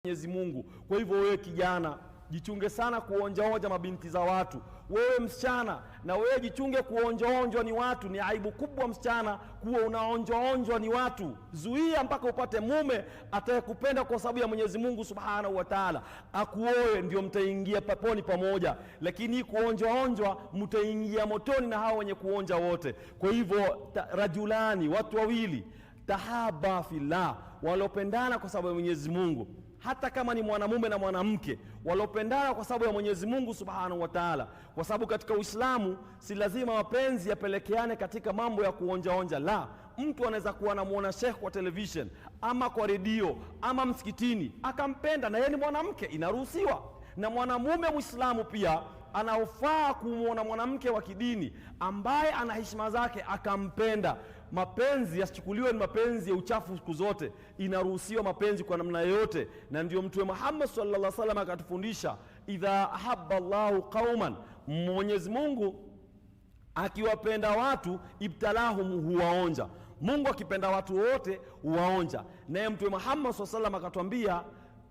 Mwenyezi Mungu. Kwa hivyo wewe kijana, jichunge sana kuonja mabinti za watu. Wewe msichana, na wewe jichunge kuonja ni watu. Ni aibu kubwa msichana kuwa unaonja ni watu. Zuia mpaka upate mume atakayekupenda kwa sababu ya Mwenyezi Mungu Subhanahu wa Ta'ala. Akuoe ndio mtaingia peponi pamoja. Lakini kuonja mtaingia motoni na hao wenye kuonja wote. Kwa hivyo rajulani, watu wawili, tahaba fillah, walopendana kwa sababu ya Mwenyezi Mungu. Hata kama ni mwanamume na mwanamke, walopendana kwa sababu ya Mwenyezi Mungu Subhanahu wa Ta'ala. Kwa sababu katika Uislamu si lazima mapenzi yapelekeane katika mambo ya kuonja. La, mtu anaweza kuwa anamuona Sheikh kwa television ama kwa redio ama msikitini akampenda, na yeye ni mwanamke, inaruhusiwa. Na mwanamume Muislamu pia anaofaa kumuona mwanamke wa kidini ambaye ana heshima zake akampenda. Mapenzi yasichukuliwe ni mapenzi ya uchafu siku zote. Inaruhusiwa mapenzi kwa namna yoyote, na ndio Mtume Muhammad sallallahu alaihi wasallam akatufundisha, idha ahabba Allahu qauman, Mwenyezi Mungu akiwapenda watu, ibtalahum, huwaonja. Mungu akipenda watu wote huwaonja. Naye Mtume Muhammad sallallahu alaihi wasallam akatwambia,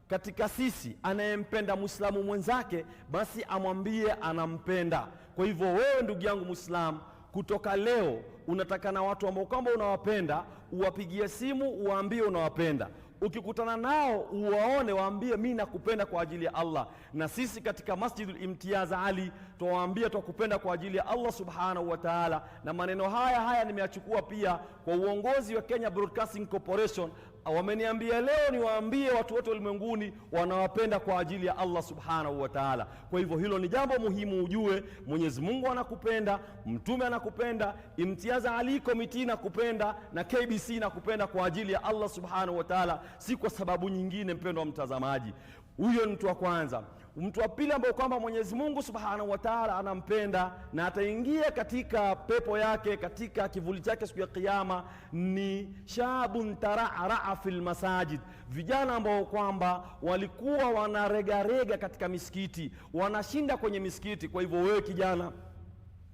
katika sisi anayempenda Muislamu mwenzake basi amwambie anampenda. Kwa hivyo wewe ndugu yangu Muislamu, kutoka leo unataka na watu ambao kwamba unawapenda, uwapigie simu uwaambie unawapenda. Ukikutana nao uwaone, waambie mimi nakupenda kwa ajili ya Allah. Na sisi katika Masjidul Imtiyaz Ali tuwaambie tukupenda kwa ajili ya Allah Subhanahu wa Ta'ala. Na maneno haya nimeyachukua pia kwa uongozi wa Kenya Broadcasting Corporation. Wameniambia leo niwaambie watu wote ulimwenguni wanawapenda kwa ajili ya Allah Subhanahu wa Ta'ala. Kwa hivyo hilo ni jambo muhimu ujue. Mwenyezi Mungu anakupenda, Mtume anakupenda, Imtiyaz Ali Committee nakupenda, na KBC nakupenda kwa ajili ya Allah Subhanahu wa Ta'ala, si kwa sababu nyingine. Mpendwa mtazamaji, huyo ni mtu wa kwanza. Mtu wa pili ambao kwamba Mwenyezi Mungu Subhanahu wa Ta'ala anampenda na ataingia katika pepo yake, katika kivuli chake siku ya Kiyama, ni shabun tara'a fil masajid, vijana ambao kwamba walikuwa wanaregarega katika misikiti, wanashinda kwenye misikiti. Kwa hivyo wewe kijana,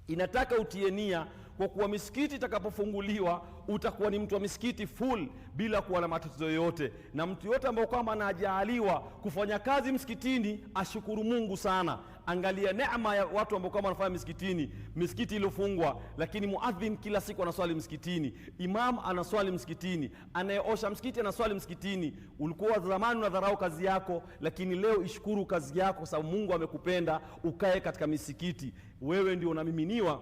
inataka utie nia, kwa kuwa misikiti itakapofunguliwa utakuwa ni mtu wa misikiti full bila kuwa na matatizo yoyote. Na mtu yote ambaye kwamba anajaaliwa kufanya kazi msikitini ashukuru Mungu sana. Angalia neema ya watu ambao kwamba wanafanya misikitini, misikiti iliyofungwa, lakini muadhin kila siku anaswali msikitini, imam anaswali msikitini, anayeosha msikiti anaswali msikitini. Ulikuwa zamani unadharau kazi yako, lakini leo ishukuru kazi yako kwa sababu Mungu amekupenda ukae katika misikiti. Wewe ndio unamiminiwa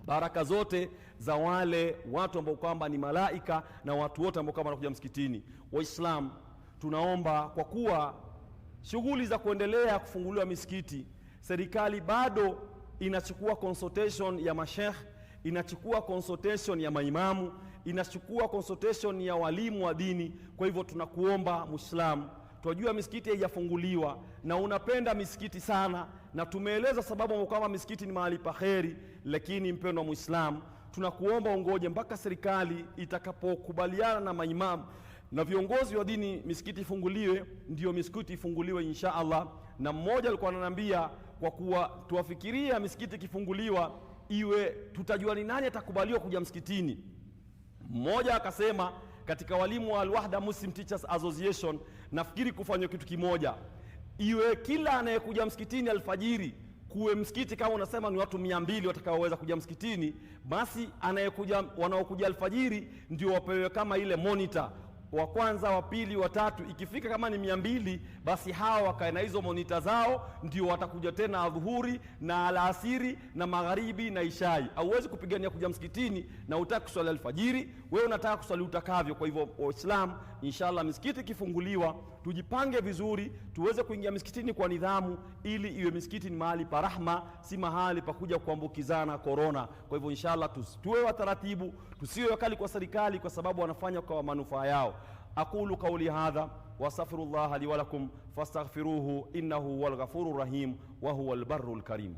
baraka zote za wale watu ambao kwamba ni malaika na watu wote ambao kwamba wanakuja msikitini. Waislamu, tunaomba kwa kuwa shughuli za kuendelea kufunguliwa misikiti, serikali bado inachukua consultation ya mashekh, inachukua consultation ya maimamu, inachukua consultation ya walimu wa dini. Kwa hivyo tunakuomba Muislamu, tunajua misikiti haijafunguliwa na unapenda misikiti sana, na tumeeleza sababu kwamba misikiti ni mahali paheri. Lakini mpendwa Muislamu, tunakuomba ungoje mpaka serikali itakapokubaliana na maimamu na viongozi wa dini misikiti ifunguliwe, ndio misikiti ifunguliwe insha Allah. Na mmoja alikuwa ananiambia, kwa kuwa tuwafikiria misikiti kifunguliwa iwe tutajua ni nani atakubaliwa kuja msikitini. Mmoja akasema, katika walimu wa Al-Wahda Muslim Teachers Association, nafikiri kufanywa kitu kimoja, iwe kila anayekuja msikitini alfajiri, kuwe msikiti kama unasema ni watu 200 watakaoweza kuja msikitini, basi wanaokuja alfajiri ndio wapewe kama ile monitor, wa kwanza, wa pili, wa tatu. Ikifika kama ni 200, basi hawa wakae na hizo monita zao, ndio watakuja tena adhuhuri na alasiri na magharibi na ishai. Hauwezi kupigania kuja msikitini na utaki kuswali alfajiri, wewe unataka kuswali utakavyo. Kwa hivyo Waislamu, inshallah misikiti kifunguliwa, tujipange vizuri tuweze kuingia misikitini kwa nidhamu, ili iwe misikiti ni mahali pa rahma, si mahali pa kuja kuambukizana corona. Kwa hivyo inshallah tuwe wa taratibu, tusiwe wakali kwa serikali kwa sababu wanafanya kwa manufaa yao. أقول قولي هذا واستغفر الله لي ولكم فاستغفروه إنه هو الغفور الرحيم وهو البر الكريم.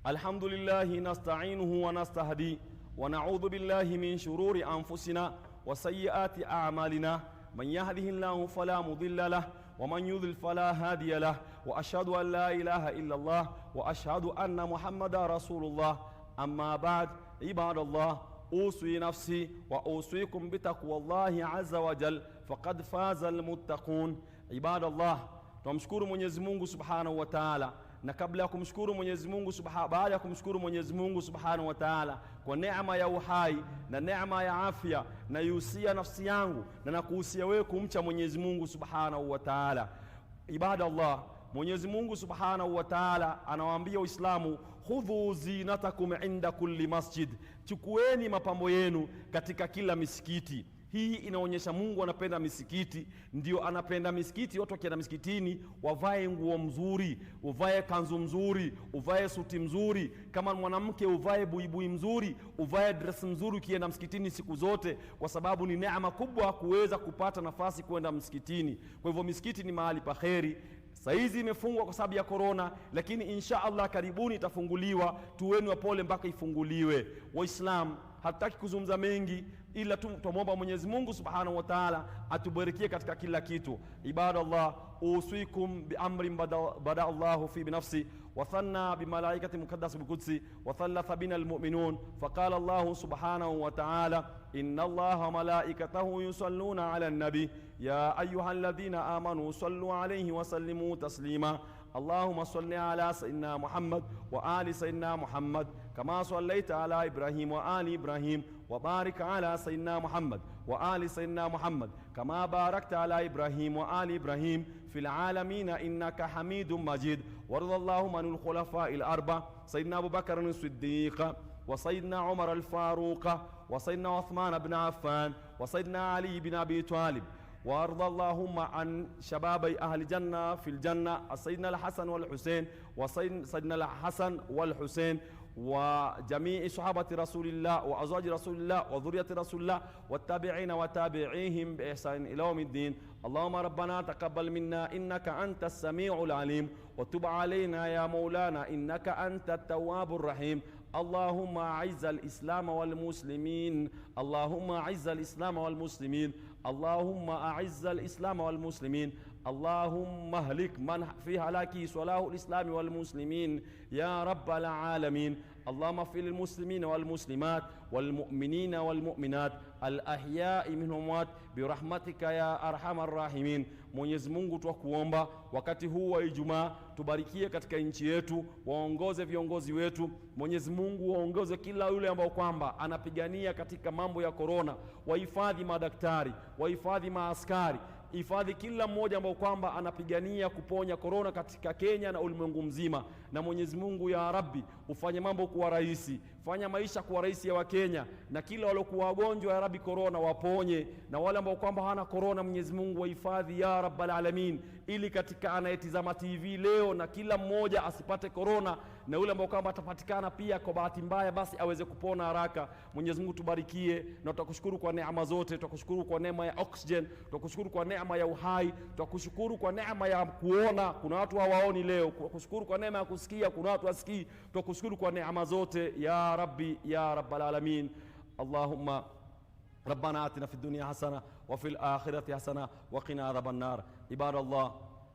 الحمد لله نستعينه ونستهديه ونعوذ بالله من شرور أنفسنا وسيئات أعمالنا، من يهده الله فلا مضل له ومن يضلل فلا هادي له، وأشهد أن لا إله إلا الله وأشهد أن محمدا رسول الله. أما بعد، عباد الله، أوصي نفسي وأوصيكم بتقوى الله عز وجل فقد فاز المتقون. عباد الله, tumshukuru Mwenyezi Mungu Subhanahu wa Ta'ala, na kabla ya kumshukuru Mwenyezi Mungu baada ya kumshukuru Mwenyezi Mungu Subhanahu wa Ta'ala kwa neema ya uhai na neema ya afya, na yusia nafsi yangu na nakuhusia wewe kumcha Mwenyezi Mungu Subhanahu wa Ta'ala. Ibada Allah, Mwenyezi Mungu Subhanahu wa Ta'ala anawaambia Waislamu, khudhu zinatakum inda kulli masjid, chukueni mapambo yenu katika kila misikiti. Hii inaonyesha Mungu anapenda misikiti, ndio anapenda misikiti. Watu wakienda misikitini wavae nguo mzuri, uvae kanzu mzuri, uvae suti mzuri, kama mwanamke uvae buibui mzuri, uvae dress mzuri ukienda msikitini siku zote, kwa sababu ni neema kubwa kuweza kupata nafasi kwenda msikitini. Kwa hivyo misikiti ni mahali pa kheri. Saizi imefungwa kwa sababu ya corona, lakini insha Allah karibuni itafunguliwa. Tuweni wapole mpaka ifunguliwe. Waislamu, hataki kuzungumza mengi, ila tumomba Mwenyezi Mungu Subhanahu wa Ta'ala atubarikie katika kila kitu. Ibadallah, usikum bi amrin bada Allahu fi binafsi wa thanna bi malaikati muqaddas bi qudsi wa thalatha bina almu'minun, faqala Allah Subhanahu wa Ta'ala, inna Allaha malaikatahu yusalluna 'ala an-nabi ya ayyuhalladhina amanu sallu 'alayhi wa sallimu taslima. اللهم صل على سيدنا محمد وآل سيدنا محمد كما صليت على إبراهيم وآل إبراهيم، وبارك على سيدنا محمد وآل سيدنا محمد كما باركت على إبراهيم وآل إبراهيم في العالمين إنك حميد مجيد. وارض اللهم عن الخلفاء الأربعة سيدنا أبو بكر الصديق وسيدنا عمر الفاروق وسيدنا عثمان بن عفان وسيدنا علي بن أبي طالب. وارض اللهم عن شباب أهل الجنة في الجنة سيدنا الحسن والحسين وسيدنا الحسن والحسين وجميع صحابة رسول الله وأزواج رسول الله وذرية رسول الله والتابعين وتابعيهم بإحسان إلى يوم الدين. اللهم ربنا تقبل منا إنك أنت السميع العليم، وتب علينا يا مولانا إنك أنت التواب الرحيم. اللهم أعز الإسلام والمسلمين، اللهم أعز الإسلام والمسلمين، اللهم أعز الإسلام والمسلمين، اللهم اهلك من في هلاكه صلاح الإسلام والمسلمين يا رب العالمين. اللهم اغفر للمسلمين والمسلمات والمؤمنين والمؤمنات الأحياء منهم برحمتك يا أرحم الراحمين. Mwenyezi Mungu twakuomba wakati huu wa Ijumaa tubarikie katika nchi yetu, waongoze viongozi wetu. Mwenyezi Mungu waongoze kila yule ambao kwamba anapigania katika mambo ya corona, wahifadhi madaktari, wahifadhi maaskari, hifadhi kila mmoja ambao kwamba anapigania kuponya corona katika Kenya na ulimwengu mzima. Na Mwenyezi Mungu ya Rabbi ufanye mambo kuwa rahisi, fanya maisha kuwa rahisi ya Wakenya, na kila waliokuwa wagonjwa ya Rabbi corona waponye, na wale ambao kwamba hana corona Mwenyezi Mungu wahifadhi ya Rabbal Alamin, ili katika anayetizama TV leo na kila mmoja asipate corona, na yule ambao kwamba atapatikana pia kwa bahati mbaya basi aweze kupona haraka. Mwenyezi Mungu tubarikie, na tutakushukuru kwa neema zote. Tutakushukuru kwa neema ya oxygen, tutakushukuru kwa neema ya uhai, tutakushukuru kwa neema ya kuona, kuna watu hawaoni leo, tutakushukuru kwa neema ya kusikia, kuna watu wasikii. Tutakushukuru kwa neema zote ya Rabbi ya Rabbal Alamin. Allahumma ربنا آتنا في الدنيا حسنة وفي الآخرة حسنة وقنا عذاب النار. عباد الله،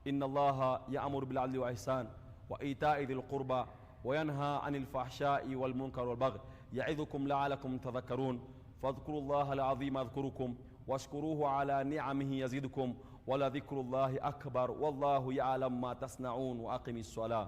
إن الله يأمر بالعدل والإحسان وإيتاء ذي القربى وينهى عن الفحشاء والمنكر والبغي يعظكم لعلكم تذكرون. فاذكروا الله العظيم يذكركم واشكروه على نعمه يزيدكم ولذكر الله أكبر والله يعلم ما تصنعون. وأقم الصلاة.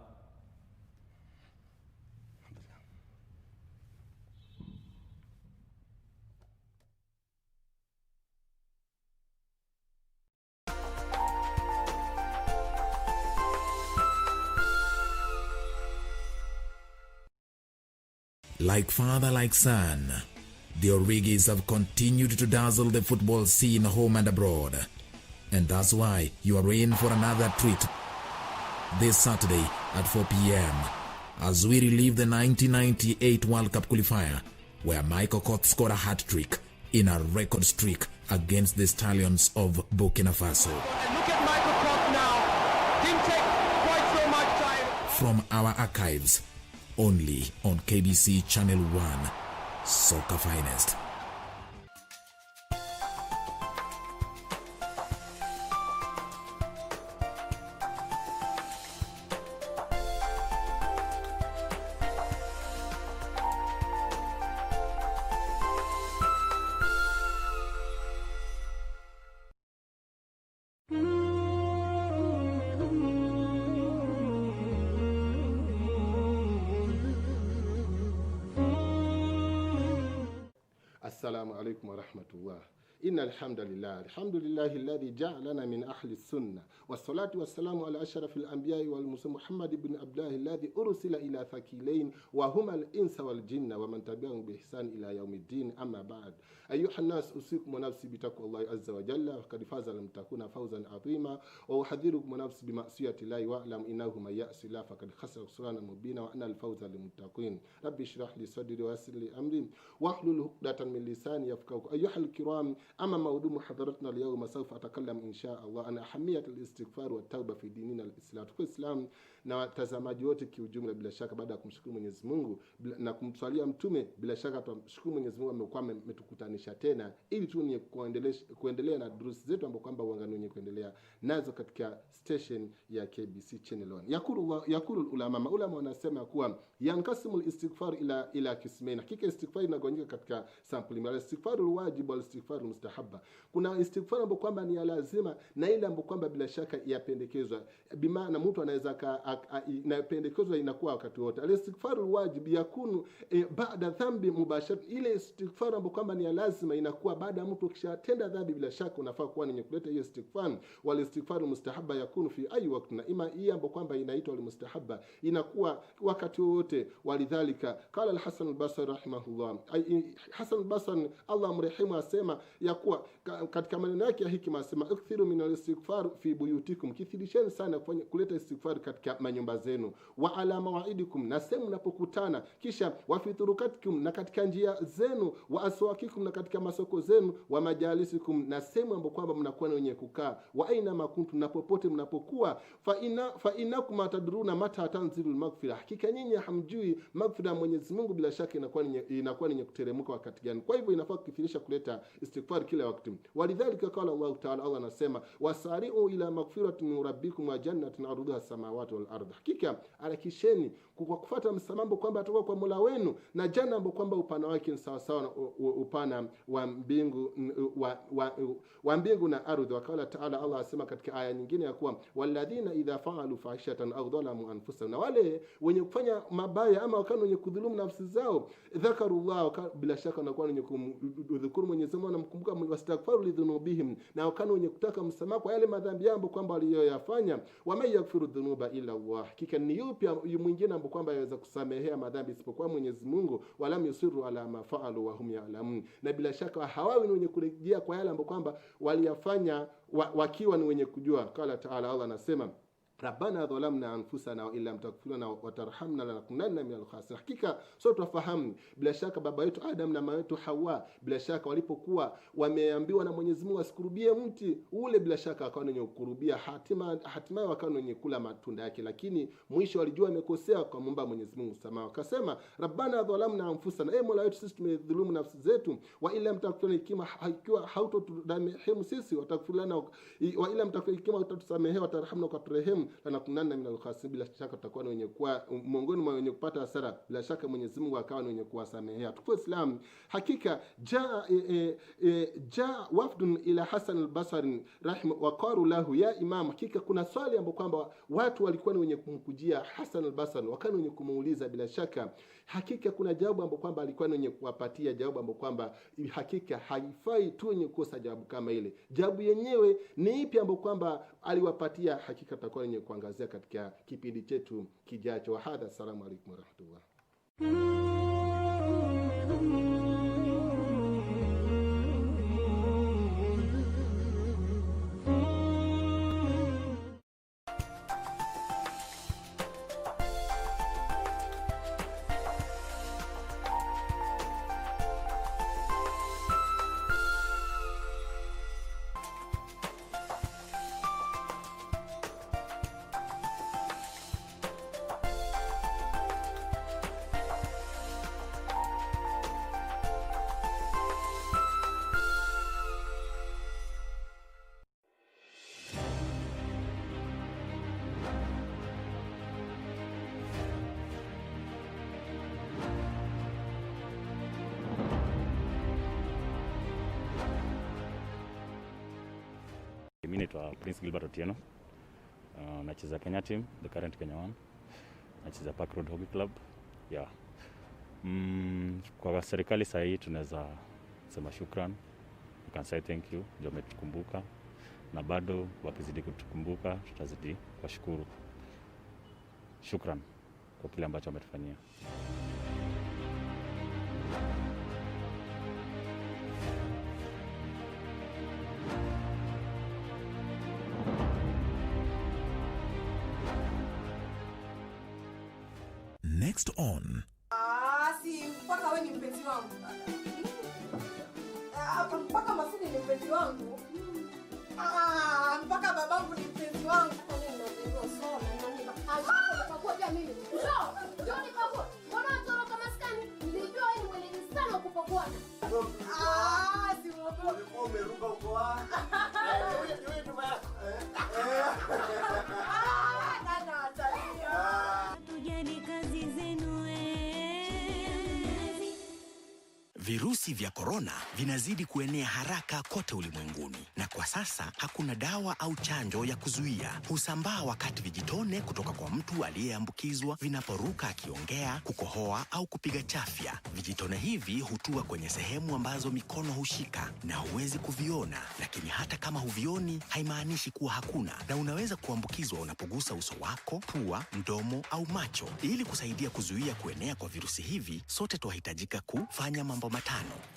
Like father, like son, the Origis have continued to dazzle the football scene home and abroad. And that's why you are in for another treat this Saturday at 4 p.m. as we relive the 1998 World Cup qualifier, where Michael Kott scored a hat-trick in a record streak against the Stallions of Burkina Faso. And look at Michael Kott now. Didn't take quite so much time. From our archives, only on KBC Channel 1, Soccer Finest. Assalamu alaikum wa rahmatullah. Inna alhamdulillah alladhi ja'alana min ahli sunnah wassalatu wassalamu ala ashrafil anbiya'i wal mursalin Muhammad ibn Abdullah alladhi ursila ila thaqilain wa huma al-insa wal jinna wa man tabi'ahum bi ihsan ila yawmiddin, amma ba'd. Ayuha an-nas, usikum wa nafsi bi taqwallahi azza wa jalla, faqad faza lam takuna fawzan adhima, wa uhadhirukum wa nafsi bi ma'siyati llahi wa a'lam innahu man ya'si llaha faqad khasira khusranan mubina wa anna al-fawza lil muttaqin. Rabbi shrah li sadri wa yassir li amri wahlul 'uqdatan min lisani yafqahu. Ayuha al-kiram, أما موضوع محاضرتنا اليوم سوف أتكلم إن شاء الله عن أهمية الاستغفار والتوبة في ديننا الإسلام. Kwa Islam na watazamaji wote kiujumla, bila shaka baada ya kumshukuru Mwenyezi Mungu na kumswalia mtume, bila shaka tumshukuru Mwenyezi Mungu amekuwa ametukutanisha tena ili tu ni kuendelea na durusi zetu ambapo kwamba uangalie kuendelea nazo katika station ya KBC Channel 1. Yakulu ulama wanasema kuwa yankasimul istighfar ila kismain. Hakika istighfar inagawanyika katika sampuli mbili: istighfarul wajib wal istighfarul mustahaba. Kuna istighfar ambayo kwamba ni ya lazima na ile ambayo kwamba bila shaka yapendekezwa, bimaana mtu anaweza inapendekezwa inakuwa wakati wote. Al-istighfarul wajib yakunu baada dhambi mubashara. Ile istighfar ambayo kwamba ni ya lazima inakuwa baada ya mtu kishatenda dhambi, bila shaka unafaa kuwa ni kuleta hiyo istighfar. Wal istighfarul mustahaba yakunu fi ayi waqti, na ima hii ambayo kwamba inaitwa al-mustahaba inakuwa wakati wote. Walidhalika qala al-Hasan al-Basri rahimahullah, Hasan al-Basri Allah amrehemu asema ya kuwa katika maneno yake ya hikima asema ikthiru min al-istighfar fi buyutikum, kithirisheni sana kuleta istighfar katika manyumba zenu, wa ala mawaidikum, na sehemu mnapokutana, kisha wa fi turukatikum, na katika njia zenu, wa aswakikum, na katika masoko zenu, wa majalisikum, na sehemu ambapo kwamba mnakuwa wenye kukaa, wa aina makuntum, na popote mnapokuwa, fa innakum tadruna mata tanzilul maghfirah, hakika nyinyi hamjui maghfirah ya Mwenyezi Mungu bila shaka inakuwa ni kuteremka wakati gani. Kwa hivyo inafaa kukithirisha kuleta istighfar kila wakati. Walidhalika qala Allah ta'ala, Allah anasema wasari'u ila maghfiratin min rabbikum wa jannatin arduha samawati wal ardh, hakika harakisheni kwa kufuata msamambo kwamba atoka kwa Mola wenu, na janna ambapo kwamba upana wake ni sawa sawa na upana wa mbingu na ardhi. Wakala ta'ala, Allah asema katika aya nyingine ya kuwa walladhina idha fa'alu fahishatan aw dhalamu anfusahum, na wale wenye kufanya mabaya ama wakano wenye kudhulumu nafsi zao, dhakarullah, bila shaka wanakuwa wenye kumdhukuru Mwenyezi Mungu na kumkumbuka, wastaghfaru lidhunubihim, na wakano wenye kutaka msamaha kwa yale madhambi yao kwamba waliyoyafanya. Wa may yaghfiru dhunuba illa Allah, hakika ni yupi mwingine ambaye kwamba yaweza kusamehea madhambi isipokuwa Mwenyezi Mungu. Walam yusiru ala ma fa'alu wa hum ya'lamun, na bila shaka hawawi ni wenye kurejea kwa yale ambayo kwamba waliyafanya wakiwa ni wenye kujua. Qala ta'ala, Allah anasema Rabbana dhalamna anfusana wa illam taghfir lana wa tarhamna lanakunanna minal khasirin. Hakika sote tufahamu bila shaka baba yetu Adam na mama yetu Hawa, bila shaka walipokuwa wameambiwa na Mwenyezi Mungu asikurubie mti ule, bila shaka wakawa wenye kukurubia, hatimaye wakawa wenye kula matunda yake, lakini mwisho walijua wamekosea, kwa muomba Mwenyezi Mungu msamaha. Wakasema Rabbana dhalamna anfusana, Mola wetu sisi tumedhulumu nafsi zetu, wa illam taghfir lana, ikiwa hautoturehemu sisi, wataghfir lana, wa illam taghfir ikiwa utatusamehe, watarhamna, ukaturehemu, lanakunanna minal khasirin, bila shaka tutakuwa ni wenye kuwa miongoni mwa wenye kupata hasara. Bila shaka Mwenyezi Mungu akawa ni wenye kuwasamehea. Kwa Islam, hakika jaa wafdun ila Hasan al-Basri wa qalu lahu ya imam, hakika kuna swali ambapo kwamba watu walikuwa ni wenye kumkujia Hasan al-Basri, wakawa wenye kumuuliza. Bila shaka hakika kuna jawabu ambapo kwamba alikuwa ni wenye kuwapatia jawabu ambapo kwamba hakika haifai tu wenye kukosa jawabu kama ile. Jawabu yenyewe ni ipi ambapo kwamba aliwapatia? Hakika tutakuwa wenye kuangazia katika kipindi chetu kijacho. Wa hadha, assalamu alaykum wa rahmatullah. Mimi naitwa Prince Gilbert Otieno. Nacheza Kenya team, the current Kenya one. Nacheza Park Road Hockey Club. Yeah. Kwa serikali sasa hii tunaweza kusema shukran. You can say thank you, ndio umetukumbuka. Na bado wakizidi kutukumbuka, tutazidi kuwashukuru. Shukran kwa kile ambacho wametufanyia. Next on. Si mpaka wewe ni mpenzi wangu. Mpaka Masudi ni mpenzi wangu. Mpaka babangu ni mpenzi wangu. Virusi vya korona vinazidi kuenea haraka kote ulimwenguni, na kwa sasa hakuna dawa au chanjo ya kuzuia. Husambaa wakati vijitone kutoka kwa mtu aliyeambukizwa vinaporuka akiongea, kukohoa au kupiga chafya. Vijitone hivi hutua kwenye sehemu ambazo mikono hushika na huwezi kuviona, lakini hata kama huvioni haimaanishi kuwa hakuna, na unaweza kuambukizwa unapogusa uso wako, pua, mdomo au macho. Ili kusaidia kuzuia kuenea kwa virusi hivi, sote tunahitajika kufanya mambo matano.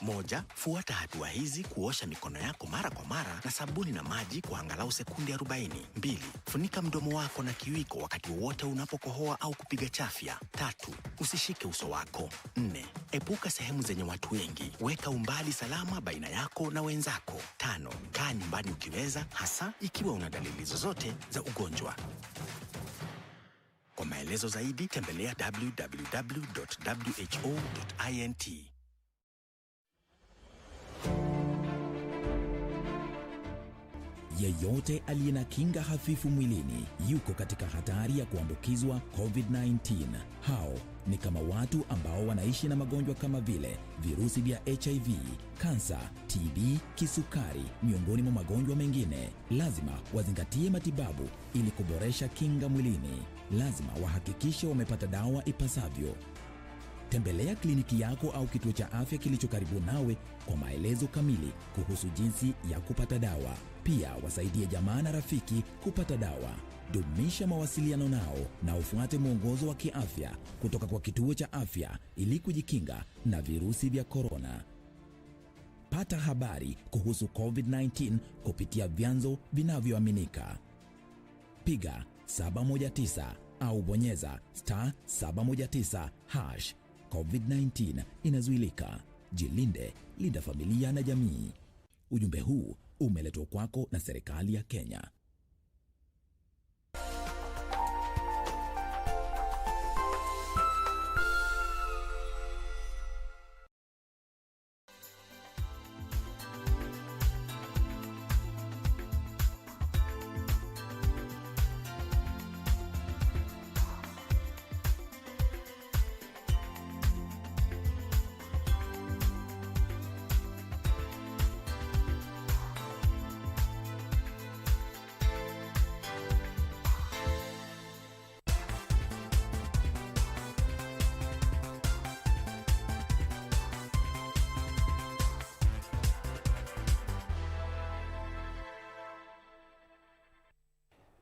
1. Fuata hatua hizi: kuosha mikono yako mara kwa mara na sabuni na maji kwa angalau sekunde 40. 2. Funika mdomo wako na kiwiko wakati wote unapokohoa au kupiga chafya. 3. Usishike uso wako. 4. Epuka sehemu zenye watu wengi. Weka umbali salama baina yako na wenzako. 5. Kaa nyumbani ukiweza, hasa ikiwa una dalili zozote za ugonjwa. Kwa maelezo zaidi tembelea www.who.int. Yeyote aliye na kinga hafifu mwilini yuko katika hatari ya kuambukizwa COVID-19. Hao ni kama watu ambao wanaishi na magonjwa kama vile virusi vya HIV, kansa, TB, kisukari, miongoni mwa magonjwa mengine. Lazima wazingatie matibabu ili kuboresha kinga mwilini. Lazima wahakikishe wamepata dawa ipasavyo. Tembelea kliniki yako au kituo cha afya kilicho karibu nawe kwa maelezo kamili kuhusu jinsi ya kupata dawa. Pia wasaidie jamaa na rafiki kupata dawa. Dumisha mawasiliano nao na ufuate mwongozo wa kiafya kutoka kwa kituo cha afya ili kujikinga na virusi vya korona. Pata habari kuhusu COVID-19 kupitia vyanzo vinavyoaminika. Piga 719 au bonyeza *719#. COVID-19 inazuilika. Jilinde, linda familia na jamii. Ujumbe huu umeletwa kwako na serikali ya Kenya.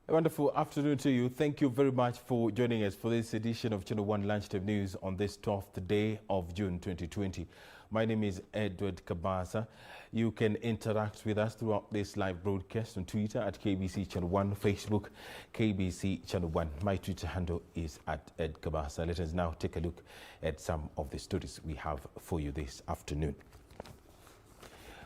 A wonderful afternoon to you. Thank you very much for joining us for this edition of Channel 1 Lunchtime News on this 12th day of June 2020. My name is Edward Kabasa. You can interact with us throughout this live broadcast on Twitter at KBC Channel 1, Facebook KBC Channel 1. My Twitter handle is at Ed Kabasa. Let us now take a look at some of the stories we have for you this afternoon.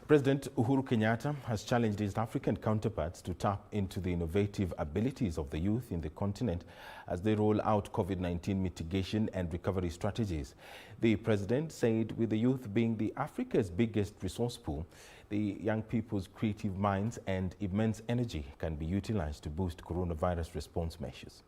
President Uhuru Kenyatta has challenged his African counterparts to tap into the innovative abilities of the youth in the continent as they roll out COVID-19 mitigation and recovery strategies. The president said with the youth being Africa's biggest resource pool, the young people's creative minds and immense energy can be utilized to boost coronavirus response measures.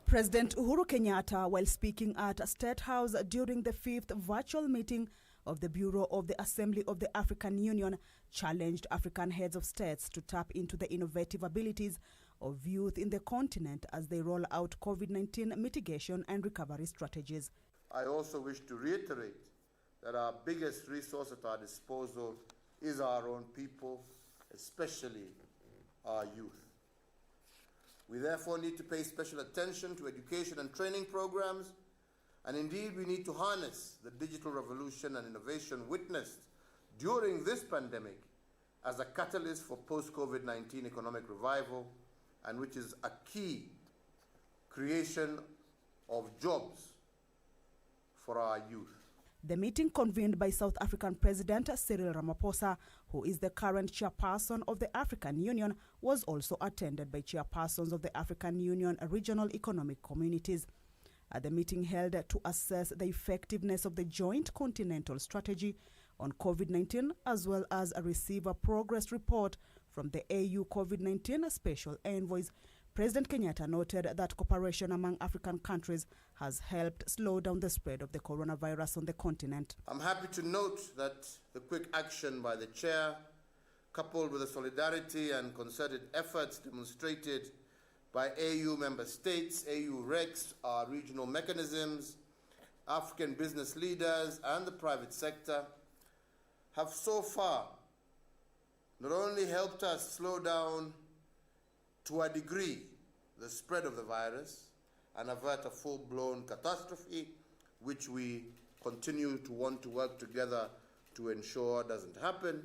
President Uhuru Kenyatta, while speaking at State House during the 5th virtual meeting of the Bureau of the Assembly of the African Union, challenged African heads of states to tap into the innovative abilities of youth in the continent as they roll out COVID-19 mitigation and recovery strategies. I also wish to reiterate that our biggest resource at our disposal is our own people, especially our youth. We therefore need to pay special attention to education and training programs, and indeed we need to harness the digital revolution and innovation witnessed during this pandemic as a catalyst for post-COVID-19 economic revival, and which is a key creation of jobs for our youth. The meeting, convened by South African President Cyril Ramaphosa, who is the current chairperson of the African Union, was also attended by chairpersons of the African Union regional economic communities. At the meeting held to assess the effectiveness of the joint continental strategy on COVID-19, as well as receive a progress report from the AU COVID-19 Special Envoys, President Kenyatta noted that cooperation among African countries has helped slow down the spread of the coronavirus on the continent. I'm happy to note that the quick action by the chair, coupled with the solidarity and concerted efforts demonstrated by AU member states, AU RECs, our regional mechanisms, African business leaders, and the private sector, have so far not only helped us slow down to a degree the spread of the virus and avert a full-blown catastrophe, which we continue to want to work together to ensure doesn't happen,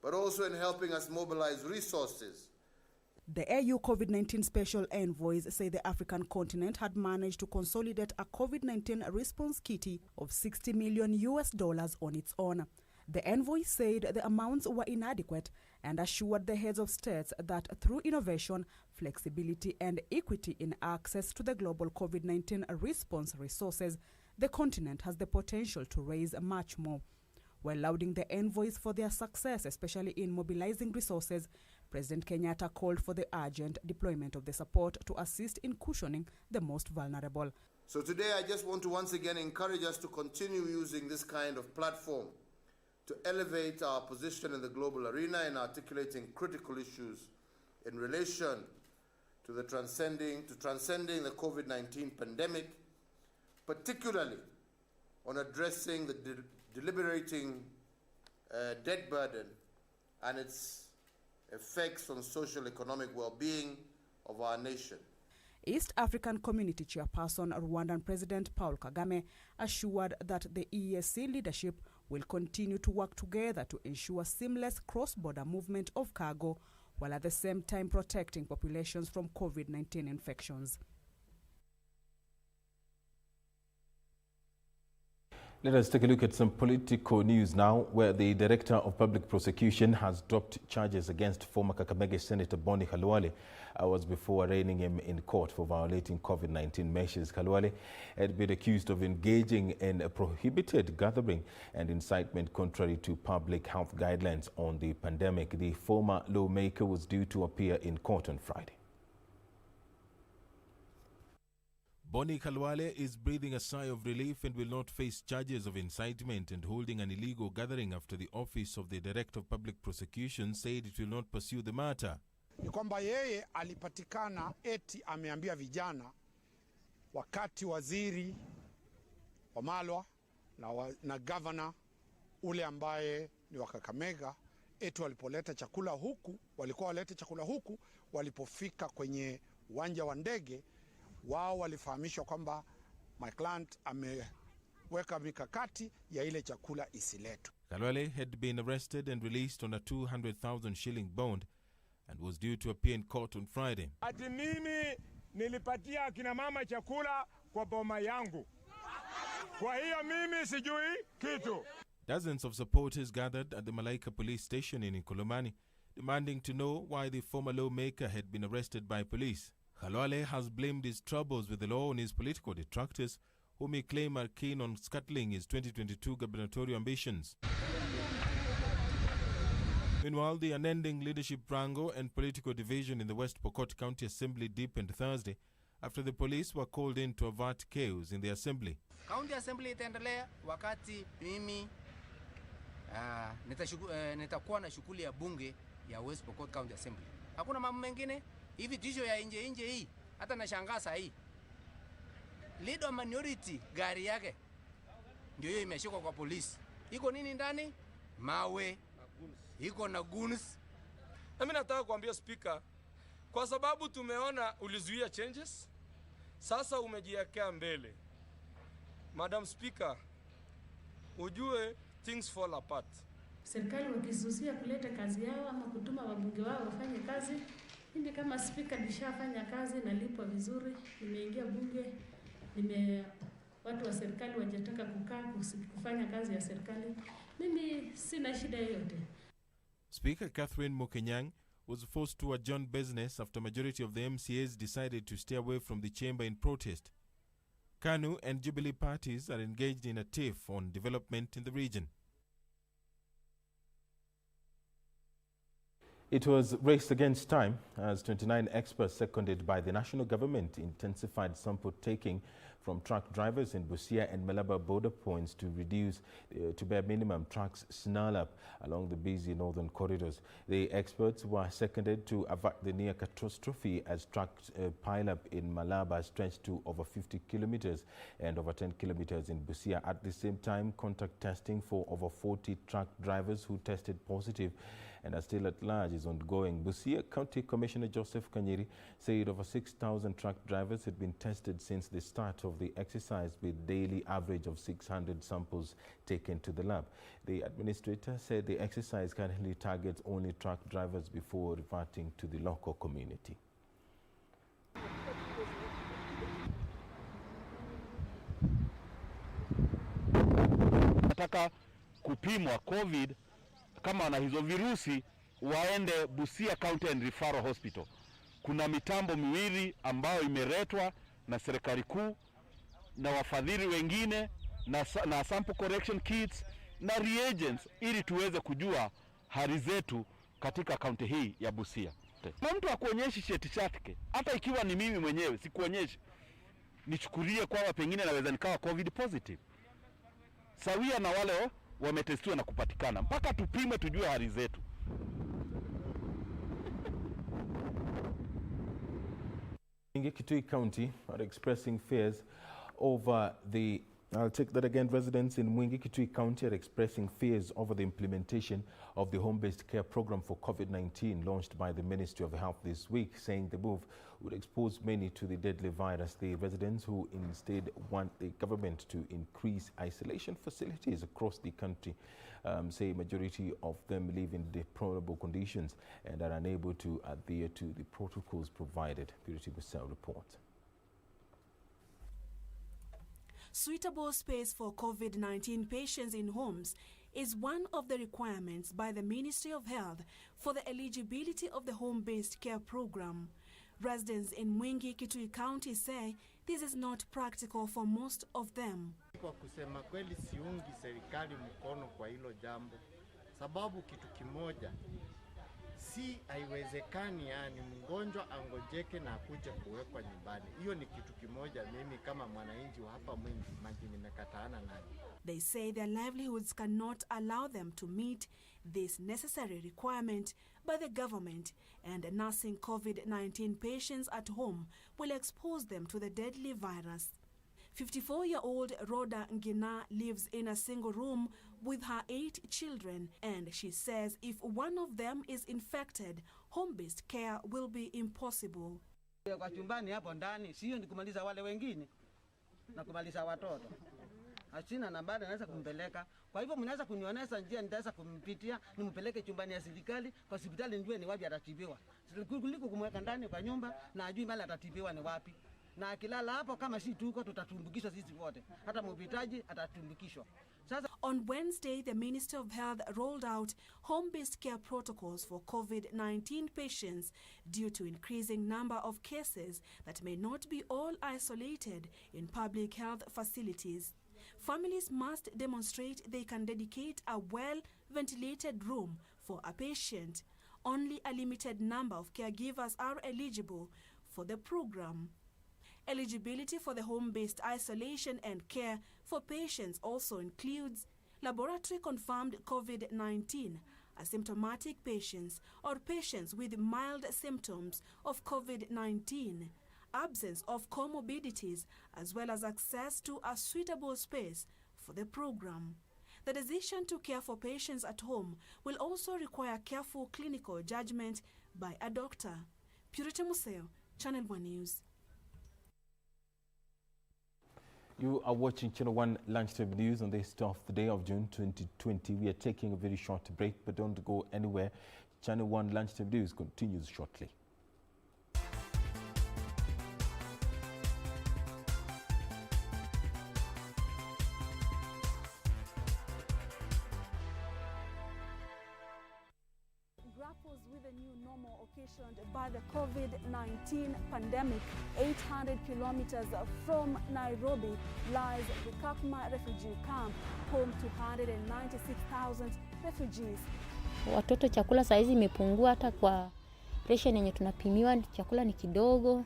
but also in helping us mobilize resources. The AU COVID-19 Special Envoys say the African continent had managed to consolidate a COVID-19 response kitty of $60 million on its own. The envoy said the amounts were inadequate and assured the heads of states that through innovation, flexibility and equity in access to the global COVID-19 response resources, the continent has the potential to raise much more. While lauding the envoys for their success, especially in mobilizing resources, President Kenyatta called for the urgent deployment of the support to assist in cushioning the most vulnerable. So today I just want to once again encourage us to continue using this kind of platform to elevate our position in the global arena in articulating critical issues in relation to the transcending the COVID-19 pandemic, particularly on addressing the deliberating debt burden and its effects on social economic well-being of our nation. East African Community Chairperson Rwandan President Paul Kagame assured that the EAC leadership will continue to work together to ensure seamless cross-border movement of cargo, while at the same time protecting populations from COVID-19 infections. Let us take a look at some political news now, where the Director of Public Prosecution has dropped charges against former Kakamega Senator Boni Khalwale hours before arraigning him in court for violating COVID-19 measures. Khalwale had been accused of engaging in a prohibited gathering and incitement contrary to public health guidelines on the pandemic. The former lawmaker was due to appear in court on Friday. Boni Khalwale is breathing a sigh of relief and will not face charges of incitement and holding an illegal gathering after the Office of the Director of Public Prosecution said it will not pursue the matter. Ni kwamba yeye alipatikana eti ameambia vijana wakati waziri wa Malwa na governor ule ambaye ni wa Kakamega eti walipoleta chakula huku, walikuwa walete chakula huku, walipofika kwenye uwanja wa ndege wao walifahamishwa kwamba my client ameweka mikakati ya ile chakula isiletwe. Khalwale had been arrested and released on a 200,000 shilling bond and was due to appear in court on Friday. Ati mimi nilipatia akina mama chakula kwa boma yangu. Kwa hiyo mimi sijui kitu. Dozens of supporters gathered at the Malaika police station in Nkolomani, demanding to know why the former lawmaker had been arrested by police. Khalwale has blamed his troubles with the law on his political detractors, whom he claims are keen on scuttling his 2022 gubernatorial ambitions. Meanwhile, the unending leadership wrangle and political division in the West Pokot County Assembly deepened Thursday after the police were called in to avert chaos in the assembly. County Assembly itaendelea wakati mimi nitakuwa na shughuli ya bunge ya West Pokot County Assembly. Hakuna mambo mengine. Hivi tisho ya nje hii, hata nashangaa saa hii. Leader minority gari yake ndio hiyo imeshikwa kwa polisi. Iko nini ndani? Mawe. Iko na guns. Na mimi nataka kuambia speaker, kwa sababu tumeona ulizuia changes, sasa umejiwekea mbele. Madam Speaker, ujue things fall apart. Serikali wakisusia kuleta kazi yao ama kutuma wabunge wao wafanye kazi. Mimi kama speaker nishafanya kazi, nalipwa vizuri, nimeingia bunge, watu wa serikali wajataka kukaa kufanya kazi ya serikali. Mimi sina shida yoyote. Speaker Catherine Mokenyang was forced to adjourn business after majority of the MCAs decided to stay away from the chamber in protest. KANU and Jubilee parties are engaged in a tiff on development in the region. It was race against time as 29 experts seconded by the national government intensified sample taking from truck drivers in Busia and Malaba border points to reduce to bare minimum trucks snarl up along the busy northern corridors. The experts were seconded to avert the near catastrophe as trucks pile up in Malaba stretched to over 50 kilometers and over 10 kilometers in Busia. At the same time, contact testing for over 40 truck drivers who tested positive and are still at large is ongoing. Busia County Commissioner Joseph Kanyiri said over 6,000 truck drivers had been tested since the start of the exercise, with daily average of 600 samples taken to the lab. The administrator said the exercise currently targets only truck drivers before reverting to the local community. Nataka kupimwa COVID kama wana hizo virusi waende Busia County and Referral Hospital. Kuna mitambo miwili ambayo imeletwa na serikali kuu na wafadhili wengine na sample correction kits na reagents ili tuweze kujua hali zetu katika kaunti hii ya Busia. Na mtu akuonyeshi cheti chake, hata ikiwa ni mimi mwenyewe sikuonyeshi, nichukulie kwamba pengine naweza nikawa COVID positive. Sawia na wale wametestiwa na kupatikana, mpaka tupime tujue hali zetu. Kitui County are expressing fears over the I'll take that again. Residents in Mwingi-Kitui County are expressing fears over the implementation of the home-based care program for COVID-19 launched by the Ministry of Health this week, saying the move would expose many to the deadly virus. The residents who instead want the government to increase isolation facilities across the country say a majority of them live in deplorable conditions and are unable to adhere to the protocols provided. Purity Bussell reports. Suitable space for COVID-19 patients in homes is one of the requirements by the Ministry of Health for the eligibility of the home-based care program. Residents in Mwingi-Kitui County say this is not practical for most of them. Kwa kusema kweli siungi serikali mkono kwa hilo jambo, sababu kitu kimoja, si haiwezekani yani mgonjwa angojeke na akuje kuwekwa nyumbani. Hiyo ni kitu kimoja mimi kama mwananchi wa hapa Mwingi maji nimekataana nayo. They say their livelihoods cannot allow them to meet this necessary requirement by the government, and nursing COVID-19 patients at home will expose them to the deadly virus. 54-year-old Rhoda Ngina lives in a single room with her 8 children, and she says if one of them is infected, home-based care will be impossible. Kwa chumbani hapo ndani sio ni kumaliza wale wengine na kumaliza watoto. Hasina na baada naweza kumpeleka. Kwa hivyo mnaweza kunionesha njia nitaweza kumpitia nimpeleke chumbani ya serikali kwa hospitali njue ni wapi atatibiwa. Kuliko kumweka ndani kwa nyumba na ajui mali atatibiwa ni wapi. Na akilala hapo kama si tuko tutatumbukishwa sisi wote. Hata mhitaji atatumbukishwa. On Wednesday, the Ministry of Health rolled out home-based care protocols for COVID-19 patients due to increasing number of cases that may not be all isolated in public health facilities. Families must demonstrate they can dedicate a well-ventilated room for a patient. Only a limited number of caregivers are eligible for the program. Eligibility for the home-based isolation and care for patients also includes laboratory-confirmed COVID-19, asymptomatic patients or patients with mild symptoms of COVID-19, absence of comorbidities, as well as access to a suitable space for the program. The decision to care for patients at home will also require careful clinical judgment by a doctor. Purity Museo, Channel 1 News. You are watching Channel 1 Lunchtime News on this 12th day of June 2020. We are taking a very short break, but don't go anywhere. Channel 1 Lunchtime News continues shortly. Grapples with a new normal occasioned by the COVID-19 pandemic. 800 kilometers from Nairobi lies the Kakuma refugee camp, home to 196,000 refugees. Watoto chakula saizi imepungua, hata kwa ration yenye tunapimiwa chakula ni kidogo.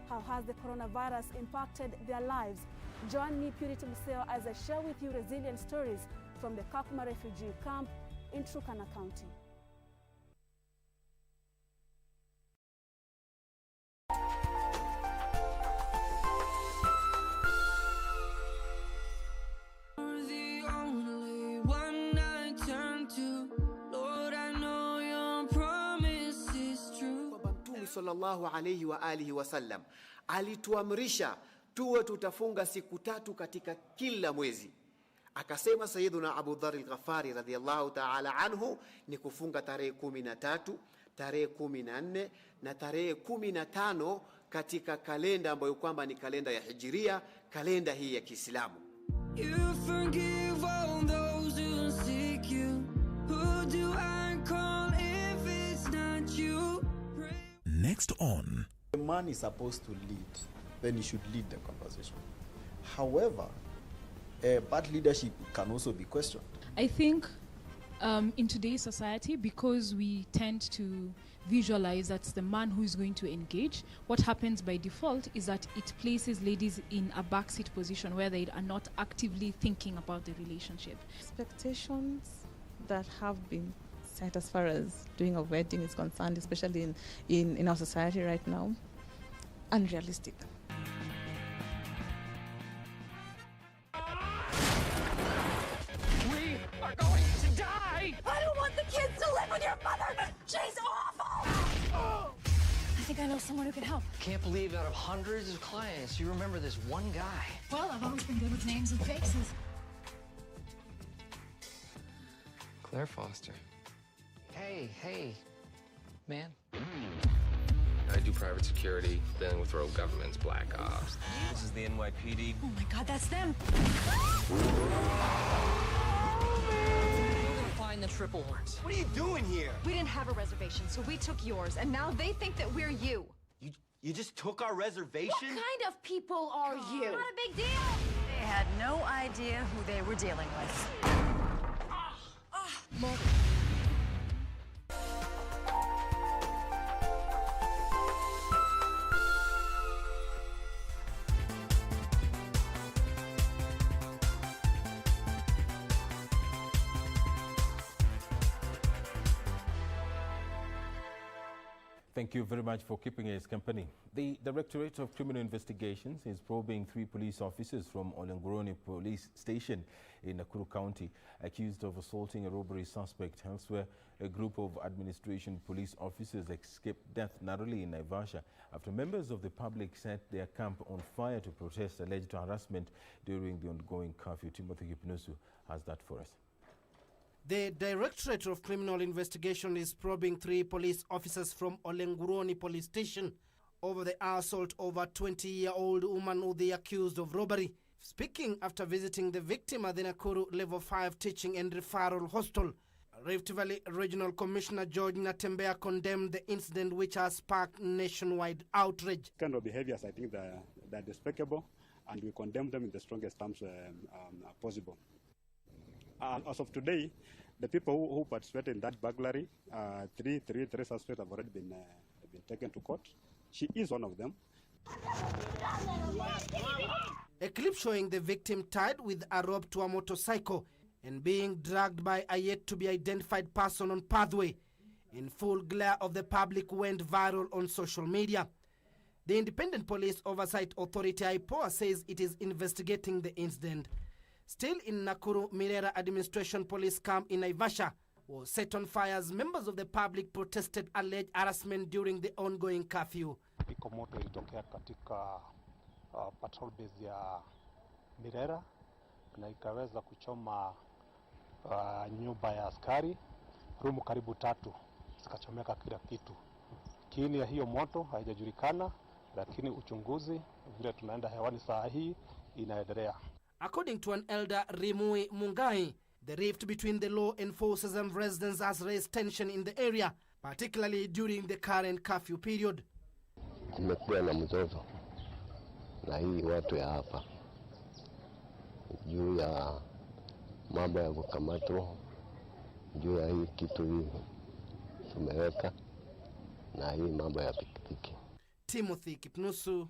How has the coronavirus impacted their lives? Join me, Purity Museo, as I share with you resilient stories from the Kakuma refugee camp in Turkana County. Sallallahu alayhi wa alihi wasallam alituamrisha tuwe tutafunga siku 3 katika kila mwezi. Akasema Sayyiduna Abu Dharr al-Ghafari radhiyallahu ta'ala anhu ni kufunga tarehe 13, tarehe 14 na tarehe 15 katika kalenda ambayo kwamba ni kalenda ya Hijiria, kalenda hii ya Kiislamu. You forgive all those who seek you. Who do I call if it's not you? Next on. The man is supposed to lead, then he should lead the conversation. However, bad leadership can also be questioned. I think in today's society, because we tend to visualize that's the man who is going to engage, what happens by default is that it places ladies in a backseat position where they are not actively thinking about the relationship. Expectations that have been set as far as doing a wedding is concerned, especially in our society right now, unrealistic. We are going to die! I don't want the kids to live with your mother! She's awful! I think I know someone who can help. Can't believe out of hundreds of clients, you remember this one guy. Well, I've always been good with names and faces. Claire Foster. Hey, man. I do private security, dealing with rogue governments, black ops. This is the NYPD. Oh my God, that's them. Find the triple horns. What are you doing here? We didn't have a reservation, so we took yours, and now they think that we're you. You just took our reservation? What kind of people are you? Not a big deal. They had no idea who they were dealing with. Mother. Thank you very much for keeping us company. The Directorate of Criminal Investigations is probing 3 police officers from Olenguroni Police Station in Nakuru County accused of assaulting a robbery suspect. Elsewhere, a group of administration police officers escaped death narrowly in Naivasha after members of the public set their camp on fire to protest alleged harassment during the ongoing curfew. Timothy Kipnusu has that for us. The Directorate of Criminal Investigation is probing 3 police officers from Olenguroni Police Station over the assault of a 20-year-old woman who they accused of robbery. Speaking after visiting the victim at the Nakuru Level 5 Teaching and Referral Hostel, Rift Valley Regional Commissioner George Natembea condemned the incident, which has sparked nationwide outrage. Kind of behaviors, I think they're despicable, and we condemn them in the strongest terms possible. As of today, the people who participated in that burglary, three suspects have already been taken to court. She is one of them. A clip showing the victim tied with a rope to a motorcycle and being dragged by a yet-to-be-identified person on pathway in full glare of the public went viral on social media. The Independent Police Oversight Authority, IPOA, says it is investigating the incident. Still in Nakuru, Mirera Administration Police Camp in Naivasha was set on fire as members of the public protested alleged harassment during the ongoing curfew. Iko moto ilitokea katika patrol base ya Mirera na ikaweza kuchoma nyumba ya askari, rumu karibu 3 zikachomeka kila kitu. Kiini ya hiyo moto haijajulikana, lakini uchunguzi vile tunaenda hewani saa hii inaendelea. According to an elder, Rimui Mungai, the rift between the law enforcers and residents has raised tension in the area, particularly during the current curfew period. Kumekuwa na mzozo na hii watu ya hapa juu ya mambo ya kukamatwa, juu ya hii kitu hii tumeweka na hii mambo ya pikipiki. Timothy Kipnusu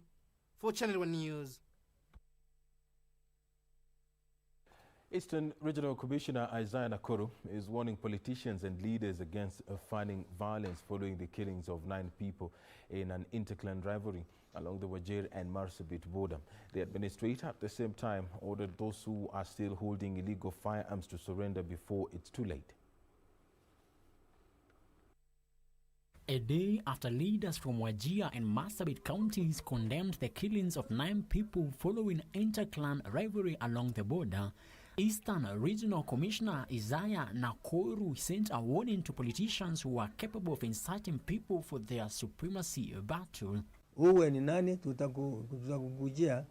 for Channel 1 News. Eastern Regional Commissioner Isaiah Nakuru is warning politicians and leaders against fanning violence following the killings of 9 people in an interclan rivalry along the Wajir and Marsabit border. The administrator at the same time ordered those who are still holding illegal firearms to surrender before it's too late. A day after leaders from Wajir and Marsabit counties condemned the killings of 9 people following interclan rivalry along the border, Eastern Regional Commissioner Isaiah Nakuru sent a warning to politicians who are capable of inciting people for their supremacy battle. Uwe ni nani tutakukujia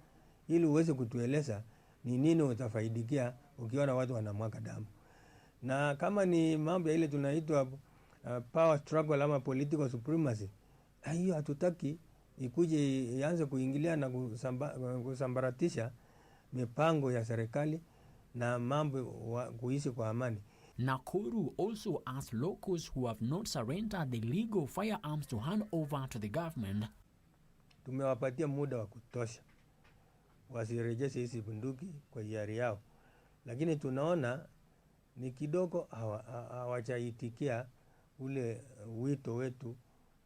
ili uweze kutueleza ni nini utafaidikia ukiona watu wanamwaga damu. Na kama ni mambo ile tunaitwa power struggle ama political supremacy, hiyo hatutaki ikuje ianze kuingilia na kusambaratisha mipango ya serikali na mambo kuishi kwa amani. Nakuru also asked locals who have not surrendered the legal firearms to hand over to the government. Tumewapatia muda wa kutosha wasirejeshe hizi bunduki kwa hiari yao, lakini tunaona ni kidogo hawajaitikia ule wito wetu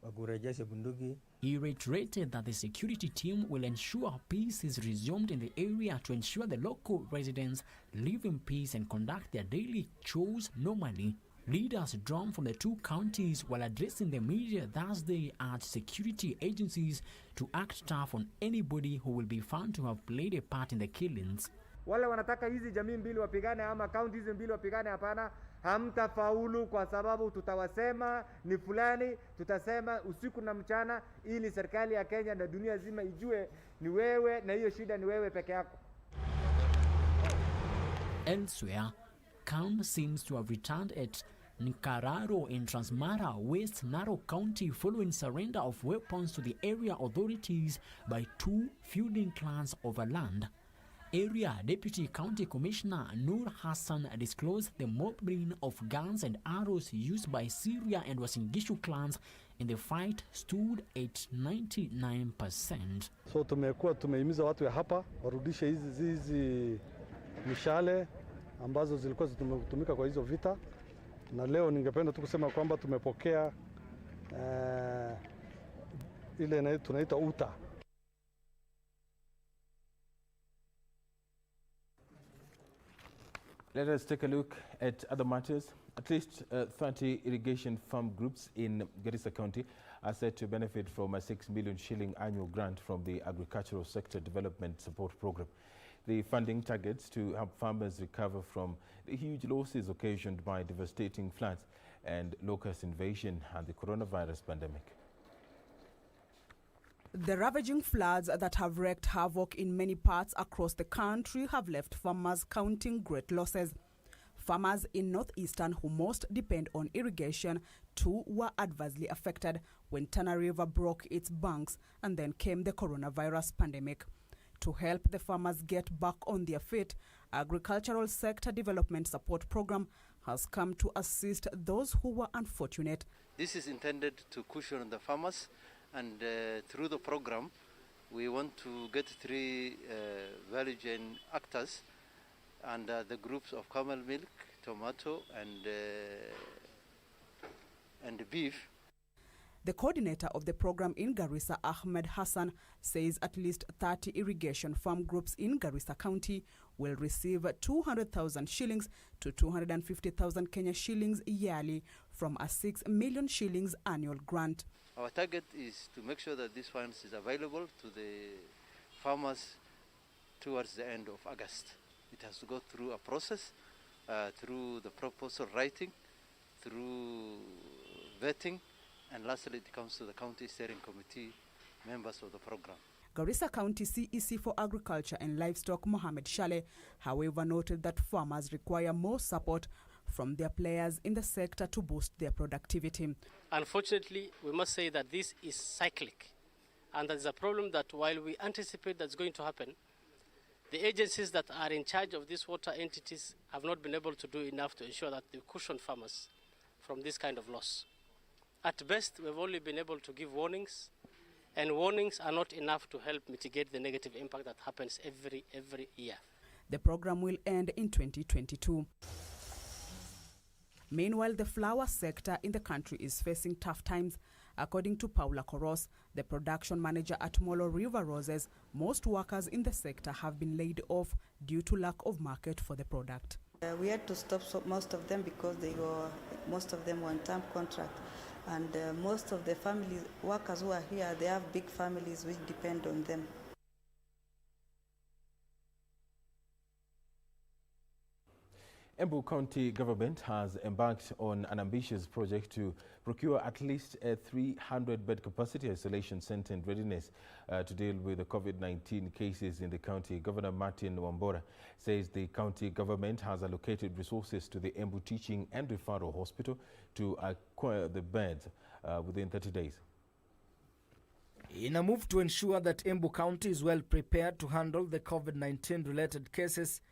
wa kurejesha bunduki. He reiterated that the security team will ensure peace is resumed in the area to ensure the local residents live in peace and conduct their daily chores normally. Leaders drawn from the 2 counties while addressing the media Thursday urged security agencies to act tough on anybody who will be found to have played a part in the killings. Wale wanataka hizi jamii mbili wapigane ama kaunti hizi mbili wapigane, hapana, hamtafaulu, kwa sababu tutawasema ni fulani, tutasema usiku na mchana ili serikali ya Kenya na dunia zima ijue ni wewe na hiyo shida ni wewe peke yako. Elsewhere, calm seems to have returned at Nkararo in Transmara, West Narok County following surrender of weapons to the area authorities by 2 feuding clans over land. Area Deputy County Commissioner Nur Hassan disclosed the mobbing of guns and arrows used by Syria and Wasingishu clans in the fight stood at 99%. So tumehimiza watu ya hapa warudishe hizi mishale ambazo zilikuwa zitumika kwa hizo vita, na leo ningependa tu kusema kwamba tumepokea ile tunaita uta. Let us take a look at other matters. At least 30 irrigation farm groups in Garissa County are set to benefit from a 6 million shilling annual grant from the Agricultural Sector Development Support Program. The funding targets to help farmers recover from the huge losses occasioned by devastating floods and locust invasion and the coronavirus pandemic. The ravaging floods that have wreaked havoc in many parts across the country have left farmers counting great losses. Farmers in northeastern who most depend on irrigation too were adversely affected when Tana River broke its banks, and then came the coronavirus pandemic. To help the farmers get back on their feet, Agricultural Sector Development Support Program has come to assist those who were unfortunate. This is intended to cushion the farmers, and through the program we want to get 3 value chain actors under the groups of camel milk, tomato and beef. The coordinator of the program in Garissa, Ahmed Hassan, says at least 30 irrigation farm groups in Garissa County will receive 200,000 shillings to 250,000 Kenya shillings yearly from a 6 million shillings annual grant. Our target is to make sure that this funds is available to the farmers towards the end of August. It has to go through a process, through the proposal writing, through vetting, and lastly it comes to the county steering committee members of the program. Garissa County CEC for Agriculture and Livestock, Mohamed Shale, however, noted that farmers require more support from their players in the sector to boost their productivity. Unfortunately, we must say that this is cyclic, and there is a problem that while we anticipate that's going to happen, the agencies that are in charge of these water entities have not been able to do enough to ensure that they cushion farmers from this kind of loss. At best, we've only been able to give warnings, and warnings are not enough to help mitigate the negative impact that happens every year. The program will end in 2022. Meanwhile, the flower sector in the country is facing tough times. According to Paula Koros, the production manager at Molo River Roses, most workers in the sector have been laid off due to lack of market for the product. We had to stop most of them because most of them were on term contract. And most of the family workers who are here, they have big families which depend on them. Embu County government has embarked on an ambitious project to procure at least a 300-bed capacity isolation center in readiness to deal with the COVID-19 cases in the county. Governor Martin Wambora says the county government has allocated resources to the Embu Teaching and Referral Hospital to acquire the beds within 30 days. In a move to ensure that Embu County is well prepared to handle the COVID-19 related cases,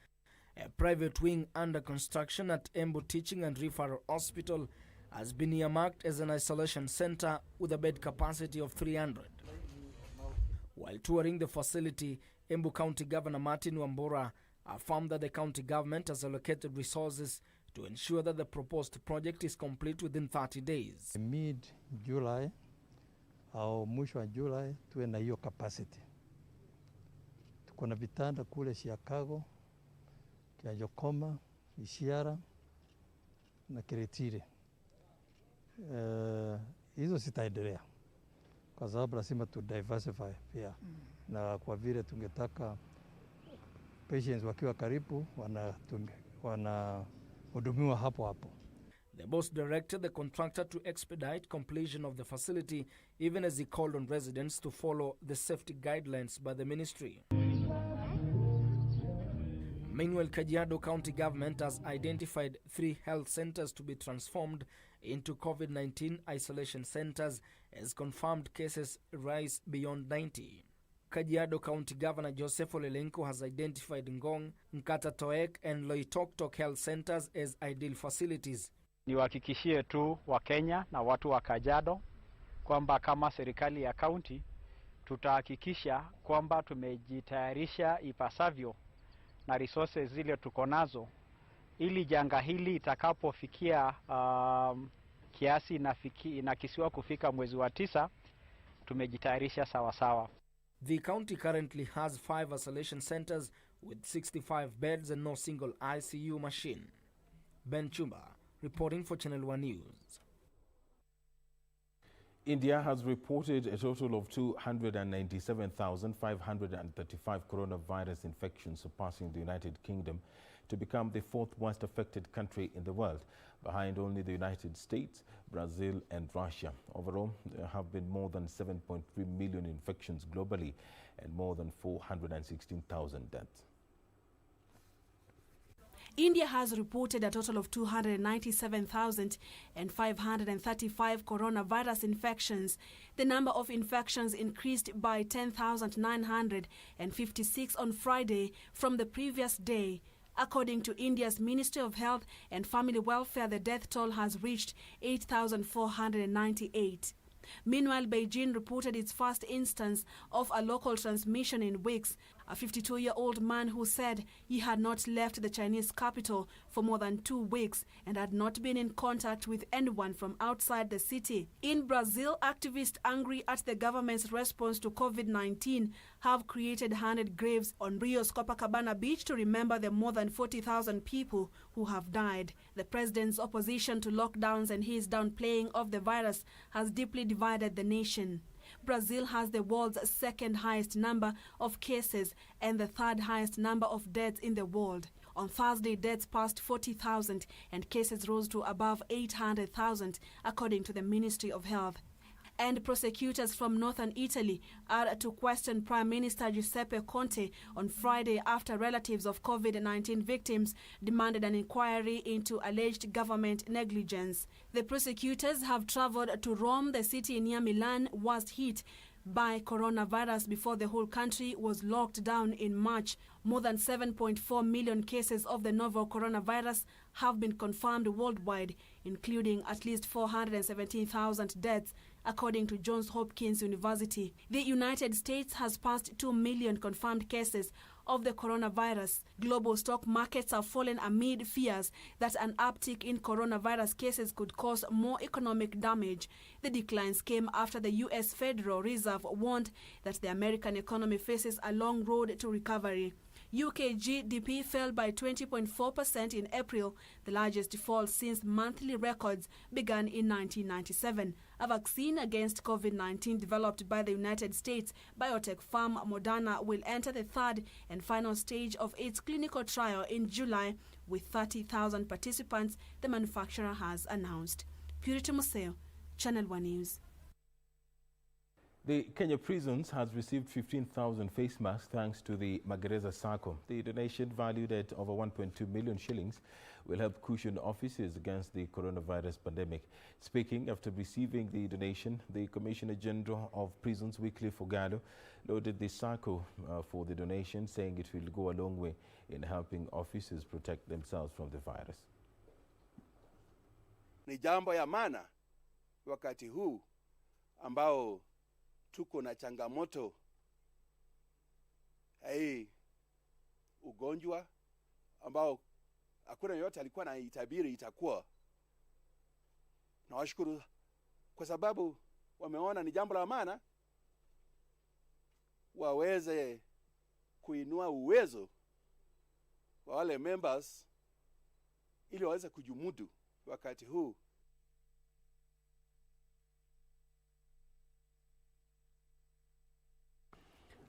a private wing under construction at Embu Teaching and Referral Hospital has been earmarked as an isolation center with a bed capacity of 300. While touring the facility, Embu County Governor Martin Wambora affirmed that the county government has allocated resources to ensure that the proposed project is complete within 30 days. Mid-July au mwisho wa July tuwe na hiyo capacity. Tuko na vitanda kule Chicago, Kiajokoma, Isiara na Kiretire. Hizo sitaendelea kwa sababu lazima tu diversify pia. Na kwa vile tungetaka patients wakiwa karibu wanahudumiwa hapo hapo. The boss directed the contractor to expedite completion of the facility, even as he called on residents to follow the safety guidelines by the ministry. Meanwhile, Kajiado County government has identified 3 health centers to be transformed into COVID-19 isolation centers as confirmed cases rise beyond 90. Kajiado County Governor Joseph Olelenko has identified Ngong, Nkatatoek and Loitoktok health centers as ideal facilities. Niwahakikishie tu wa Kenya na watu wa Kajiado kwamba kama serikali ya county tutahakikisha kwamba tumejitayarisha ipasavyo na resources zile tuko nazo ili janga hili itakapofikia kiasi inakisiwa kufika mwezi wa 9 tumejitayarisha sawa sawa. The county currently has 5 isolation centers with 65 beds and no single ICU machine. Ben Chumba reporting for Channel 1 News. India has reported a total of 297,535 coronavirus infections, surpassing the United Kingdom to become the 4th worst affected country in the world, behind only the United States, Brazil and Russia. Overall, there have been more than 7.3 million infections globally and more than 416,000 deaths. India has reported a total of 297,535 coronavirus infections. The number of infections increased by 10,956 on Friday from the previous day. According to India's Ministry of Health and Family Welfare, the death toll has reached 8,498. Meanwhile, Beijing reported its first instance of a local transmission in weeks a 52-year-old man who said he had not left the Chinese capital for more than 2 weeks and had not been in contact with anyone from outside the city. In Brazil, activists angry at the government's response to COVID-19 have created 100 graves on Rio's Copacabana beach to remember the more than 40,000 people who have died. The president's opposition to lockdowns and his downplaying of the virus has deeply divided the nation. Brazil has the world's second highest number of cases and the third highest number of deaths in the world. On Thursday, deaths passed 40,000 and cases rose to above 800,000, according to the Ministry of Health. And prosecutors from northern Italy are to question Prime Minister Giuseppe Conte on Friday after relatives of COVID-19 victims demanded an inquiry into alleged government negligence. The prosecutors have traveled to Rome, the city near Milan worst hit by coronavirus before the whole country was locked down in March. More than 7.4 million cases of the novel coronavirus have been confirmed worldwide, including at least 417,000 deaths, according to Johns Hopkins University. The United States has passed 2 million confirmed cases of the coronavirus. Global stock markets have fallen amid fears that an uptick in coronavirus cases could cause more economic damage. The declines came after the U.S. Federal Reserve warned that the American economy faces a long road to recovery. UK GDP fell by 20.4% in April, the largest fall since monthly records began in 1997. A vaccine against COVID-19 developed by the United States biotech firm Moderna will enter the third and final stage of its clinical trial in July with 30,000 participants, the manufacturer has announced. Purity Museo, Channel 1 News. The Kenya prisons has received 15,000 face masks thanks to the Magereza Circle. The donation, valued at over 1.2 million shillings, will help cushion officers against the coronavirus pandemic. Speaking after receiving the donation, the Commissioner General of Prisons, Wycliffe Ogado, lauded the Circle for the donation, saying it will go a long way in helping officers protect themselves from the virus. Ni jambo ya maana wakati huu ambao tuko na changamoto hii ugonjwa ambao hakuna yote alikuwa na itabiri itakuwa. Na washukuru kwa sababu wameona ni jambo la maana waweze kuinua uwezo wa wale members ili waweze kujumudu wakati huu.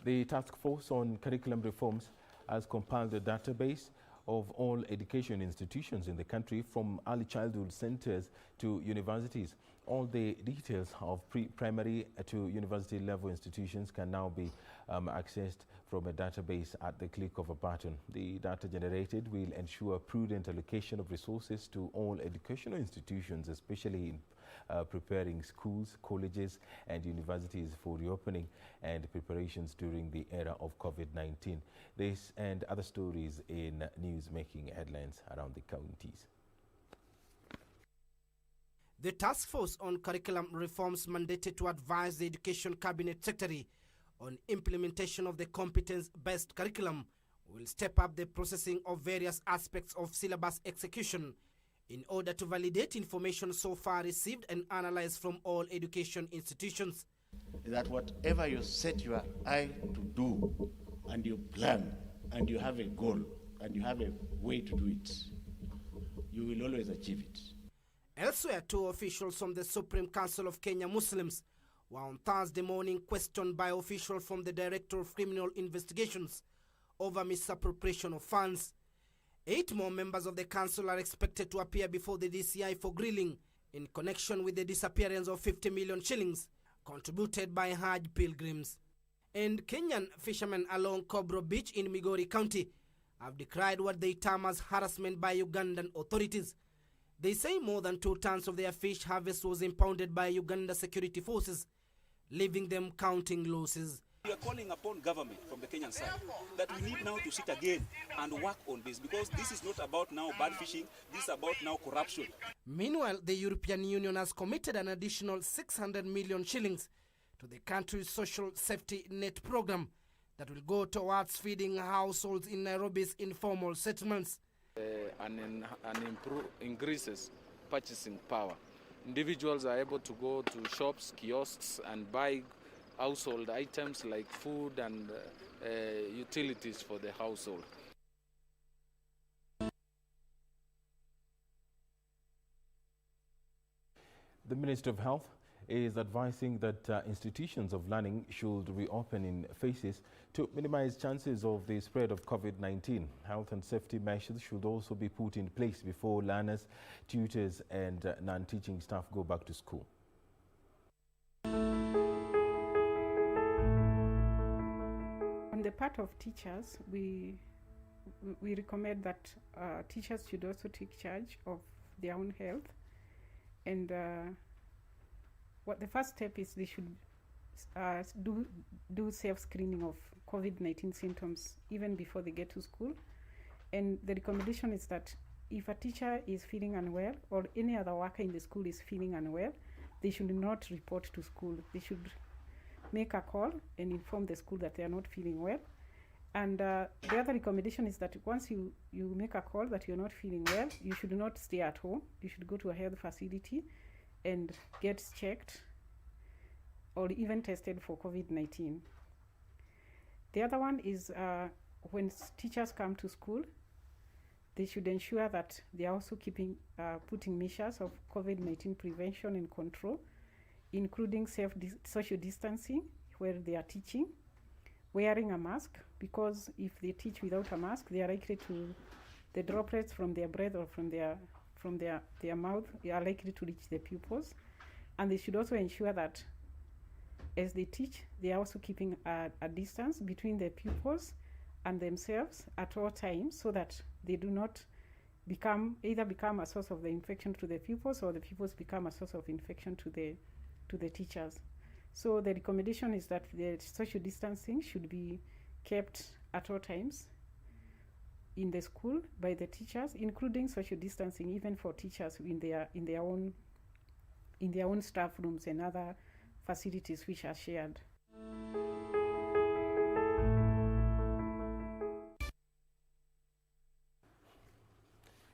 The Task Force on Curriculum Reforms has compiled a database of all education institutions in the country, from early childhood centers to universities. All the details of pre-primary to university level institutions can now be accessed from a database at the click of a button. The data generated will ensure prudent allocation of resources to all educational institutions, especially in preparing schools, colleges and universities for reopening and preparations during the era of COVID-19. This and other stories in news-making headlines around the counties. The Task Force on Curriculum Reforms mandated to advise the Education Cabinet Secretary on implementation of the competence-based curriculum will step up the processing of various aspects of syllabus execution in order to validate information so far received and analyzed from all education institutions. That whatever you set your eye to do and you plan and you have a goal and you have a way to do it, you will always achieve it. Elsewhere, 2 officials from the Supreme Council of Kenya Muslims were on Thursday morning questioned by officials from the Director of Criminal Investigations over misappropriation of funds. 8 more members of the council are expected to appear before the DCI for grilling in connection with the disappearance of 50 million shillings contributed by Hajj pilgrims. And Kenyan fishermen along Cobro Beach in Migori County have decried what they term as harassment by Ugandan authorities. They say more than 2 tons of their fish harvest was impounded by Uganda security forces, leaving them counting losses. We are calling upon government from the Kenyan side that we need now to sit again and work on this, because this is not about now bad fishing, this is about now corruption. Meanwhile, the European Union has committed an additional 600 million shillings to the country's social safety net program that will go towards feeding households in Nairobi's informal settlements. And increases purchasing power. Individuals are able to go to shops, kiosks, and buy household items like food and utilities for the household. The Minister of Health is advising that institutions of learning should reopen in phases to minimize chances of the spread of COVID-19. Health and safety measures should also be put in place before learners, tutors and non-teaching staff go back to school. On the part of teachers, we recommend that teachers should also take charge of their own health. And what the first step is, they should do self-screening of COVID-19 symptoms even before they get to school. And the recommendation is that if a teacher is feeling unwell or any other worker in the school is feeling unwell, they should not report to school. They should make a call and inform the school that they are not feeling well. And the other recommendation is that once you make a call that you're not feeling well, you should not stay at home. You should go to a health facility and get checked or even tested for COVID-19. The other one is when teachers come to school, they should ensure that they are also putting measures of COVID-19 prevention and control, including social distancing where they are teaching, wearing a mask, because if they teach without a mask, they are likely to, the droplets from their breath or from their mouth are likely to reach the pupils. And they should also ensure that as they teach, they are also keeping a distance between the pupils and themselves at all times, so that they do not become a source of the infection to the pupils, or the pupils become a source of infection to the teachers. So the recommendation is that the social distancing should be kept at all times in the school by the teachers, including social distancing even for teachers in their own staff rooms and other facilities which are shared.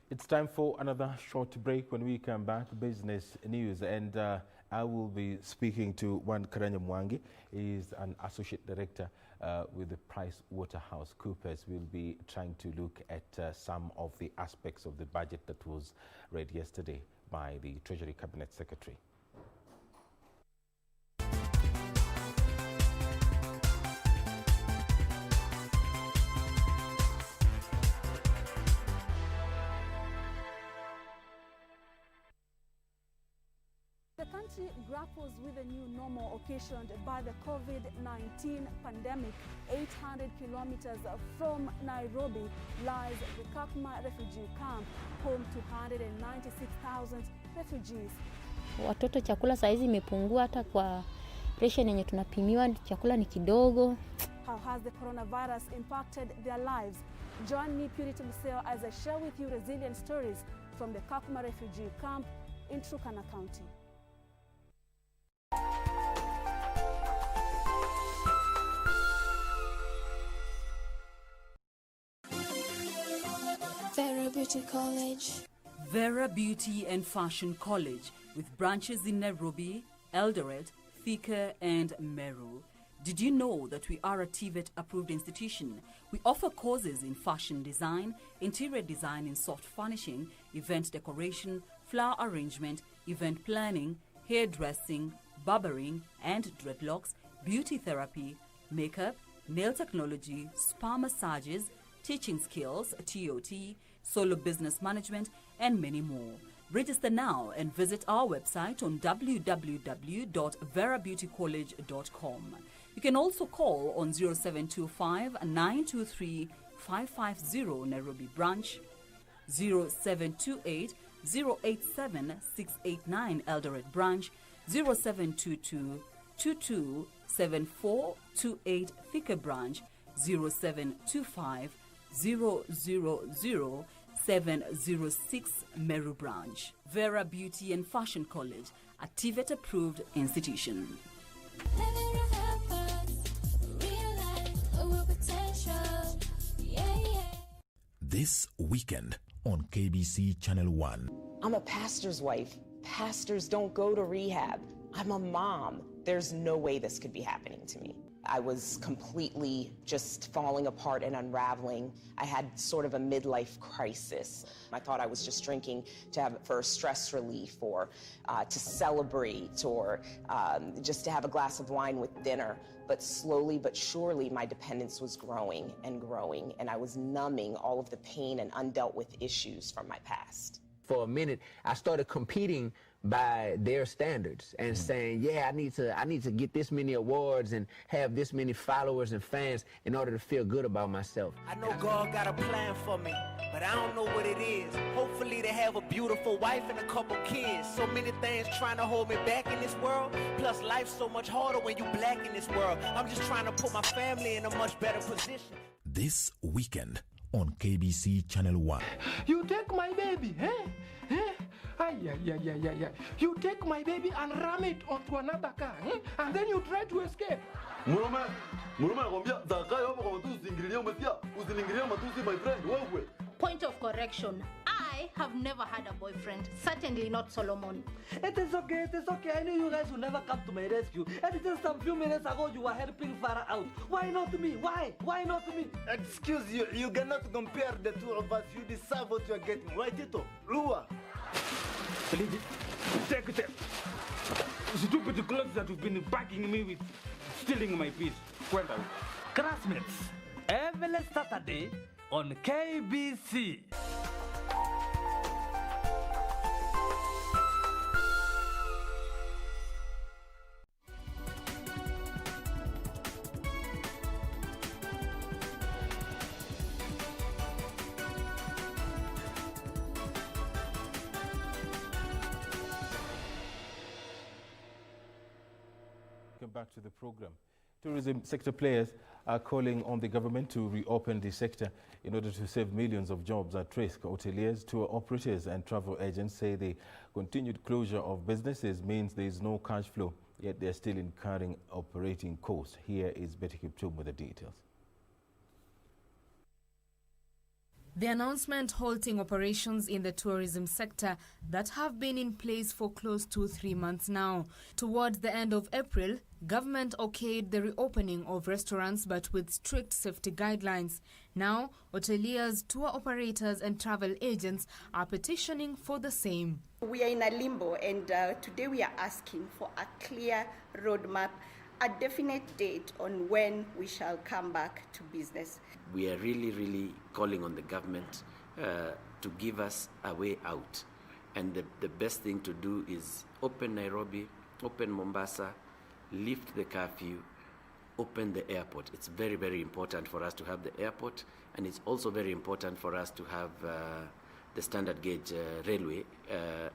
It's time for another short break. When we come back, business news, and I will be speaking to Wan Karanya Mwangi. He is an associate director with the PricewaterhouseCoopers. We'll be trying to look at some of the aspects of the budget that was read yesterday by the Treasury Cabinet Secretary. The country grapples with a new normal occasioned by the COVID-19 pandemic. 800 kilometers from Nairobi lies the Kakuma refugee camp, home to 196,000 refugees. Watoto chakula saizi imepungua, hata kwa ration yenye tunapimiwa chakula ni kidogo. How has the coronavirus impacted their lives? Join me, Purity Museo, as I share with you resilient stories from the Kakuma refugee camp in Turkana County. Vera Beauty College. Vera Beauty and Fashion College, with branches in Nairobi, Eldoret, Thika and Meru. Did you know that we are a TVET approved institution? We offer courses in fashion design, interior design in soft furnishing, event decoration, flower arrangement, event planning, hairdressing, barbering and dreadlocks, beauty therapy, makeup, nail technology, spa massages, teaching skills, TOT, solo business management, and many more. Register now and visit our website on www.verabeautycollege.com. You can also call on 0725 923 550 Nairobi branch, 0728 087 689 Eldoret branch, 0722 22 7428 Thika branch, 0725 000 706 Meru branch. Vera Beauty and Fashion College, a TVET approved institution. Never help us realize This weekend on KBC Channel 1. I'm a pastor's wife. Pastors don't go to rehab. I'm a mom. There's no way this could be happening to me. I was completely just falling apart and unraveling. I had sort of a midlife crisis. I thought I was just drinking for stress relief or to celebrate or just to have a glass of wine with dinner. But slowly but surely, my dependence was growing, and I was numbing all of the pain and undealt with issues from my past. For a minute, I started competing by their standards and saying, yeah, I need to get this many awards and have this many followers and fans in order to feel good about myself. I know God got a plan for me, but I don't know what it is. Hopefully they have a beautiful wife and a couple kids. So many things trying to hold me back in this world. Plus life's so much harder when you black in this world. I'm just trying to put my family in a much better position. This weekend on KBC Channel 1. You take my baby, eh? Yeah. You take my baby and ram it onto another car, and then you try to escape. Point of correction. I have never had a boyfriend. Certainly not Solomon. It is okay. I knew you guys would never come to my rescue. And just a few minutes ago, you were helping Farah out. Why not me? Why not me? Excuse you, you cannot compare the two of us. You deserve what you are getting. Why, Tito? Lua. Take it. Stupid clothes that you've been bugging me with, stealing my peace. Classmates, every Saturday on KBC. Back to the program. Tourism sector players are calling on the government to reopen the sector in order to save millions of jobs at risk. Hoteliers, tour operators and travel agents say the continued closure of businesses means there is no cash flow, yet they are still incurring operating costs. Here is Betty Kiptum with the details. The announcement halting operations in the tourism sector that have been in place for close to 3 months now. Towards the end of April, government okayed the reopening of restaurants but with strict safety guidelines. Now, hoteliers, tour operators and travel agents are petitioning for the same. We are in a limbo, and today we are asking for a clear roadmap, a definite date on when we shall come back to business. We are really calling on the government to give us a way out. And the best thing to do is open Nairobi, open Mombasa, lift the curfew, open the airport. It's very important for us to have the airport, and it's also very important for us to have the standard gauge railway,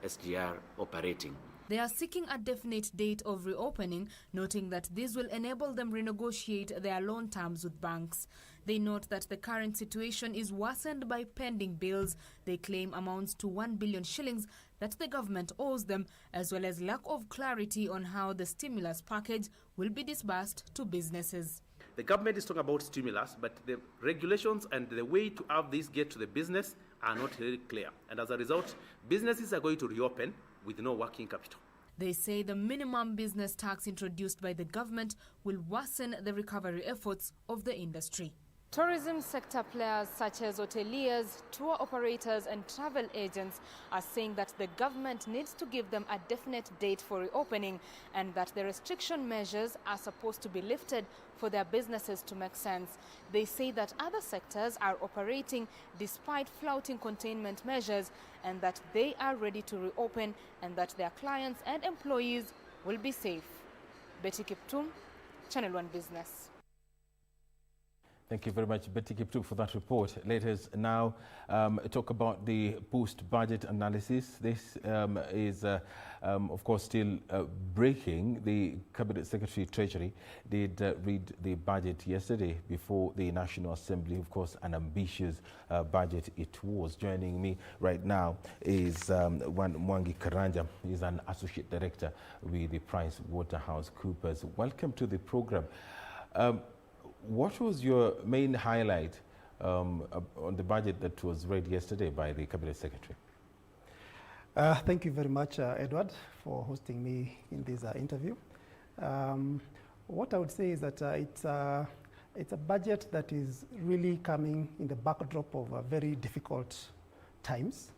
SGR, operating. They are seeking a definite date of reopening, noting that this will enable them renegotiate their loan terms with banks. They note that the current situation is worsened by pending bills they claim amounts to 1 billion shillings that the government owes them, as well as lack of clarity on how the stimulus package will be disbursed to businesses. The government is talking about stimulus, but the regulations and the way to have this get to the business are not really clear. And as a result, businesses are going to reopen with no working capital. They say the minimum business tax introduced by the government will worsen the recovery efforts of the industry. Tourism sector players such as hoteliers, tour operators and travel agents are saying that the government needs to give them a definite date for reopening and that the restriction measures are supposed to be lifted for their businesses to make sense. They say that other sectors are operating despite flouting containment measures and that they are ready to reopen and that their clients and employees will be safe. Betty Kiptum, Channel 1 Business. Thank you very much, Betty Kiptum, for that report. Let us now talk about the post-budget analysis. This is, of course, still breaking. The Cabinet Secretary Treasury did read the budget yesterday before the National Assembly. Of course, an ambitious budget it was. Joining me right now is Mwangi Karanja. He's an Associate Director with the PricewaterhouseCoopers. Welcome to the program. What was your main highlight on the budget that was read yesterday by the Cabinet Secretary. Thank you very much, Edward, for hosting me in this interview. What I would say is that it's a budget that is really coming in the backdrop of very difficult times.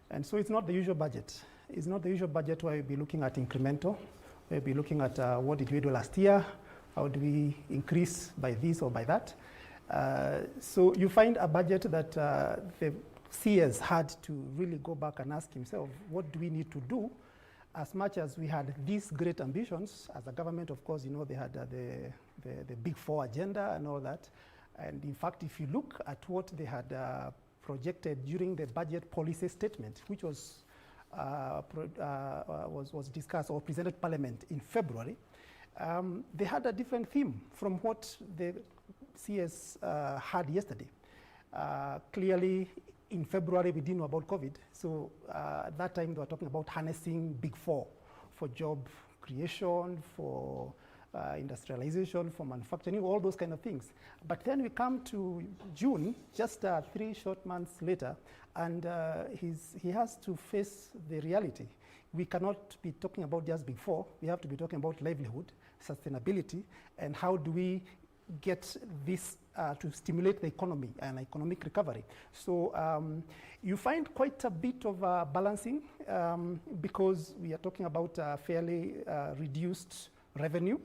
And so it's not the usual budget. It's not the usual budget where we'll be looking at incremental. We'll be looking at what did we do last year, how do we increase by this or by that. So you find a budget that the CS had to really go back and ask himself, what do we need to do? As much as we had these great ambitions, as a government, of course, you know, they had the Big Four agenda and all that. And in fact, if you look at what they had projected during the budget policy statement, which was discussed or presented to Parliament in February, they had a different theme from what the CS had yesterday. Clearly, in February, we didn't know about COVID. So at that time, they were talking about harnessing Big Four for job creation, for industrialization, for manufacturing, all those kind of things. But then we come to June, just 3 short months later, and he has to face the reality. We cannot be talking about just Big Four. We have to be talking about livelihood, sustainability, and how do we get this to stimulate the economy and economic recovery. So you find quite a bit of balancing because we are talking about fairly reduced revenue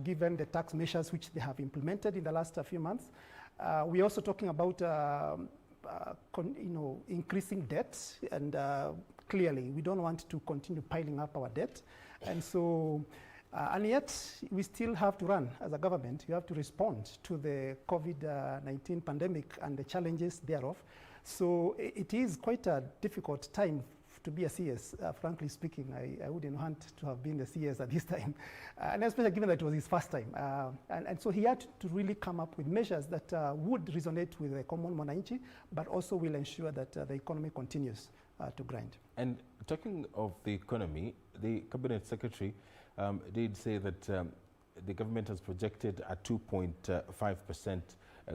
given the tax measures which they have implemented in the last few months. We're also talking about increasing debt, and clearly we don't want to continue piling up our debt. And so and yet, we still have to run as a government. You have to respond to the COVID-19 pandemic and the challenges thereof. So it is quite a difficult time to be a CS, frankly speaking. I wouldn't want to have been the CS at this time, and especially given that it was his first time. And so he had to really come up with measures that would resonate with the common mwananchi, but also will ensure that the economy continues to grind. And talking of the economy, the Cabinet Secretary did say that the government has projected a 2.5%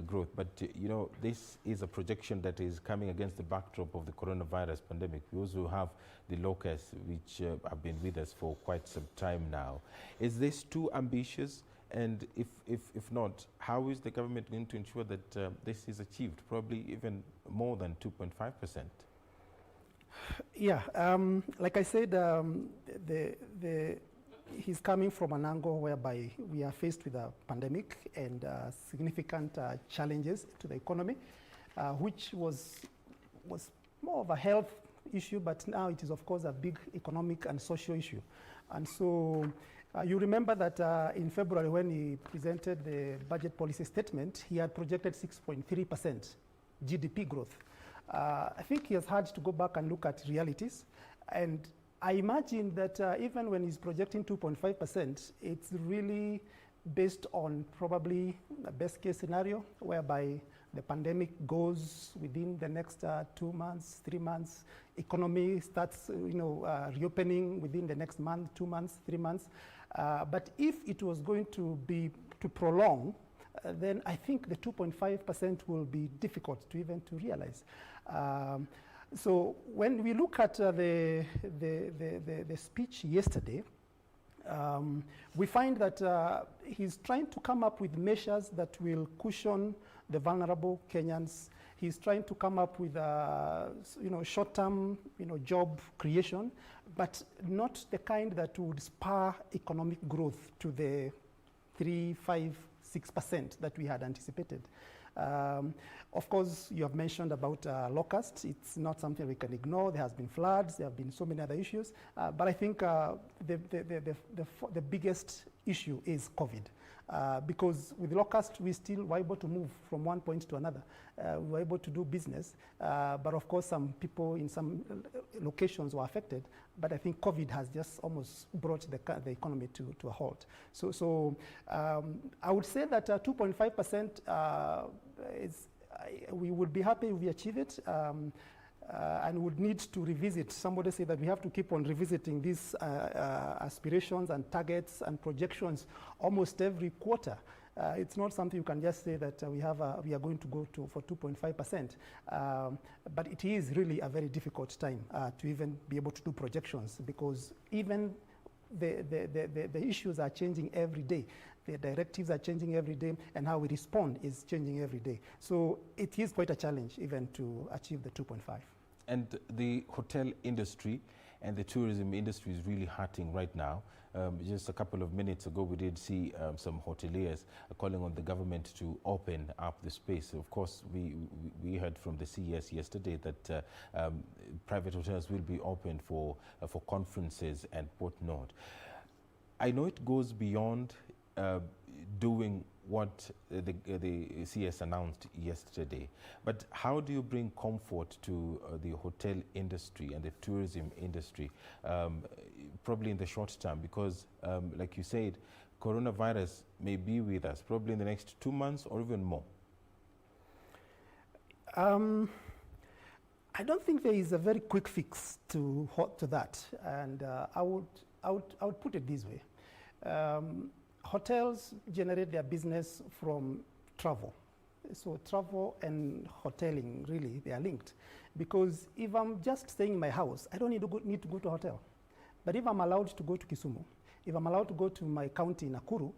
growth, but you know, this is a projection that is coming against the backdrop of the coronavirus pandemic. We also have the locusts, which have been with us for quite some time now. Is this too ambitious? And if not, how is the government going to ensure that this is achieved, probably even more than 2.5%? Yeah, like I said, he's coming from an angle whereby we are faced with a pandemic and significant challenges to the economy, which was more of a health issue, but now it is, of course, a big economic and social issue. And so you remember that in February, when he presented the budget policy statement, he had projected 6.3% GDP growth. I think he has had to go back and look at realities, and I imagine that even when he's projecting 2.5%, it's really based on probably a best case scenario whereby the pandemic goes within the next 2 months, 3 months, economy starts reopening within the next month, 2 months, 3 months. But if it was going to prolong, then I think the 2.5% will be difficult to even to realize. So when we look at the speech yesterday, we find that he's trying to come up with measures that will cushion the vulnerable Kenyans. He's trying to come up with short-term job creation, but not the kind that would spur economic growth to the 3, 5, 6% that we had anticipated. Of course, you have mentioned about locusts. It's not something we can ignore. There has been floods. There have been so many other issues. But I think the biggest issue is COVID. Because with locusts, we still were able to move from one point to another. We were able to do business. But of course, some people in some locations were affected. But I think COVID has just almost brought the economy to a halt. So I would say that 2.5% we would be happy if we achieve it, and would need to revisit. Somebody said that we have to keep on revisiting these aspirations and targets and projections almost every quarter. It's not something you can just say that we are going to go for 2.5%. But it is really a very difficult time to even be able to do projections, because even the issues are changing every day. The directives are changing every day, and how we respond is changing every day. So it is quite a challenge even to achieve the 2.5. And the hotel industry and the tourism industry is really hurting right now. Just a couple of minutes ago, we did see some hoteliers calling on the government to open up the space. Of course, we heard from the CES yesterday that private hotels will be open for conferences and whatnot. I know it goes beyond doing what the CS announced yesterday, but how do you bring comfort to the hotel industry and the tourism industry, probably in the short term? Because, like you said, coronavirus may be with us probably in the next 2 months or even more. I don't think there is a very quick fix to that, and I would put it this way. Hotels generate their business from travel. So travel and hoteling, really, they are linked. Because if I'm just staying in my house, I don't need to go to a hotel. But if I'm allowed to go to Kisumu, if I'm allowed to go to my county, Nakuru,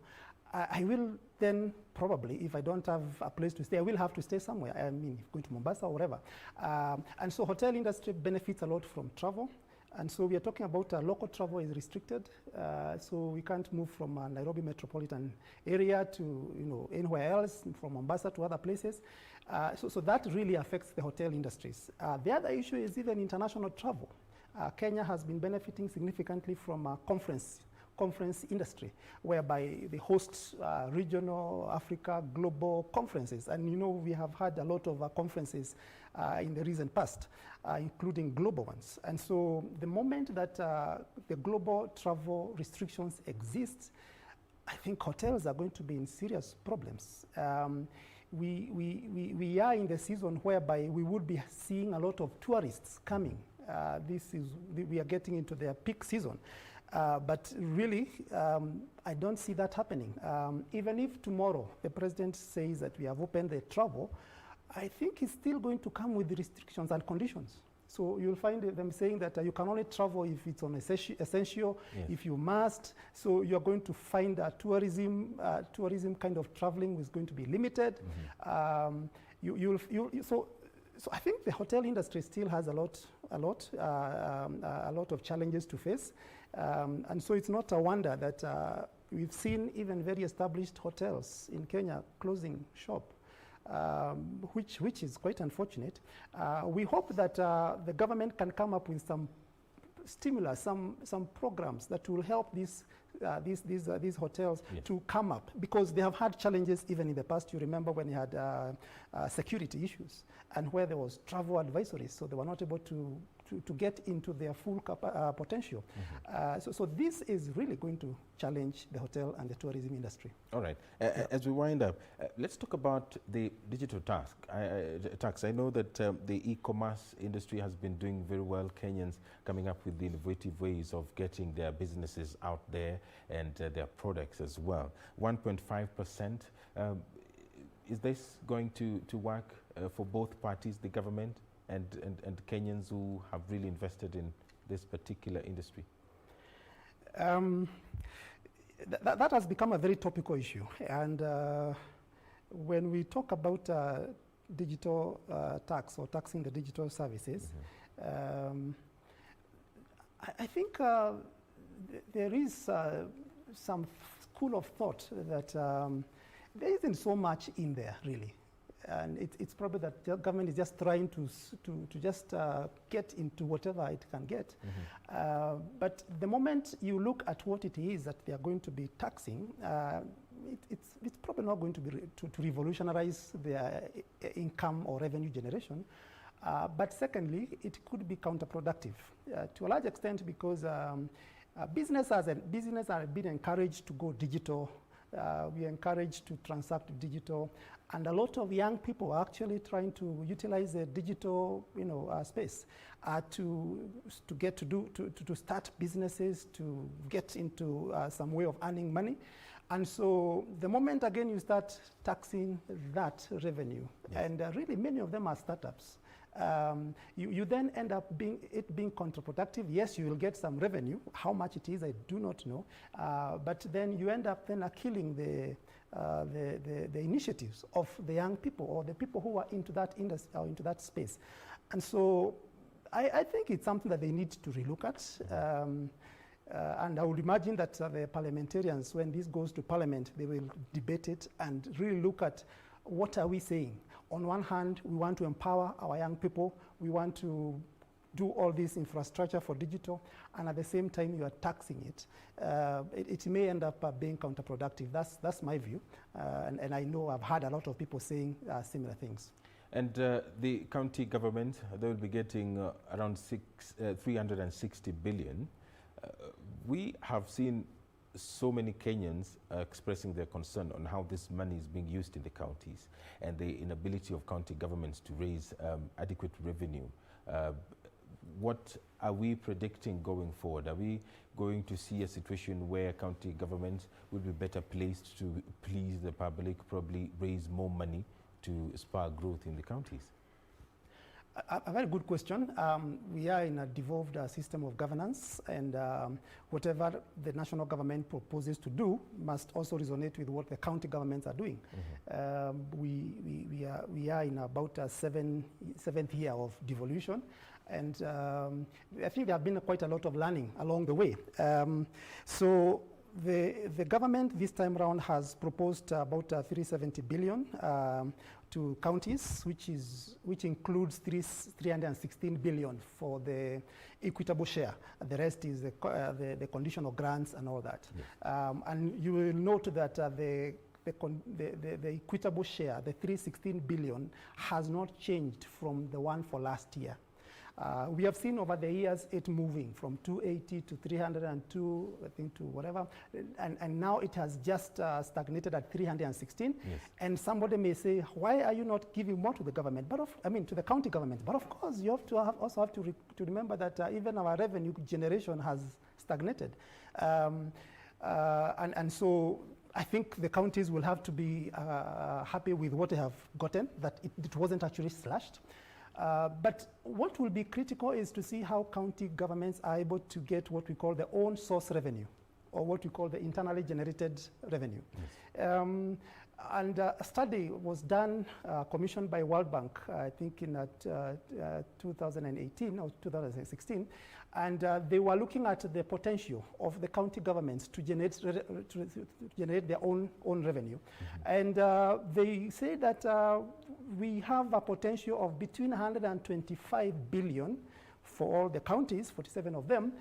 I will then probably, if I don't have a place to stay, I will have to stay somewhere. I mean, going to Mombasa or wherever. And so hotel industry benefits a lot from travel. And so we are talking about local travel is restricted, so we can't move from Nairobi metropolitan area to anywhere else, from Mombasa to other places. So that really affects the hotel industries. The other issue is even international travel. Kenya has been benefiting significantly from conference industry, whereby they host regional, Africa, global conferences. And we have had a lot of conferences in the recent past, including global ones. And so the moment that the global travel restrictions exist, I think hotels are going to be in serious problems. We are in the season whereby we would be seeing a lot of tourists coming. We are getting into their peak season. But really, I don't see that happening. Even if tomorrow the president says that we have opened the travel, I think it's still going to come with restrictions and conditions. So you'll find them saying that you can only travel if it's on essential, yes, if you must. So you're going to find that tourism kind of traveling is going to be limited. Mm-hmm. So I think the hotel industry still has a lot of challenges to face. And so it's not a wonder that we've seen even very established hotels in Kenya closing shop, which is quite unfortunate. We hope that the government can come up with some stimulus, some programs that will help these hotels, yes, to come up, because they have had challenges even in the past. You remember when they had security issues and where there was travel advisories, so they were not able to get into their full potential. Mm-hmm. So this is really going to challenge the hotel and the tourism industry. All right. As we wind up, let's talk about the digital tax. I know that the e-commerce industry has been doing very well. Kenyans coming up with the innovative ways of getting their businesses out there and their products as well. 1.5%. Is this going to work for both parties, the government and Kenyans who have really invested in this particular industry? That has become a very topical issue. And when we talk about digital tax or taxing the digital services, mm-hmm, I think there is some school of thought that there isn't so much in there, really. And it's probably that the government is just trying to just get into whatever it can get. Mm-hmm. But the moment you look at what it is that they are going to be taxing, it's probably not going to be to revolutionize their income or revenue generation. But secondly, it could be counterproductive to a large extent, because businesses are being encouraged to go digital. We are encouraged to transact digital, and a lot of young people are actually trying to utilize the digital, space to start businesses, to get into some way of earning money. And so the moment, again, you start taxing that revenue, and really many of them are startups, you then end up being counterproductive. Yes, you will get some revenue. How much it is, I do not know. But then you end up then killing the initiatives of the young people or the people who are into that industry or into that space. And so I think it's something that they need to relook at. And I would imagine that the parliamentarians, when this goes to parliament, they will debate it and really look at what are we saying. On one hand, we want to empower our young people. We want to do all this infrastructure for digital, and at the same time, you are taxing it. It may end up being counterproductive. That's my view, and I know I've heard a lot of people saying similar things. And the county government, they will be getting around 360 billion. We have seen so many Kenyans expressing their concern on how this money is being used in the counties and the inability of county governments to raise adequate revenue. What are we predicting going forward? Are we going to see a situation where county governments will be better placed to please the public, probably raise more money to spur growth in the counties? A very good question. We are in a devolved system of governance, and whatever the national government proposes to do must also resonate with what the county governments are doing. We are in about a seventh year of devolution, and I think there have been quite a lot of learning along the way. So the government this time around has proposed about 370 billion to counties, which includes 316 billion for the equitable share. The rest is the conditional grants and all that. Yes. And you will note that the equitable share, the 316 billion, has not changed from the one for last year. We have seen over the years it moving from 280 to 302, I think, to whatever, and now it has just stagnated at 316. Yes. And somebody may say, why are you not giving more to the government? But to the county government. But of course, you have to also have to remember that even our revenue generation has stagnated, and so I think the counties will have to be happy with what they have gotten, that it wasn't actually slashed. But what will be critical is to see how county governments are able to get what we call the own source revenue, or what we call the internally generated revenue. Yes. And a study was done, commissioned by World Bank, I think in 2018 or 2016, and they were looking at the potential of the county governments to generate their own revenue. Mm-hmm. And they say that we have a potential of between 125 billion for all the counties, 47 of them,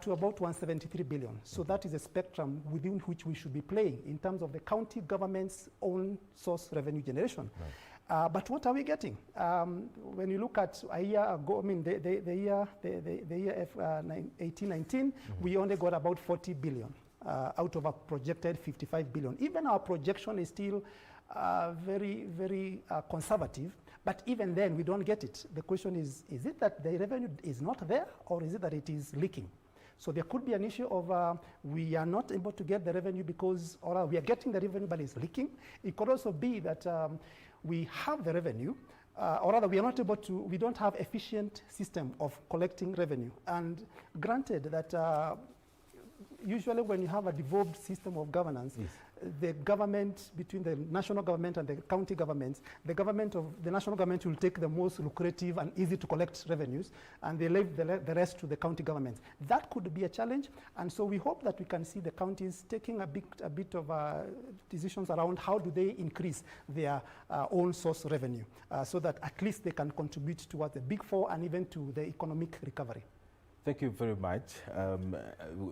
to about 173 billion. So that is a spectrum within which we should be playing in terms of the county government's own source revenue generation. Right. But what are we getting? When you look at a year ago, I mean, the year 18-19, we only got about 40 billion out of a projected 55 billion. Even our projection is still very, very conservative. But even then, we don't get it. The question is it that the revenue is not there, or is it that it is leaking? So there could be an issue of we are not able to get the revenue because, or we are getting the revenue but it's leaking. It could also be that we have the revenue, or rather we are not able to, we don't have efficient system of collecting revenue. And granted that usually when you have a devolved system of governance, yes, the government, between the national government and the county governments, the national government will take the most lucrative and easy to collect revenues, and they leave the rest to the county governments. That could be a challenge, and so we hope that we can see the counties taking a bit of decisions around how do they increase their own source revenue, so that at least they can contribute towards the Big Four and even to the economic recovery. Thank you very much.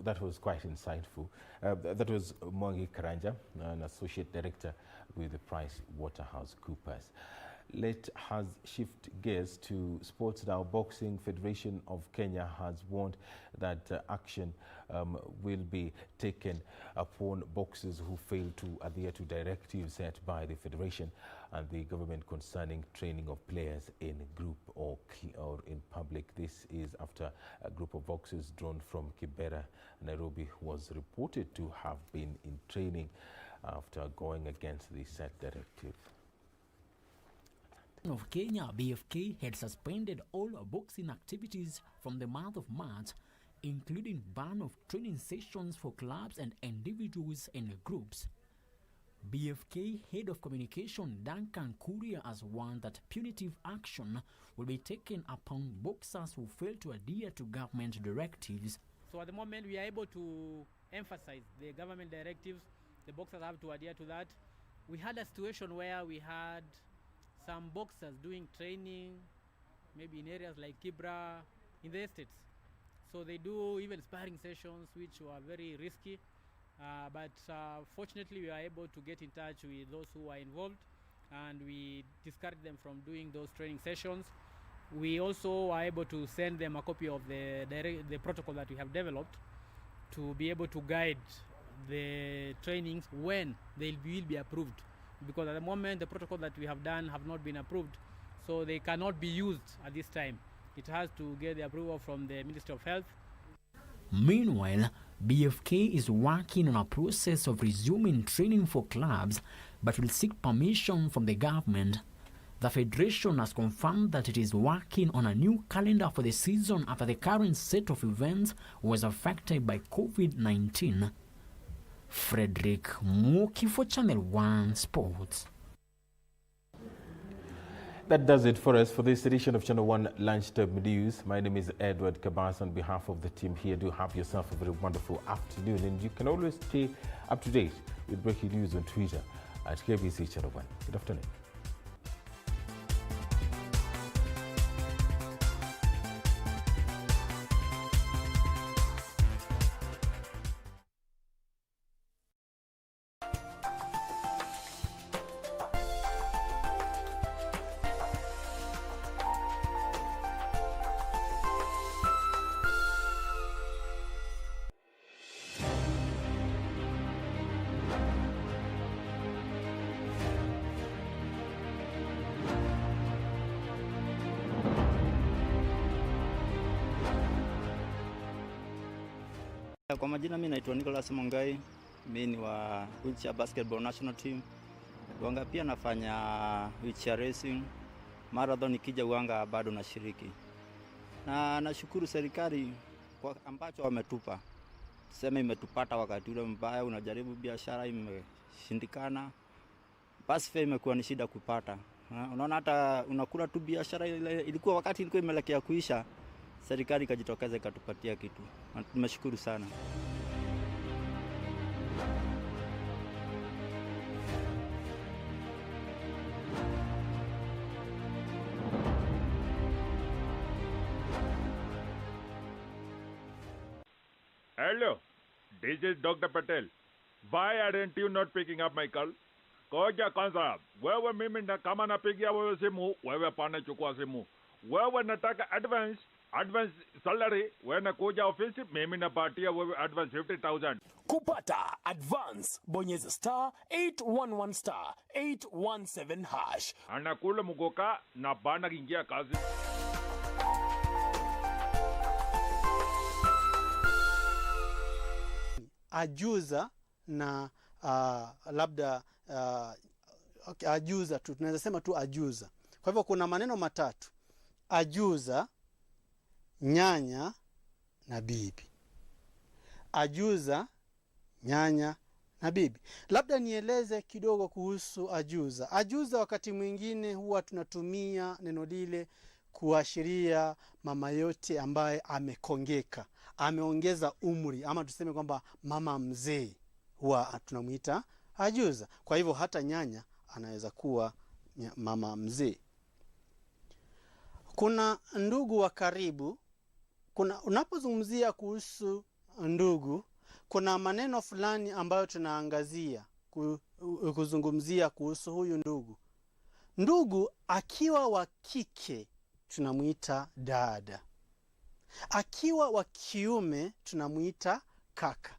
That was quite insightful. That was Mwangi Karanja, an Associate Director with the PricewaterhouseCoopers. Let us shift gears to sports now. Boxing Federation of Kenya has warned that action will be taken upon boxers who fail to adhere to directives set by the federation and the government concerning training of players in group or in public. This is after a group of boxers drawn from Kibera, Nairobi, was reported to have been in training after going against the set directive. Of Kenya, BFK had suspended all boxing activities from the month of March, including ban of training sessions for clubs and individuals and groups. BFK Head of Communication Duncan Kuria has warned that punitive action will be taken upon boxers who fail to adhere to government directives. So at the moment we are able to emphasize the government directives. The boxers have to adhere to that. We had a situation where we had some boxers doing training, maybe in areas like Kibra, in the estates. So they do even sparring sessions, which were very risky. But fortunately, we were able to get in touch with those who were involved, and we discouraged them from doing those training sessions. We also were able to send them a copy of the protocol that we have developed to be able to guide the trainings when they will be approved. Because at the moment the protocol that we have done have not been approved, so they cannot be used at this time. It has to get the approval from the Ministry of Health. Meanwhile, BFK is working on a process of resuming training for clubs, but will seek permission from the government. The Federation has confirmed that it is working on a new calendar for the season after the current set of events was affected by COVID-19. Frederick Muki for Channel 1 Sports. That does it for us for this edition of Channel 1 Lunchtime News. My name is Edward Kabas. On behalf of the team here, do have yourself a very wonderful afternoon. And you can always stay up to date with breaking news on Twitter at KBC Channel 1. Good afternoon. Kwa majina mimi naitwa Nicholas Mongai, mimi ni wa wheelchair basketball national team. Wanga pia nafanya wheelchair racing, marathon nikija Wanga bado nashiriki. Na nashukuru serikali kwa ambacho wametupa. Tuseme imetupata wakati ule mbaya, unajaribu biashara imeshindikana. Basi fare imekuwa ni shida kupata. Unaona hata unakula tu biashara ile ilikuwa wakati ilikuwa imelekea kuisha. Serikali ikajitokeza ikatupatia kitu. Tumeshukuru sana. Hello, this is Dr. Patel. Why aren't you not picking up my call? Koja kwanza, wewe mimi na kama napigia wewe simu, wewe pana chukua simu. Wewe nataka advance salary, wewe nakuja ofisi, mimi napatia wewe advance 50,000. Kupata advance, bonyeza *811*817#. Anakula mugoka na bana kingia kazi. Ajuza na labda okay, ajuza tu tunaweza sema tu ajuza. Kwa hivyo kuna maneno matatu: ajuza, nyanya na bibi. Ajuza, nyanya na bibi. Labda nieleze kidogo kuhusu ajuza. Ajuza wakati mwingine huwa tunatumia neno lile kuashiria mama yote ambaye amekongeka, ameongeza umri, ama tuseme kwamba mama mzee, huwa tunamuita ajuza. Kwa hivyo hata nyanya anaweza kuwa mama mzee. Kuna ndugu wa karibu. Unapozungumzia kuhusu ndugu, kuna maneno fulani ambayo tunaangazia kuzungumzia kuhusu huyu ndugu. Ndugu akiwa wa kike tunamuita dada. Akiwa wa kiume tunamuita kaka.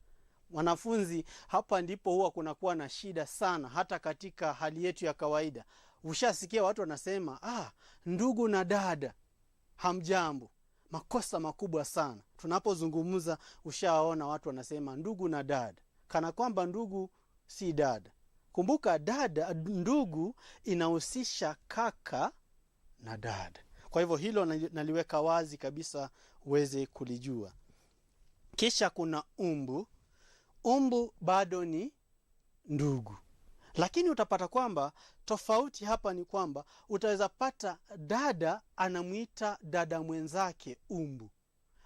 Wanafunzi, hapa ndipo huwa kunakuwa na shida sana hata katika hali yetu ya kawaida. Ushasikia watu wanasema, ndugu na dada, hamjambo. Makosa makubwa sana. Tunapozungumza ushaona watu wanasema ndugu na dada, kana kwamba ndugu si dada. Kumbuka ndugu inahusisha kaka na dada. Kwa hivyo hilo naliweka wazi kabisa uweze kulijua. Kisha kuna umbu. Umbu bado ni ndugu. Lakini utapata kwamba tofauti hapa ni kwamba utaweza pata dada anamuita dada mwenzake umbu,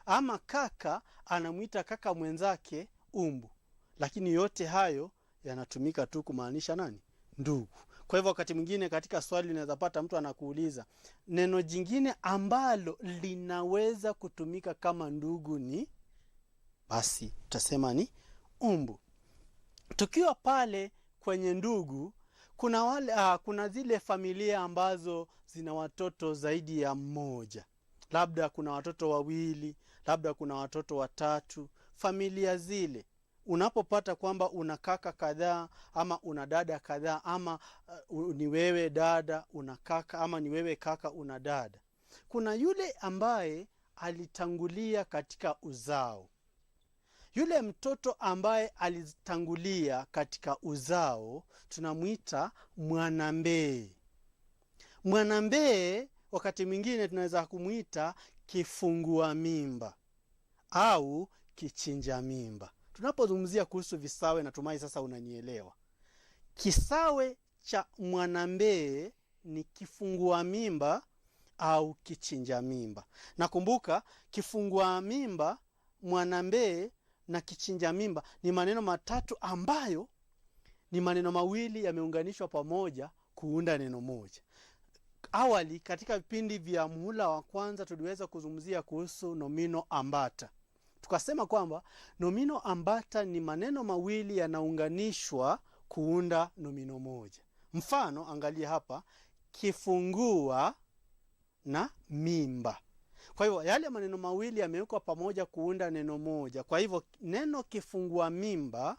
ama kaka anamuita kaka mwenzake umbu. Lakini yote hayo yanatumika tu kumaanisha nani? Ndugu. Kwa hivyo wakati mwingine katika swali unaweza pata mtu anakuuliza neno jingine ambalo linaweza kutumika kama ndugu ni, basi utasema ni umbu. Tukiwa pale kwenye ndugu, kuna zile familia ambazo zina watoto zaidi ya mmoja. Labda kuna watoto wawili, labda kuna watoto watatu. Familia zile unapopata kwamba una kaka kadhaa ama una dada kadhaa, ama ni wewe dada una kaka, ama ni wewe kaka una dada, kuna yule ambaye alitangulia katika uzao. Yule mtoto ambaye alitangulia katika uzao tunamuita mwanambee. Mwanambee wakati mwingine tunaweza kumuita kifungua mimba au kichinja mimba. Tunapozungumzia kuhusu visawe, natumai sasa unanielewa. Kisawe cha mwanambee ni kifungua mimba au kichinja mimba. Nakumbuka kifungua mimba, mwanambee na kichinja mimba ni maneno matatu ambayo ni maneno mawili yameunganishwa pamoja kuunda neno moja. Awali katika vipindi vya muhula wa kwanza tuliweza kuzungumzia kuhusu nomino ambata. Tukasema kwamba nomino ambata ni maneno mawili yanaunganishwa kuunda nomino moja. Mfano, angalia hapa, kifungua na mimba. Kwa hivyo yale maneno mawili yamewekwa pamoja kuunda neno moja. Kwa hivyo neno kifungua mimba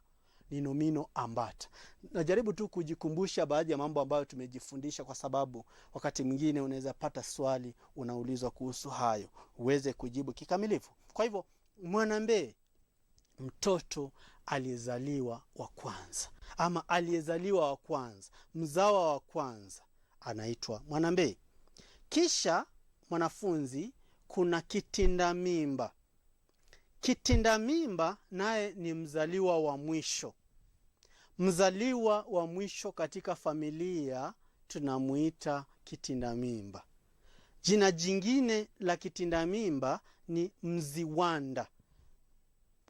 ni nomino ambata. Najaribu tu kujikumbusha baadhi ya mambo ambayo tumejifundisha, kwa sababu wakati mwingine unaweza pata swali unaulizwa kuhusu hayo uweze kujibu kikamilifu. Kwa hivyo mwanambee, mtoto aliyezaliwa wa kwanza, ama aliyezaliwa wa kwanza, mzawa wa kwanza, anaitwa mwanambee. Kisha mwanafunzi, kuna kitinda mimba. Kitinda mimba naye ni mzaliwa wa mwisho. Mzaliwa wa mwisho katika familia tunamuita kitinda mimba. Jina jingine la kitinda mimba ni mziwanda.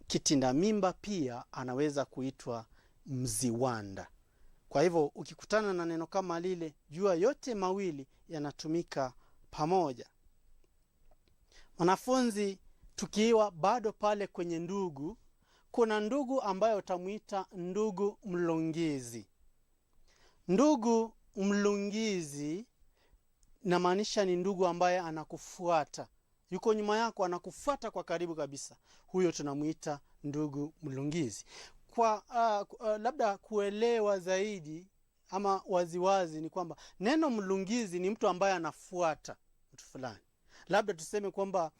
Kitinda mimba pia anaweza kuitwa mziwanda. Kwa hivyo ukikutana na neno kama lile, jua yote mawili yanatumika pamoja. Wanafunzi, tukiwa bado pale kwenye ndugu, kuna ndugu ambayo utamuita ndugu mlungizi. Ndugu mlungizi inamaanisha ni ndugu ambaye anakufuata, yuko nyuma yako, anakufuata kwa karibu kabisa. Huyo tunamuita ndugu mlungizi. Kwa labda kuelewa zaidi ama waziwazi ni kwamba neno mlungizi ni mtu ambaye anafuata mtu fulani. Labda tuseme kwamba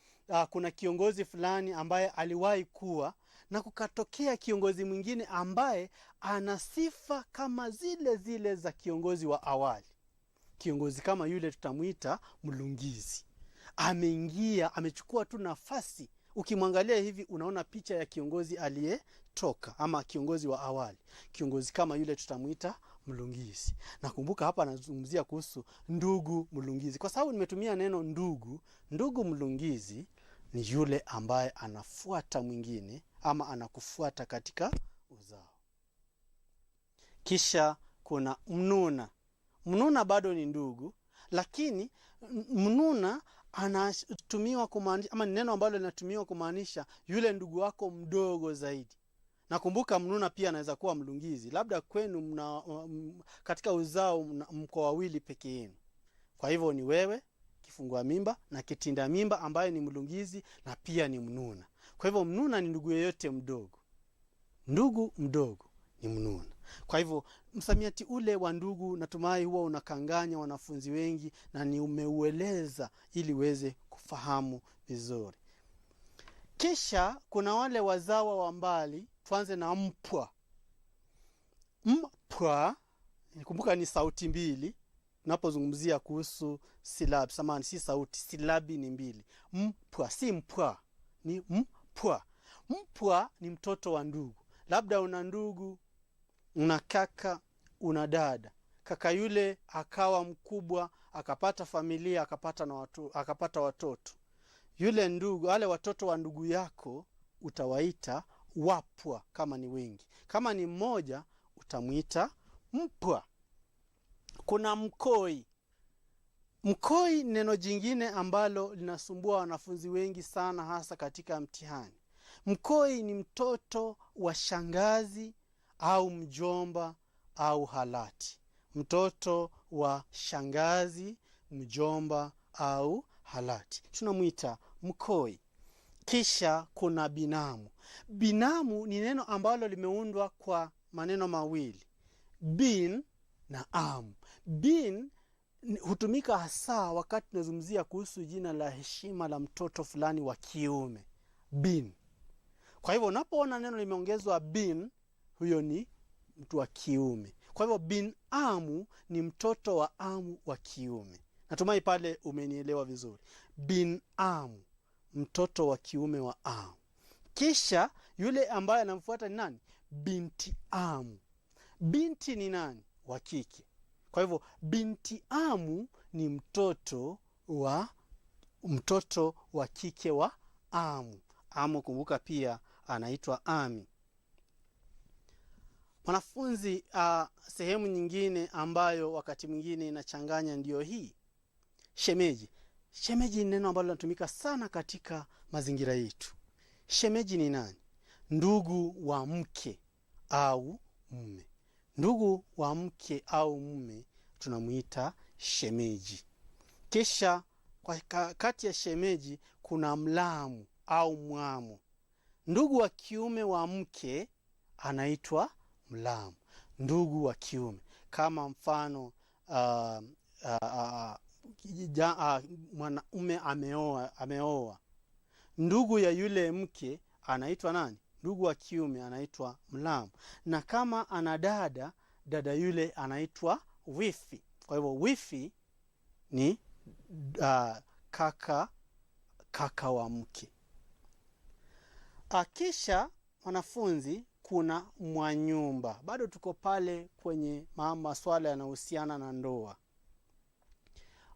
kuna kiongozi fulani ambaye aliwahi kuwa, na kukatokea kiongozi mwingine ambaye ana sifa kama zile za kiongozi wa awali. Kiongozi kama yule tutamuita mlungizi. Ameingia, amechukua tu nafasi. Ukimwangalia hivi unaona picha ya kiongozi aliyetoka ama kiongozi wa awali. Kiongozi kama yule tutamuita mlungizi. Nakumbuka hapa anazungumzia kuhusu ndugu mlungizi. Kwa sababu nimetumia neno ndugu, ndugu mlungizi ni yule ambaye anafuata mwingine ama anakufuata katika uzao. Kisha kuna mnuna. Mnuna bado ni ndugu, lakini mnuna anatumiwa kumaanisha, ama neno ambalo linatumiwa kumaanisha yule ndugu wako mdogo zaidi. Nakumbuka mnuna pia anaweza kuwa mlungizi. Labda kwenu katika uzao mko wawili peke yenu. Kwa hivyo ni wewe, kifungua mimba, na kitinda mimba ambaye ni mlungizi na pia ni mnuna. Kwa hivyo mnuna ni ndugu yeyote mdogo. Ndugu mdogo ni mnuna. Kwa hivyo msamiati ule wa ndugu natumai huwa unakanganya wanafunzi wengi na ni umeueleza ili weze kufahamu vizuri. Kisha kuna wale wazawa wa mbali, tuanze na mpwa. Mpwa, nikumbuka ni sauti mbili. Unapozungumzia kuhusu silabi, samahani, si sauti, silabi ni mbili. Mpwa, si mpwa, ni mpwa. Mpwa ni mtoto wa ndugu. Labda una ndugu, una kaka, una dada. Kaka yule akawa mkubwa, akapata familia, akapata watoto. Yule ndugu, wale watoto wa ndugu yako utawaita wapwa kama ni wengi. Kama ni mmoja utamuita mpwa. Kuna mkoi. Mkoi neno jingine ambalo linasumbua wanafunzi wengi sana hasa katika mtihani. Mkoi ni mtoto wa shangazi au mjomba au halati. Mtoto wa shangazi, mjomba au halati. Tunamuita mkoi. Kisha kuna binamu. Binamu ni neno ambalo limeundwa kwa maneno mawili. Bin na am. Bin hutumika hasa wakati tunazungumzia kuhusu jina la heshima la mtoto fulani wa kiume. Bin. Kwa hivyo unapoona neno limeongezwa bin, huyo ni mtu wa kiume. Kwa hivyo bin amu ni mtoto wa amu wa kiume. Natumai pale umenielewa vizuri. Bin amu, mtoto wa kiume wa amu. Kisha yule ambaye anamfuata ni nani? Binti amu. Binti ni nani? Wa kike. Kwa hivyo binti amu ni mtoto wa kike wa amu. Amu kumbuka pia anaitwa ami. Mwanafunzi, sehemu nyingine ambayo wakati mwingine inachanganya ndio hii. Shemeji. Shemeji ni neno ambalo linatumika sana katika mazingira yetu. Shemeji ni nani? Ndugu wa mke au mume. Ndugu wa mke au mume tunamuita shemeji. Kisha kati ya shemeji kuna mlamu au mwamu. Ndugu wa kiume wa mke anaitwa mlamu. Ndugu wa kiume. Kama mfano mwanaume ameoa. Ndugu ya yule mke anaitwa nani? Ndugu wa kiume anaitwa mlamu. Na kama ana dada, dada yule anaitwa wifi. Kwa hivyo wifi ni kaka wa mke. Kisha wanafunzi kuna mwanyumba. Bado tuko pale kwenye maswala yanayohusiana na ndoa.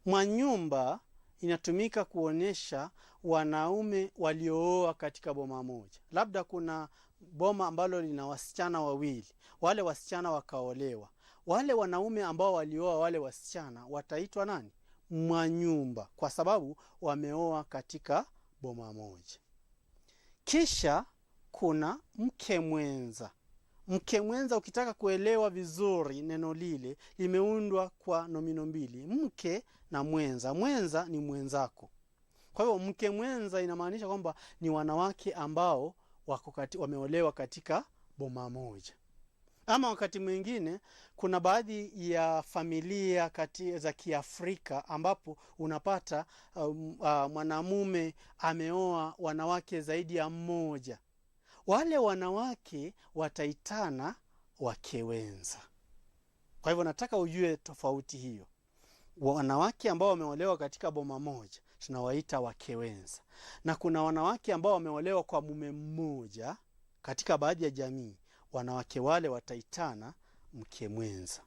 Mwanyumba inatumika kuonesha wanaume waliooa katika boma moja. Labda kuna boma ambalo lina wasichana wawili. Wale wasichana wakaolewa. Wale wanaume ambao walioa wale wasichana wataitwa nani? Mwanyumba, kwa sababu wameoa katika boma moja. Kisha kuna mke mwenza. Mke mwenza, ukitaka kuelewa vizuri neno lile, limeundwa kwa nomino mbili, mke na mwenza. Mwenza ni mwenzako. Kwa hivyo mke mwenza inamaanisha kwamba ni wanawake ambao wameolewa katika boma moja. Ama wakati mwingine kuna baadhi ya familia za Kiafrika ambapo unapata mwanamume ameoa wanawake zaidi ya mmoja. Wale wanawake wataitana wakewenza. Kwa hivyo nataka ujue tofauti hiyo. Wanawake ambao wameolewa katika boma moja tunawaita wakewenza. Na kuna wanawake ambao wameolewa kwa mume mmoja katika baadhi ya jamii. Wanawake wale wataitana mke mwenza.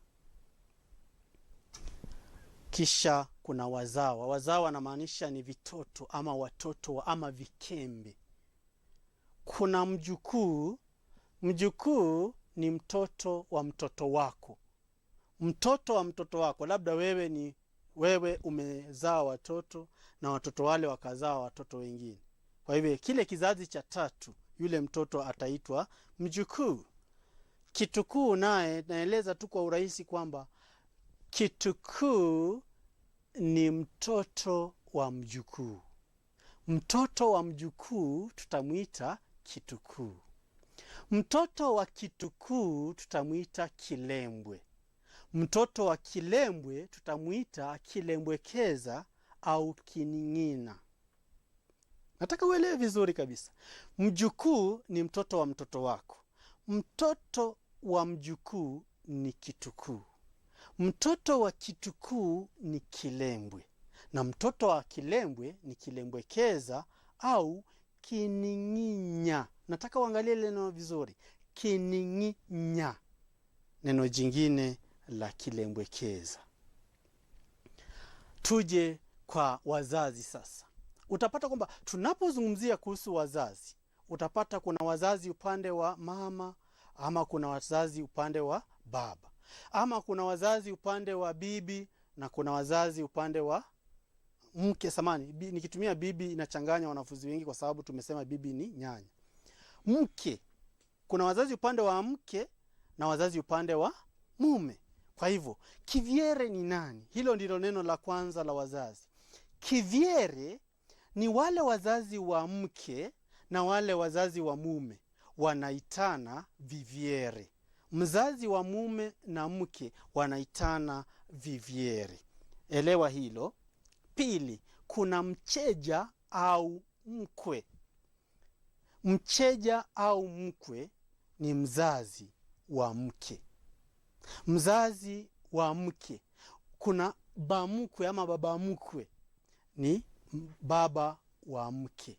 Kisha kuna wazawa. Wazawa anamaanisha ni vitoto ama watoto ama vikembe. Kuna mjukuu. Mjukuu ni mtoto wa mtoto wako. Mtoto wa mtoto wako. Labda wewe umezaa watoto na watoto wale wakazaa watoto wengine. Kwa hivyo kile kizazi cha tatu yule mtoto ataitwa mjukuu. Kitukuu naye naeleza tu kwa urahisi kwamba kitukuu ni mtoto wa mjukuu. Mtoto wa mjukuu tutamuita kitukuu. Mtoto wa kitukuu tutamuita kilembwe. Mtoto wa kilembwe tutamuita kilembwekeza au kining'ina. Nataka uelewe vizuri kabisa. Mjukuu ni mtoto wa mtoto wako. Mtoto wa mjukuu ni kitukuu. Mtoto wa kitukuu ni kilembwe. Na mtoto wa kilembwe ni kilembwekeza au kining'inya. Nataka uangalie neno vizuri. Kining'inya. Neno jingine la kilembwekeza. Tuje kwa wazazi sasa. Utapata kwamba tunapozungumzia kuhusu wazazi, utapata kuna wazazi upande wa mama, ama kuna wazazi upande wa baba, ama kuna wazazi upande wa bibi, na kuna wazazi upande wa mke. Samani, nikitumia bibi inachanganya wanafunzi wengi kwa sababu tumesema bibi ni nyanya. Mke, kuna wazazi upande wa mke na wazazi upande wa mume. Kwa hivyo, kivyere ni nani? Hilo ndilo neno la kwanza la wazazi. Kivyere ni wale wazazi wa mke na wale wazazi wa mume, wanaitana vivyere. Mzazi wa mume na mke wanaitana vivyere. Elewa hilo. Pili, kuna mcheja au mkwe. Mcheja au mkwe ni mzazi wa mke. Mzazi wa mke. Kuna bamkwe ama baba mkwe ni baba wa mke.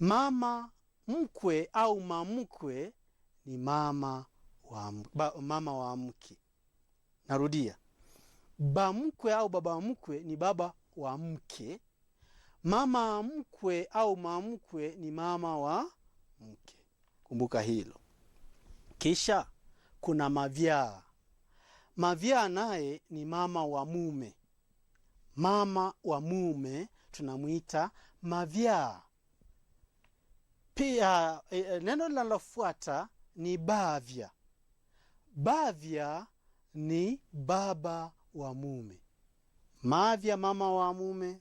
Mama mkwe au mamkwe ni mama wa mke. Narudia. Bamkwe au baba mkwe ni baba wa mke. Mama mkwe au mamkwe ni mama wa mke. Kumbuka hilo. Kisha kuna mavyaa. Mavyaa naye ni mama wa mume. Mama wa mume tunamuita mavyaa. Pia neno linalofuata ni bavya. Bavya ni baba wa mume. Mavya mama wa mume,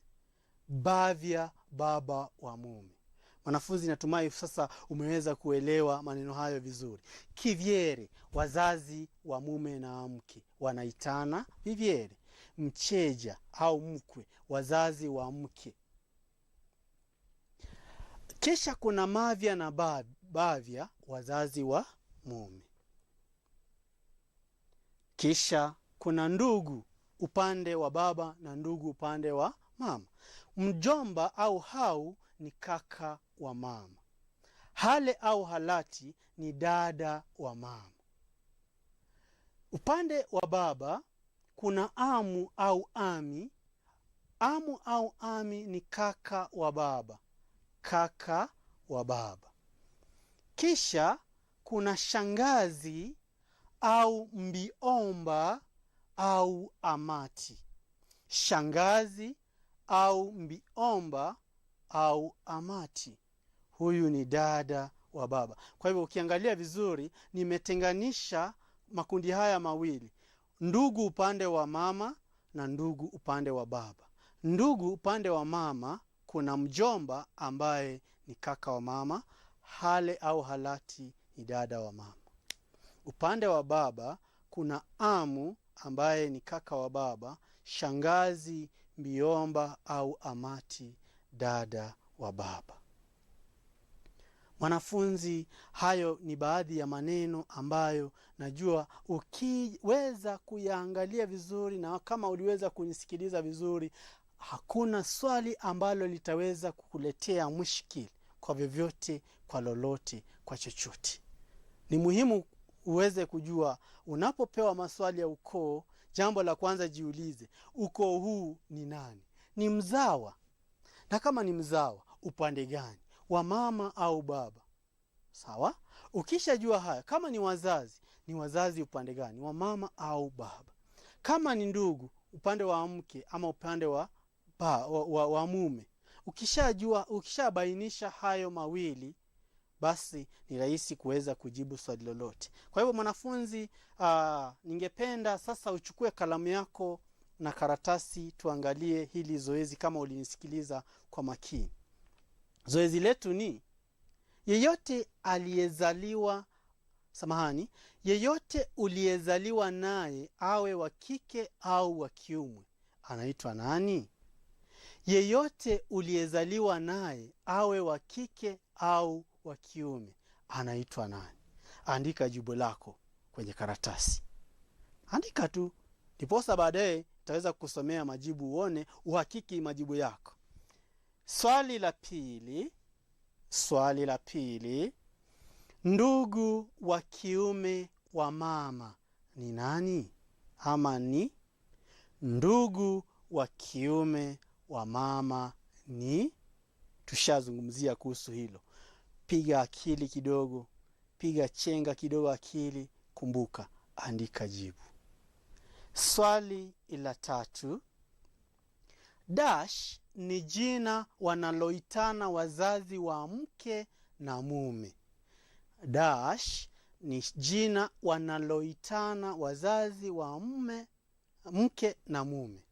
bavya baba wa mume. Wanafunzi, natumai sasa umeweza kuelewa maneno hayo vizuri. Kivyere, wazazi wa mume na mke wanaitana vivyere. Mcheja au mkwe, wazazi wa mke. Kisha kuna mavya na bavya, wazazi wa mume. Kisha kuna ndugu upande wa baba na ndugu upande wa mama. Mjomba au hau ni kaka wa mama. Hale au halati ni dada wa mama. Upande wa baba kuna amu au ami. Amu au ami ni kaka wa baba. Kaka wa baba. Kisha kuna shangazi au mbiomba au amati. Shangazi au mbiomba au amati, huyu ni dada wa baba. Kwa hivyo ukiangalia vizuri, nimetenganisha makundi haya mawili. Ndugu upande wa mama na ndugu upande wa baba. Ndugu upande wa mama kuna mjomba ambaye ni kaka wa mama. Hale au halati ni dada wa mama. Upande wa baba kuna amu ambaye ni kaka wa baba. Shangazi, mbiomba au amati, dada wa baba. Mwanafunzi, hayo ni baadhi ya maneno ambayo najua ukiweza kuyaangalia vizuri, na kama uliweza kunisikiliza vizuri, hakuna swali ambalo litaweza kukuletea mushkili kwa vyovyote, kwa lolote, kwa chochote. Ni muhimu uweze kujua unapopewa maswali ya ukoo, jambo la kwanza jiulize, ukoo huu ni nani? Ni mzawa. Na kama ni mzawa, upande gani? Wa mama au baba? Sawa? Ukishajua haya, kama ni wazazi upande gani? Wa mama au baba? Kama ni ndugu, upande wa mke ama upande wa mume? Ukishabainisha hayo mawili, basi ni rahisi kuweza kujibu swali lolote. Kwa hivyo mwanafunzi, ningependa sasa uchukue kalamu yako na karatasi, tuangalie hili zoezi kama ulinisikiliza kwa makini. Zoezi letu ni yeyote uliyezaliwa naye, awe wa kike au wa kiume, anaitwa nani? Yeyote uliyezaliwa naye, awe wa kike au wa kiume, anaitwa nani? Andika jibu lako kwenye karatasi. Andika tu, ndiposa baadaye nitaweza kusomea majibu uone uhakiki majibu yako. Swali la pili, ndugu wa kiume wa mama ni nani? Ama ni ndugu wa kiume wa mama ni? Tushazungumzia kuhusu hilo. Piga akili kidogo, piga chenga kidogo akili, kumbuka, andika jibu. Swali la 3, dash ni jina wanaloitana wazazi wa mke na mume. Dash ni jina wanaloitana wazazi wa mke na mume.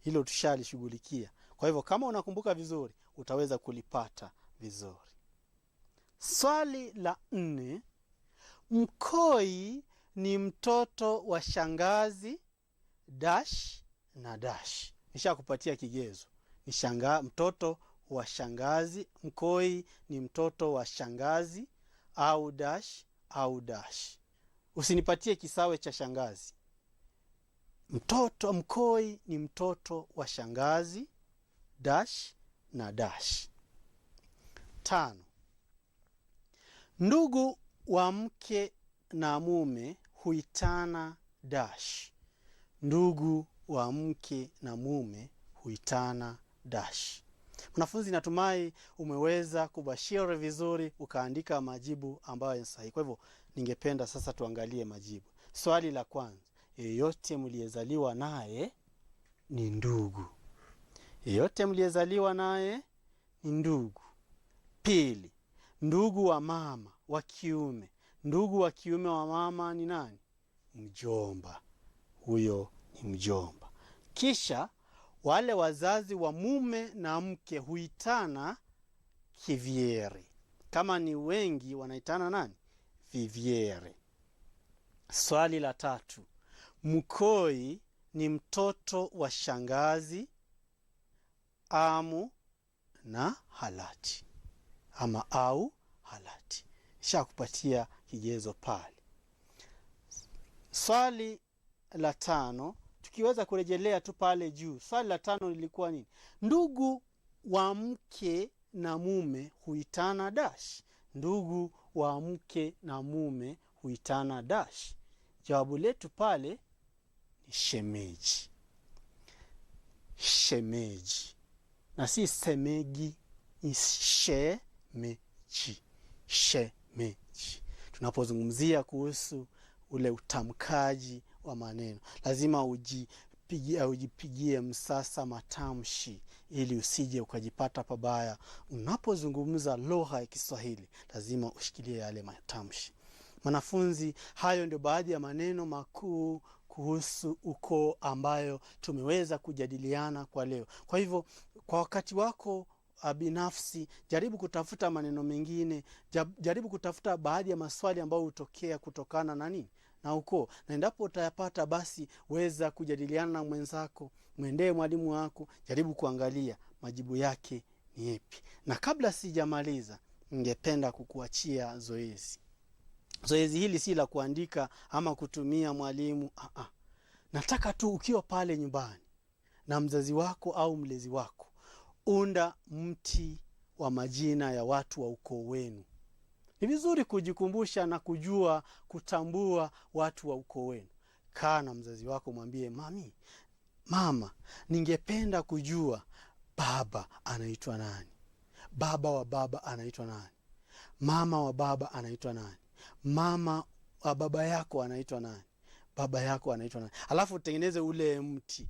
Hilo tushalishughulikia. Kwa hivyo kama unakumbuka vizuri, utaweza kulipata vizuri. Swali la 4, mkoi ni mtoto wa shangazi dash na dash. Nishakupatia kigezo. Mtoto wa shangazi, mkoi ni mtoto wa shangazi au dash au dash. Usinipatie kisawe cha shangazi. Mkoi ni mtoto wa shangazi dash na dash. 5, ndugu wa mke na mume huitana dash. Ndugu wa mke na mume huitana dash. Mwanafunzi, natumai umeweza kubashiri vizuri, ukaandika majibu ambayo ni sahihi. Kwa hivyo ningependa sasa tuangalie majibu. Swali la kwanza, yeyote mliyezaliwa naye ni ndugu. Yeyote mliyezaliwa naye ni ndugu. Pili, ndugu wa mama wa kiume. Ndugu wa kiume wa mama ni nani? Mjomba. Huyo ni mjomba. Kisha wale wazazi wa mume na mke huitana kivyere. Kama ni wengi wanaitana nani? Vivyere. Swali la 3, mkoi ni mtoto wa shangazi amu na halati, ama au halati. Nishakupatia kigezo pale. Swali la 5, tukiweza kurejelea tu pale juu. Swali la 5 lilikuwa nini? Ndugu wa mke na mume huitana dash. Ndugu wa mke na mume huitana dash. Jawabu letu pale ni shemeji. Shemeji. Na si semegi, ni shemeji. Shemeji. Tunapozungumzia kuhusu ule utamkaji wa maneno, lazima ujipigie msasa matamshi ili usije ukajipata pabaya. Unapozungumza lugha ya Kiswahili, lazima ushikilie yale matamshi. Mwanafunzi, hayo ndio baadhi ya maneno makuu kuhusu ukoo ambayo tumeweza kujadiliana kwa leo. Kwa hivyo, kwa wakati wako binafsi, jaribu kutafuta maneno mengine, jaribu kutafuta baadhi ya maswali ambayo hutokea kutokana na nini? Na ukoo. Na endapo utayapata, basi weza kujadiliana na mwenzako, mwendee mwalimu wako, jaribu kuangalia majibu yake ni yapi. Na kabla sijamaliza, ningependa kukuachia zoezi. Zoezi hili si la kuandika ama kutumia mwalimu. Nataka tu ukiwa pale nyumbani na mzazi wako au mlezi wako, unda mti wa majina ya watu wa ukoo wenu. Ni vizuri kujikumbusha na kujua, kutambua watu wa ukoo wenu. Kaa na mzazi wako, mwambie, mama, ningependa kujua baba anaitwa nani? Baba wa baba anaitwa nani? Mama wa baba anaitwa nani? Mama wa baba yako anaitwa nani? Baba yako anaitwa nani? Alafu utengeneze ule mti,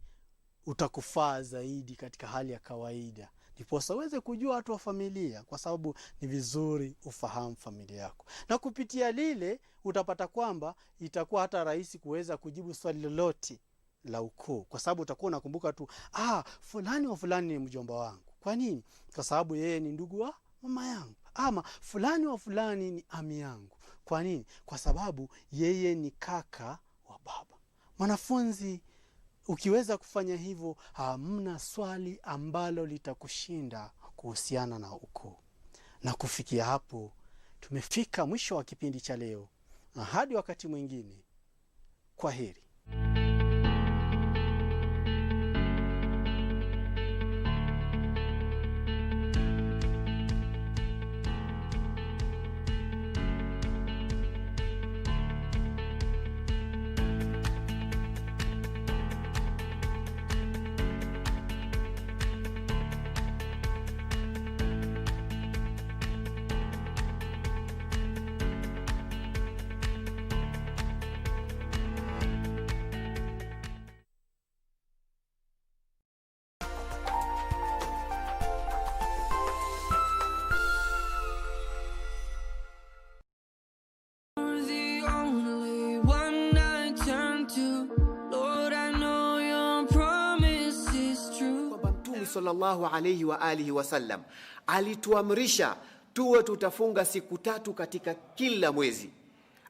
utakufaa zaidi katika hali ya kawaida. ndiposa uweze kujua watu wa familia, kwa sababu ni vizuri ufahamu familia yako. Na kupitia lile utapata kwamba itakuwa hata rahisi kuweza kujibu swali lolote la ukoo, kwa sababu utakuwa unakumbuka tu fulani wa fulani ni mjomba wangu. Kwa nini? Kwa sababu yeye ni ndugu wa mama yangu. Ama fulani wa fulani ni ami yangu. Kwa nini? Kwa sababu yeye ni kaka wa baba. Mwanafunzi, ukiweza kufanya hivyo, hamna swali ambalo litakushinda kuhusiana na ukoo. Na kufikia hapo tumefika mwisho wa kipindi cha leo. Na hadi wakati mwingine, kwa heri. Sallallahu alayhi wa alihi wasallam alituamrisha tuwe tutafunga siku 3 katika kila mwezi.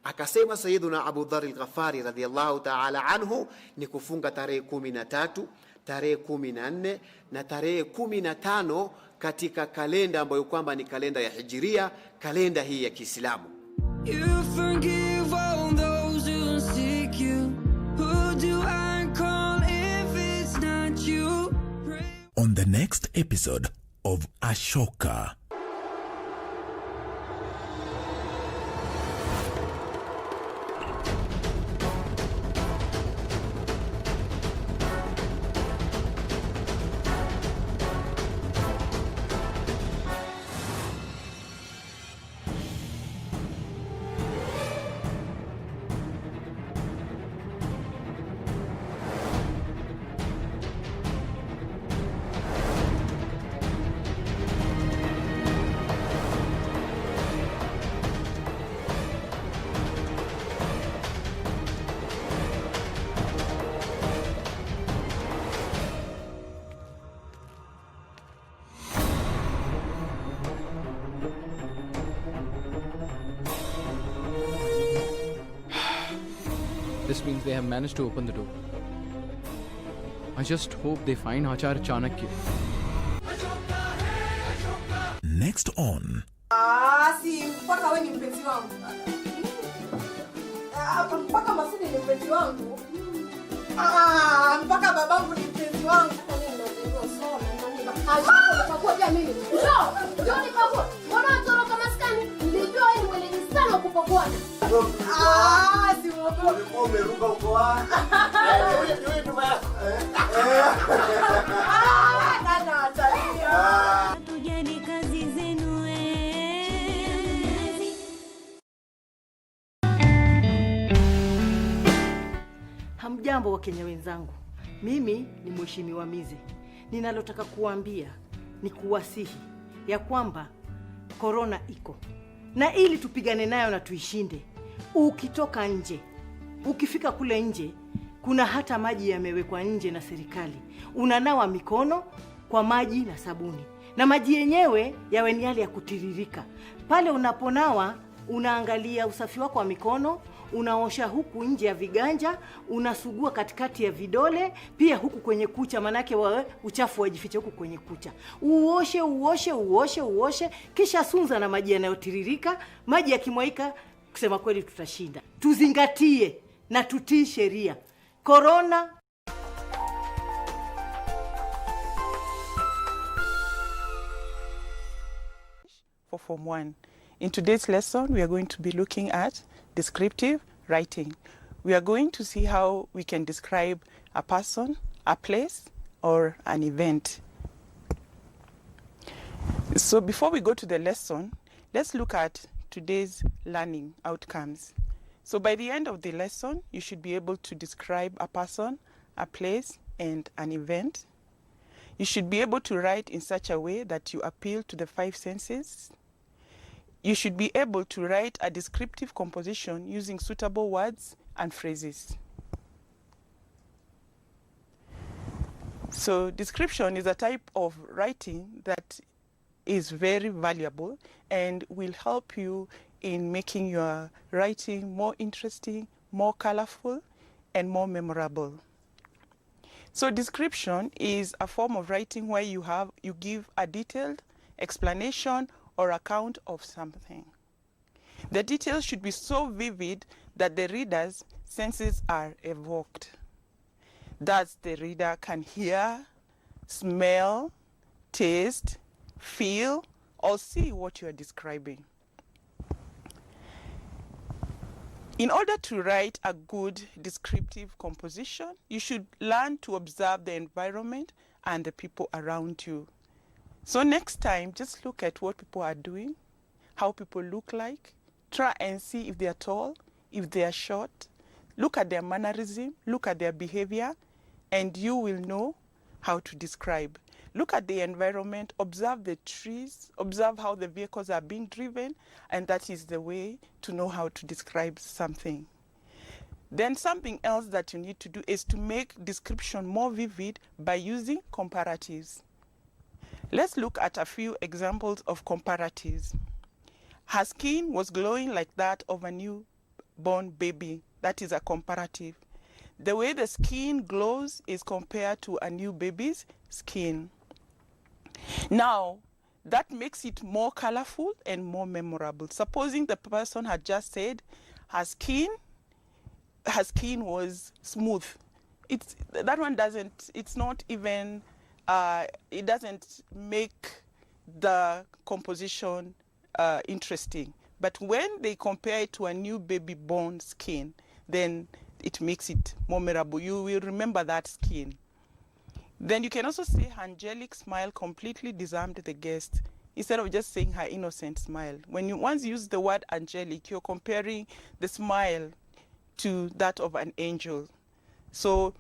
Akasema Sayyiduna Abu Dharr al-Ghafari radhiyallahu ta'ala anhu ni kufunga tarehe 13, tarehe 14 na tarehe 15 katika kalenda ambayo kwamba ni kalenda ya Hijiria, kalenda hii ya Kiislamu. You forgive all those who seek you. Who do I call if it's not you? On the next episode of Ashoka. This means they have managed to open the door. I just hope they find Acharya Chanakya. Next on si mpaka wewe ni mpenzi wangu. Mpaka Masudi ni mpenzi wangu. Mpaka babangu ni mpenzi wangu. Kwa nini ndio soma? Kwa pia mimi. Njoo nikakua. Mbona unatoroka maskani? Nilijua wewe ni mwenye sana kupokona. Si mwogope. Umeruka uko wapi? Wewe tu baya. Dada atalia. Tujeni kazi zenu Hamjambo Wakenya wenzangu. Mimi ni Mheshimiwa Mize. Ninalotaka kuambia ni kuwasihi ya kwamba korona iko. Na ili tupigane nayo na tuishinde, ukitoka nje, ukifika kule nje, kuna hata maji yamewekwa nje na serikali. Unanawa mikono kwa maji na sabuni. Na maji yenyewe yawe ni yale ya kutiririka. Pale unaponawa, unaangalia usafi wako wa mikono, unaosha huku nje ya viganja, unasugua katikati ya vidole, pia huku kwenye kucha, manake uchafu wajifiche huku kwenye kucha. Uoshe, kisha sunza na maji yanayotiririka. Maji yakimwaika, kusema kweli tutashinda. Tuzingatie na tutii sheria. Corona for Form 1. In today's lesson, we are going to be looking at descriptive writing. We are going to see how we can describe a person, a place, or an event. So before we go to the lesson, let's look at today's learning outcomes. So by the end of the lesson, you should be able to describe a person, a place, and an event. You should be able to write in such a way that you appeal to the five senses. You should be able to write a descriptive composition using suitable words and phrases. So description is a type of writing that is very valuable and will help you in making your writing more interesting, more colorful, and more memorable. So description is a form of writing where you give a detailed explanation or account of something. The details should be so vivid that the reader's senses are evoked. Thus, the reader can hear, smell, taste, feel, or see what you are describing. In order to write a good descriptive composition, you should learn to observe the environment and the people around you. So next time, just look at what people are doing, how people look like. Try and see if they are tall, if they are short. Look at their mannerism, look at their behavior, and you will know how to describe. Look at the environment, observe the trees, observe how the vehicles are being driven, and that is the way to know how to describe something. Then something else that you need to do is to make description more vivid by using comparatives. Let's look at a few examples of comparatives. Her skin was glowing like that of a newborn baby. That is a comparative. The way the skin glows is compared to a new baby's skin. Now, that makes it more colorful and more memorable. Supposing the person had just said her skin was smooth. That one doesn't, it's not even, it doesn't make the composition interesting. But when they compare it to a new baby born skin, then it makes it more memorable. You will remember that skin. Then you can also say her angelic smile completely disarmed the guest, instead of just saying her innocent smile. When you once use the word angelic, you're comparing the smile to that of an angel. So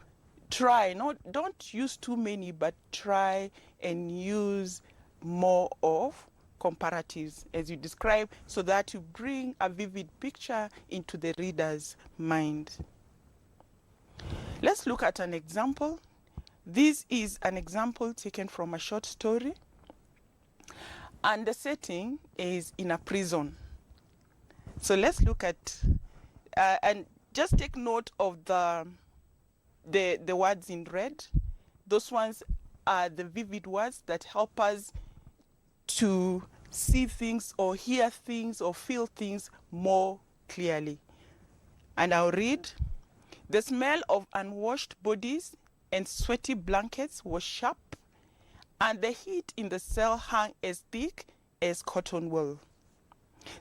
don't use too many, but try and use more of comparatives as you describe, so that you bring a vivid picture into the reader's mind. Let's look at an example. This is an example taken from a short story, and the setting is in a prison. So let's look at, and just take note of the words in red. Those ones are the vivid words that help us to see things or hear things or feel things more clearly. And I'll read. The smell of unwashed bodies and sweaty blankets was sharp, and the heat in the cell hung as thick as cotton wool.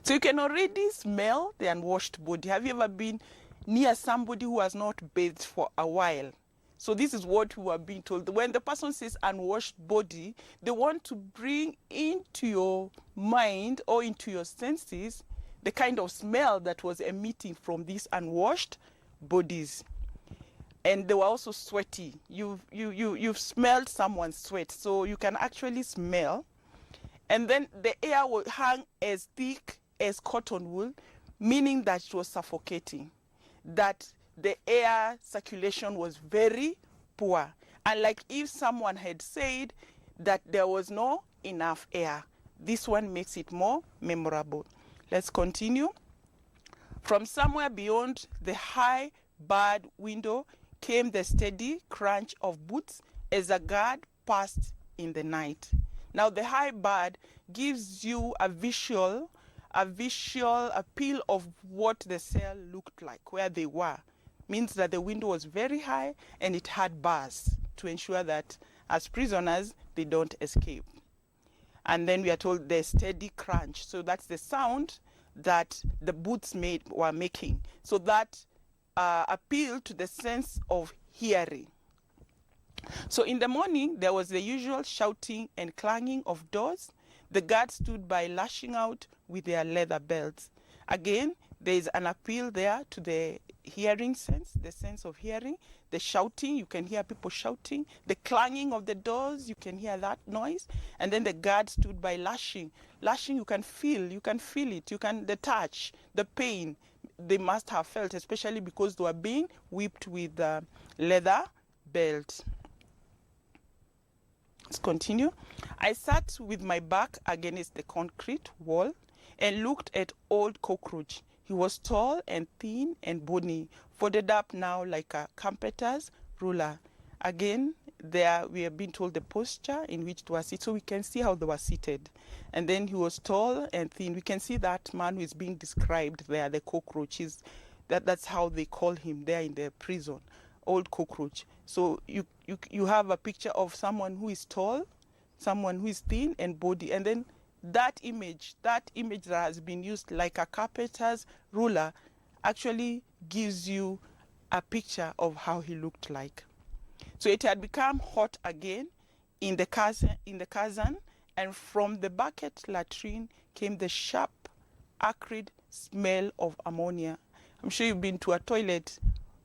So you can already smell the unwashed body. Have you ever been near somebody who has not bathed for a while? So this is what we are being told. When the person says unwashed body, they want to bring into your mind or into your senses the kind of smell that was emitting from these unwashed bodies. And they were also sweaty. You've smelled someone's sweat, so you can actually smell. And then the air will hang as thick as cotton wool, meaning that it was suffocating, that the air circulation was very poor. And like if someone had said that there was no enough air. This one makes it more memorable. Let's continue. From somewhere beyond the high barred window came the steady crunch of boots as a guard passed in the night. Now the high barred gives you a visual appeal of what the cell looked like, where they were. Means that the window was very high and it had bars to ensure that as prisoners they don't escape. And then we are told the steady crunch. So that's the sound that the boots were making. So that appealed to the sense of hearing. So in the morning, there was the usual shouting and clanging of doors. The guards stood by lashing out with their leather belts. Again, There is an appeal there to the hearing sense, the sense of hearing, the shouting, you can hear people shouting, the clanging of the doors, you can hear that noise, and then the guard stood by lashing. Lashing, you can feel it, the touch, the pain they must have felt, especially because they were being whipped with leather belt. Let's continue. I sat with my back against the concrete wall and looked at old cockroach. He was tall and thin and bony, folded up now like a carpenter's ruler. Again, there we have been told the posture in which they were seated, so we can see how they were seated. And then he was tall and thin. We can see that man who is being described there, the cockroaches. That's how they call him there in the prison, old cockroach. So you have a picture of someone who is tall, someone who is thin and body, and then that image that has been used like a carpenter's ruler actually gives you a picture of how he looked like. So it had become hot again in the Kazan, and from the bucket latrine came the sharp, acrid smell of ammonia. I'm sure you've been to a toilet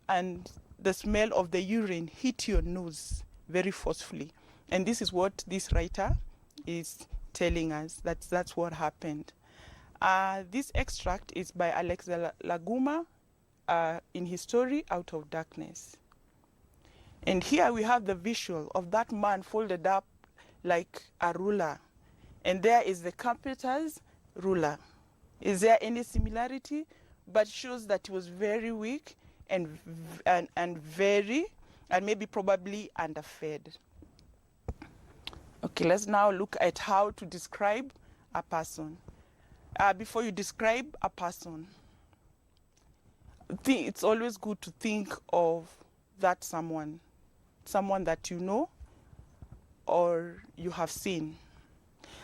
and the smell of the urine hit your nose very forcefully. And this is what this writer is telling us, that's what happened. This extract is by Alex Laguma in his story, Out of Darkness. And here we have the visual of that man folded up like a ruler. And there is the carpenter's ruler. Is there any similarity? But shows that he was very weak and maybe probably underfed. Okay, let's now look at how to describe a person. Before you describe a person, it's always good to think of that someone that you know or you have seen.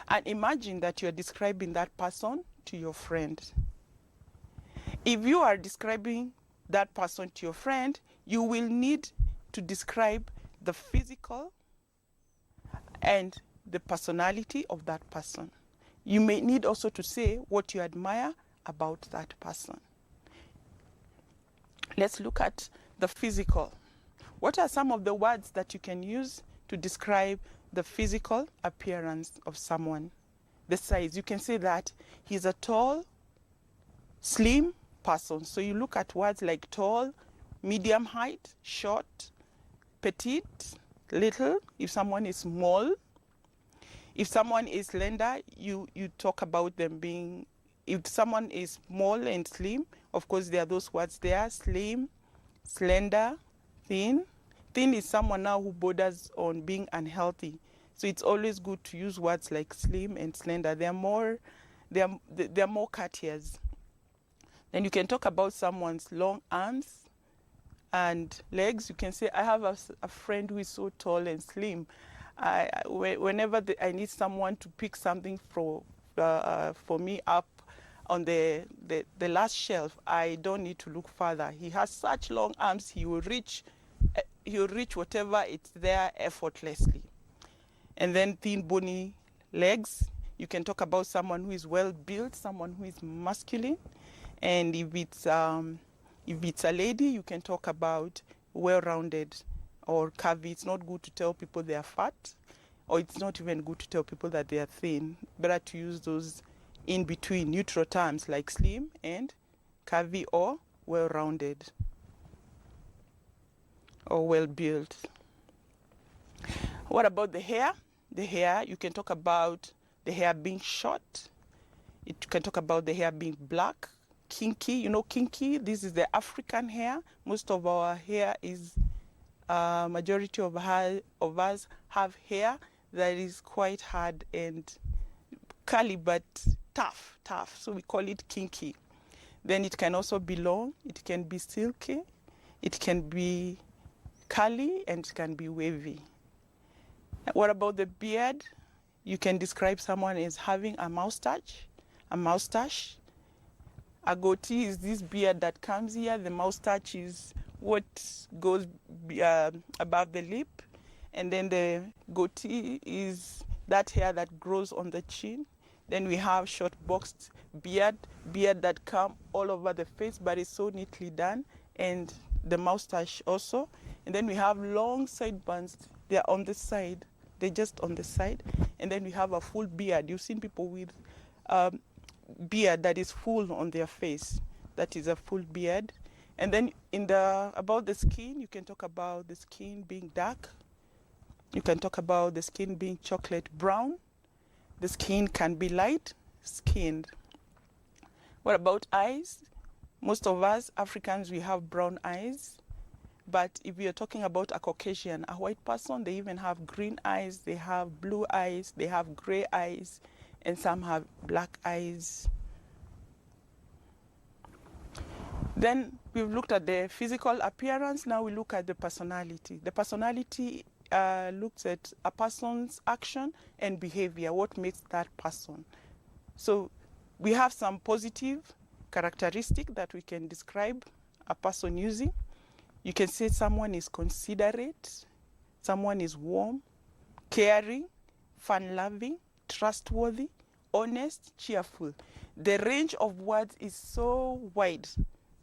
And imagine that you're describing that person to your friend. If you are describing that person to your friend, you will need to describe the physical and the personality of that person. You may need also to say what you admire about that person. Let's look at the physical. What are some of the words that you can use to describe the physical appearance of someone? The size. You can say that he's a tall, slim person. So you look at words like tall, medium height, short, petite, little. If someone is small, if someone is slender, you talk about them being, if someone is small and slim, of course there are those words there, slim, slender, thin. Thin is someone now who borders on being unhealthy. So it's always good to use words like slim and slender. They're more courteous. Then you can talk about someone's long arms and legs. You can say, I have a friend who is so tall and slim. Whenever I need someone to pick something for me up on the last shelf, I don't need to look further. He has such long arms, he will reach whatever it's there effortlessly. And then thin, bony legs. You can talk about someone who is well built, someone who is masculine. And if it's a lady, you can talk about well-rounded or curvy. It's not good to tell people they are fat, or it's not even good to tell people that they are thin. Better to use those in between neutral terms like slim and curvy or well-rounded or well-built. What about the hair? The hair, you can talk about the hair being short. You can talk about the hair being black, kinky. You know kinky, this is the African hair. Most of our hair is, majority of us have hair that is quite hard and curly but tough. So we call it kinky. Then it can also be long, it can be silky, it can be curly, and it can be wavy. What about the beard? You can describe someone as having a mustache. A goatee is this beard that comes here. The mustache is what goes above the lip. And then the goatee is that hair that grows on the chin. Then we have short boxed beard that come all over the face, but it's so neatly done, and the mustache also. And then we have long sideburns. They're on the side. They're just on the side. And then we have a full beard. You've seen people with beard that is full on their face. That is a full beard. And then about the skin, you can talk about the skin being dark. You can talk about the skin being chocolate brown. The skin can be light skinned. What about eyes? Most of us Africans, we have brown eyes. But if you're talking about a Caucasian, a white person, they even have green eyes, they have blue eyes, they have gray eyes, and some have black eyes. Then we've looked at the physical appearance. Now we look at the personality. The personality looks at a person's action and behavior, what makes that person. So we have some positive characteristic that we can describe a person using. You can say someone is considerate, someone is warm, caring, fun-loving, trustworthy, honest, cheerful. The range of words is so wide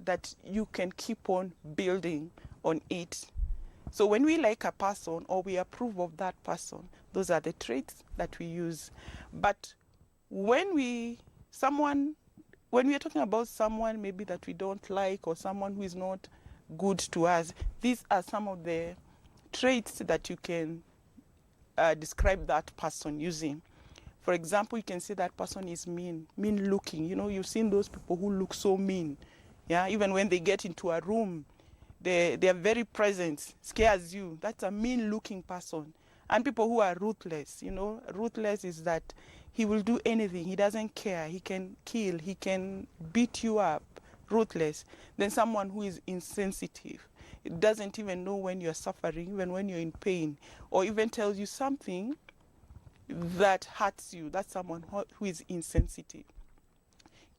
that you can keep on building on it. So when we like a person or we approve of that person, those are the traits that we use. But when we are talking about someone maybe that we don't like or someone who is not good to us, these are some of the traits that you can describe that person using. For example, you can say that person is mean looking. You know, you've seen those people who look so mean. Yeah, even when they get into a room, their very presence scares you. That's a mean looking person. And people who are ruthless, you know, ruthless is that he will do anything. He doesn't care. He can kill. He can beat you up. Ruthless. Then someone who is insensitive. It doesn't even know when you're suffering, even when you're in pain, or even tells you something that hurts you. That's someone who is insensitive.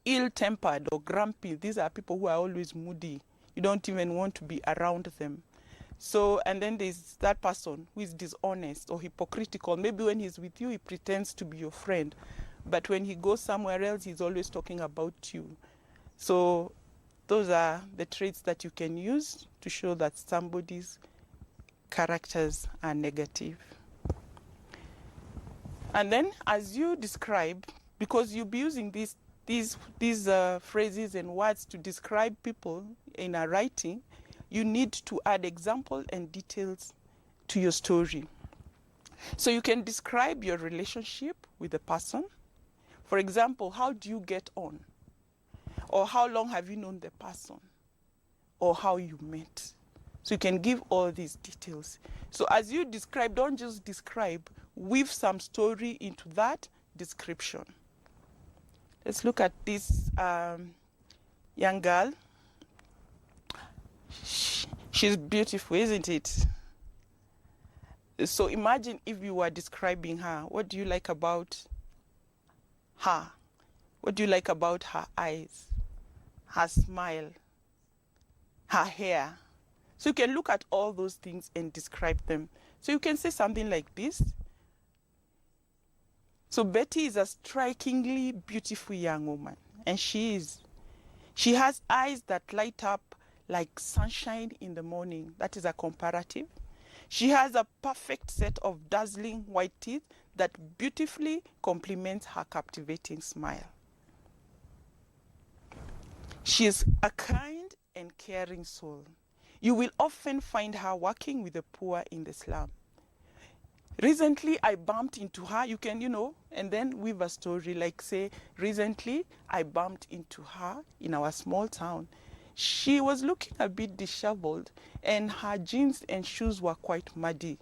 Ill-tempered or grumpy. These are people who are always moody. You don't even want to be around them. So, and then there's that person who is dishonest or hypocritical. Maybe when he's with you, he pretends to be your friend. But when he goes somewhere else, he's always talking about you. So those are the traits that you can use to show that somebody's characters are negative. And then as you describe, because you'll be using these phrases and words to describe people in a writing, you need to add examples and details to your story. So you can describe your relationship with the person. For example, how do you get on? Or how long have you known the person? Or how you met? So you can give all these details. So as you describe, don't just describe, weave some story into that description. Let's look at this young girl. She's beautiful, isn't it? So imagine if you were describing her. What do you like about her? What do you like about her eyes, her smile, her hair? So you can look at all those things and describe them. So you can say something like this. So Betty is a strikingly beautiful young woman, and she has eyes that light up like sunshine in the morning. That is a comparative. She has a perfect set of dazzling white teeth that beautifully complements her captivating smile. She is a kind and caring soul. You will often find her working with the poor in the slum. Recently, I bumped into her. You can, and then weave a story like, say, recently, I bumped into her in our small town. She was looking a bit disheveled, and her jeans and shoes were quite muddy.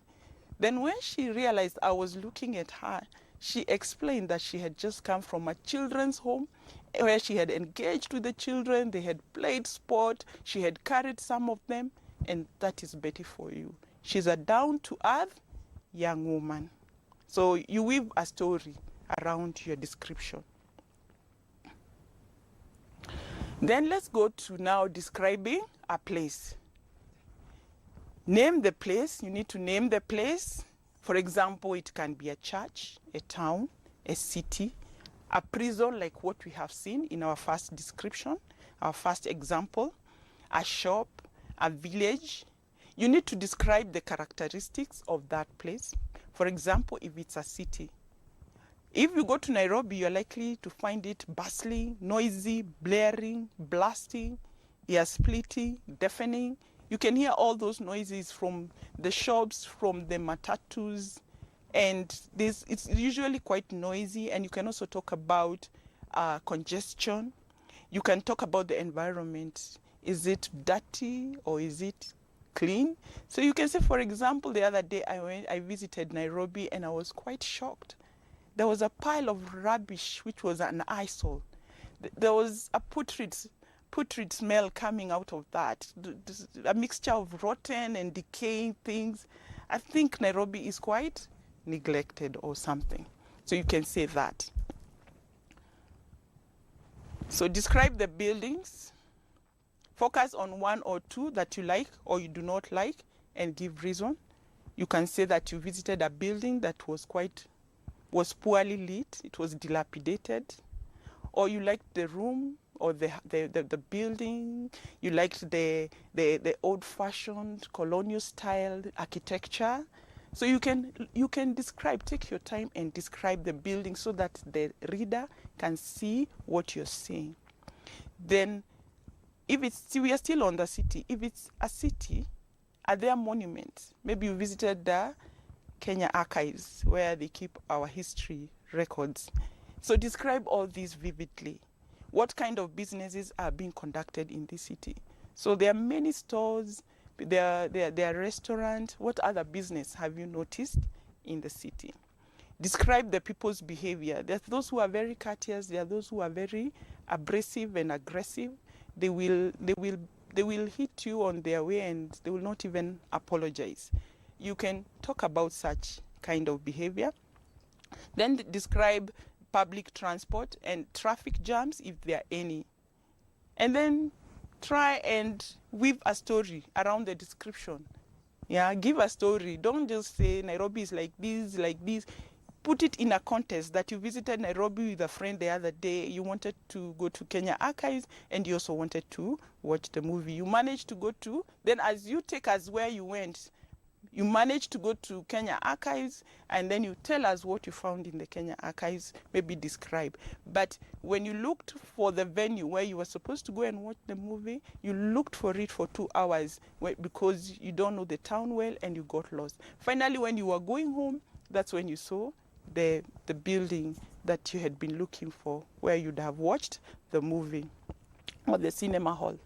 Then when she realized I was looking at her, she explained that she had just come from a children's home where she had engaged with the children, they had played sport, she had carried some of them, and that is Betty for you. She's a down-to-earth young woman. So you weave a story around your description. Then let's go to now describing a place. Name the place. You need to name the place. For example, it can be a church, a town, a city, a prison like what we have seen in our first description, our first example, a shop, a village. You need to describe the characteristics of that place. For example, if it's a city. If you go to Nairobi, you're likely to find it bustling, noisy, blaring, blasting, ear splitting, deafening. You can hear all those noises from the shops, from the matatus, and it's usually quite noisy. And you can also talk about congestion. You can talk about the environment. Is it dirty or is it clean? So you can say, for example, the other day I visited Nairobi and I was quite shocked. There was a pile of rubbish which was an eyesore. There was a putrid smell coming out of that, a mixture of rotten and decaying things. I think Nairobi is quite neglected or something. So you can say that. So describe the buildings. Focus on one or two that you like or you do not like and give reason. You can say that you visited a building that was poorly lit, it was dilapidated, or you liked the room or the building, you liked the old-fashioned colonial style architecture. So you can describe, take your time and describe the building so that the reader can see what you're seeing. Then we are still on the city. If it's a city, are there monuments? Maybe you visited the Kenya Archives, where they keep our history records. So describe all these vividly. What kind of businesses are being conducted in this city? So there are many stores, there are restaurants. What other business have you noticed in the city? Describe the people's behavior. There are those who are very courteous, there are those who are very abrasive and aggressive. They will hit you on their way and they will not even apologize. You can talk about such kind of behavior. Then describe public transport and traffic jams if there are any. And then try and weave a story around the description. Yeah, give a story. Don't just say Nairobi is like this, like this. Put it in a context that you visited Nairobi with a friend the other day. You wanted to go to Kenya Archives and you also wanted to watch the movie. You managed to go to, then as you take us where you went, you managed to go to Kenya Archives and then you tell us what you found in the Kenya Archives, maybe describe. But when you looked for the venue where you were supposed to go and watch the movie, you looked for it for 2 hours because you don't know the town well and you got lost. Finally, when you were going home, that's when you saw the building that you had been looking for, where you'd have watched the movie or the cinema hall.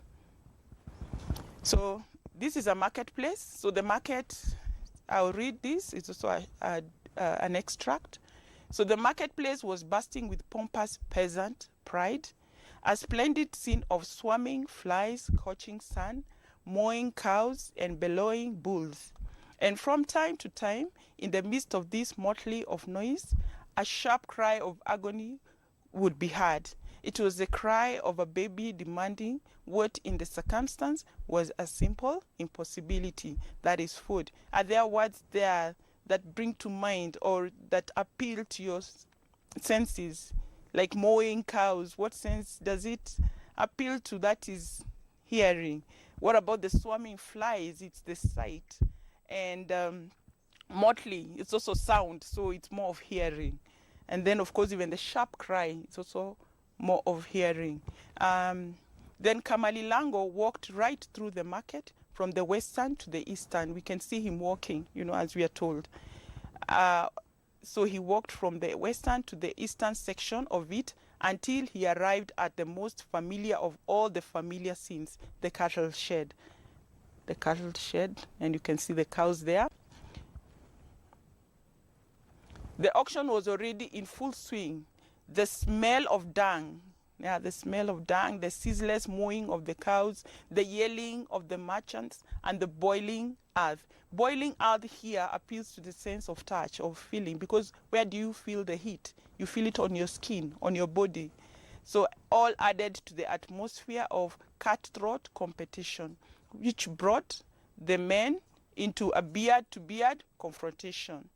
So this is a marketplace. So the market, I'll read this. It's also an extract. So the marketplace was bursting with pompous peasant pride, a splendid scene of swarming flies, scorching sun, mowing cows and bellowing bulls. And from time to time, in the midst of this motley of noise, a sharp cry of agony would be heard. It was the cry of a baby demanding what in the circumstance was a simple impossibility, that is food. Are there words there that bring to mind or that appeal to your senses, like mowing cows? What sense does it appeal to? That is hearing. What about the swarming flies? It's the sight. And motley, it's also sound, so it's more of hearing. And then, of course, even the sharp cry, it's also more of hearing. Then Kamalilango walked right through the market from the western to the eastern. We can see him walking, as we are told. So he walked from the western to the eastern section of it until he arrived at the most familiar of all the familiar scenes, the cattle shed. The cattle shed, and you can see the cows there. The auction was already in full swing. The smell of dung, the smell of dung, the ceaseless mowing of the cows, the yelling of the merchants, and the boiling earth. Boiling earth here appeals to the sense of touch, of feeling, because where do you feel the heat? You feel it on your skin, on your body. So all added to the atmosphere of cutthroat competition, which brought the men into a beard-to-beard confrontation.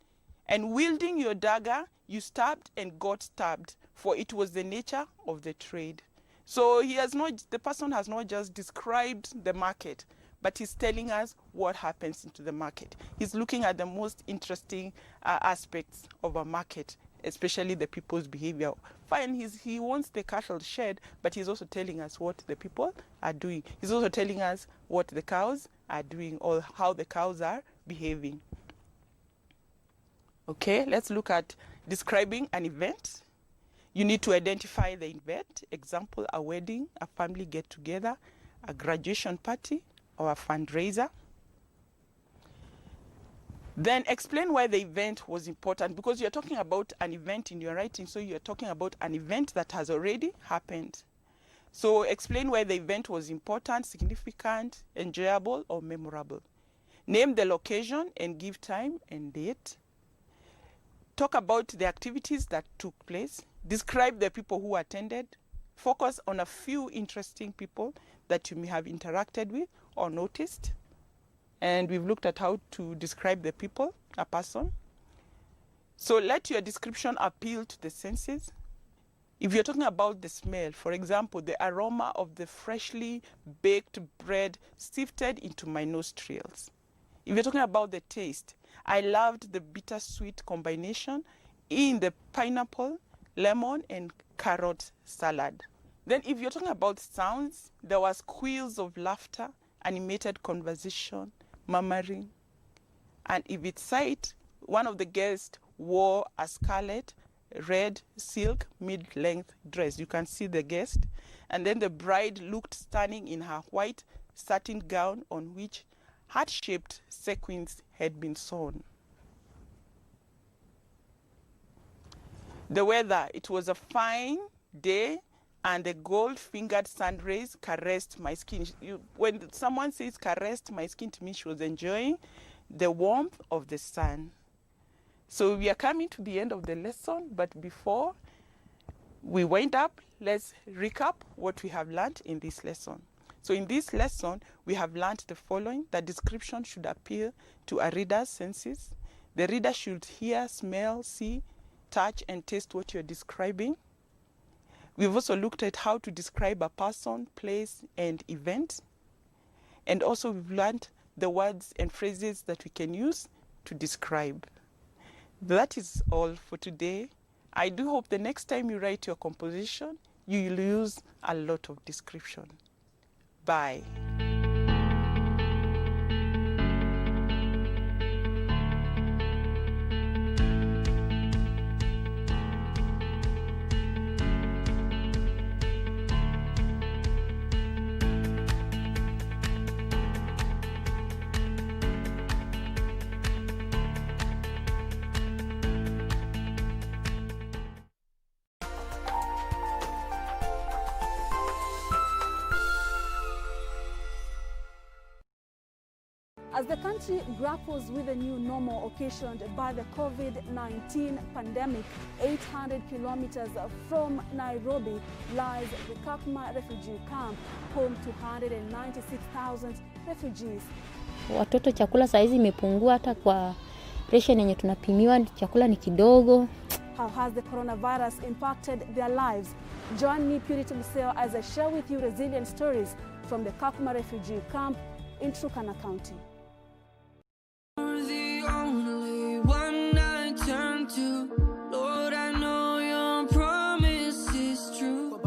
And wielding your dagger, you stabbed and got stabbed, for it was the nature of the trade. So the person has not just described the market, but he's telling us what happens into the market. He's looking at the most interesting aspects of a market, especially the people's behavior. Fine, he wants the cattle shed, but he's also telling us what the people are doing. He's also telling us what the cows are doing or how the cows are behaving. Okay, let's look at describing an event. You need to identify the event. Example, a wedding, a family get-together, a graduation party, or a fundraiser. Then explain why the event was important, because you're talking about an event in your writing, so you're talking about an event that has already happened. So explain why the event was important, significant, enjoyable, or memorable. Name the location and give time and date. Talk about the activities that took place. Describe the people who attended. Focus on a few interesting people that you may have interacted with or noticed. And we've looked at how to describe the people, a person. So let your description appeal to the senses. If you're talking about the smell, for example, the aroma of the freshly baked bread sifted into my nostrils. If you're talking about the taste, I loved the bittersweet combination in the pineapple, lemon, and carrot salad. Then if you're talking about sounds, there was squeals of laughter, animated conversation, murmuring. And if it's sight, one of the guests wore a scarlet red silk mid-length dress. You can see the guest. And then the bride looked stunning in her white satin gown on which heart-shaped sequins had been sewn. The weather, it was a fine day and the gold-fingered sun rays caressed my skin. When someone says caressed my skin, to me she was enjoying the warmth of the sun. So we are coming to the end of the lesson, but before we wind up, let's recap what we have learned in this lesson. So in this lesson, we have learned the following: that description should appeal to a reader's senses. The reader should hear, smell, see, touch, and taste what you're describing. We've also looked at how to describe a person, place, and event. And also we've learned the words and phrases that we can use to describe. That is all for today. I do hope the next time you write your composition, you will use a lot of description. Bye. As the country grapples with a new normal occasioned by the COVID-19 pandemic, 800 kilometers from Nairobi lies the Kakuma refugee camp, home to 196,000 refugees. Watoto chakula saizi imepungua, hata kwa ration yenye tunapimiwa chakula ni kidogo. How has the coronavirus impacted their lives? Join me, Purity Museo, as I share with you resilient stories from the Kakuma refugee camp in Turkana County.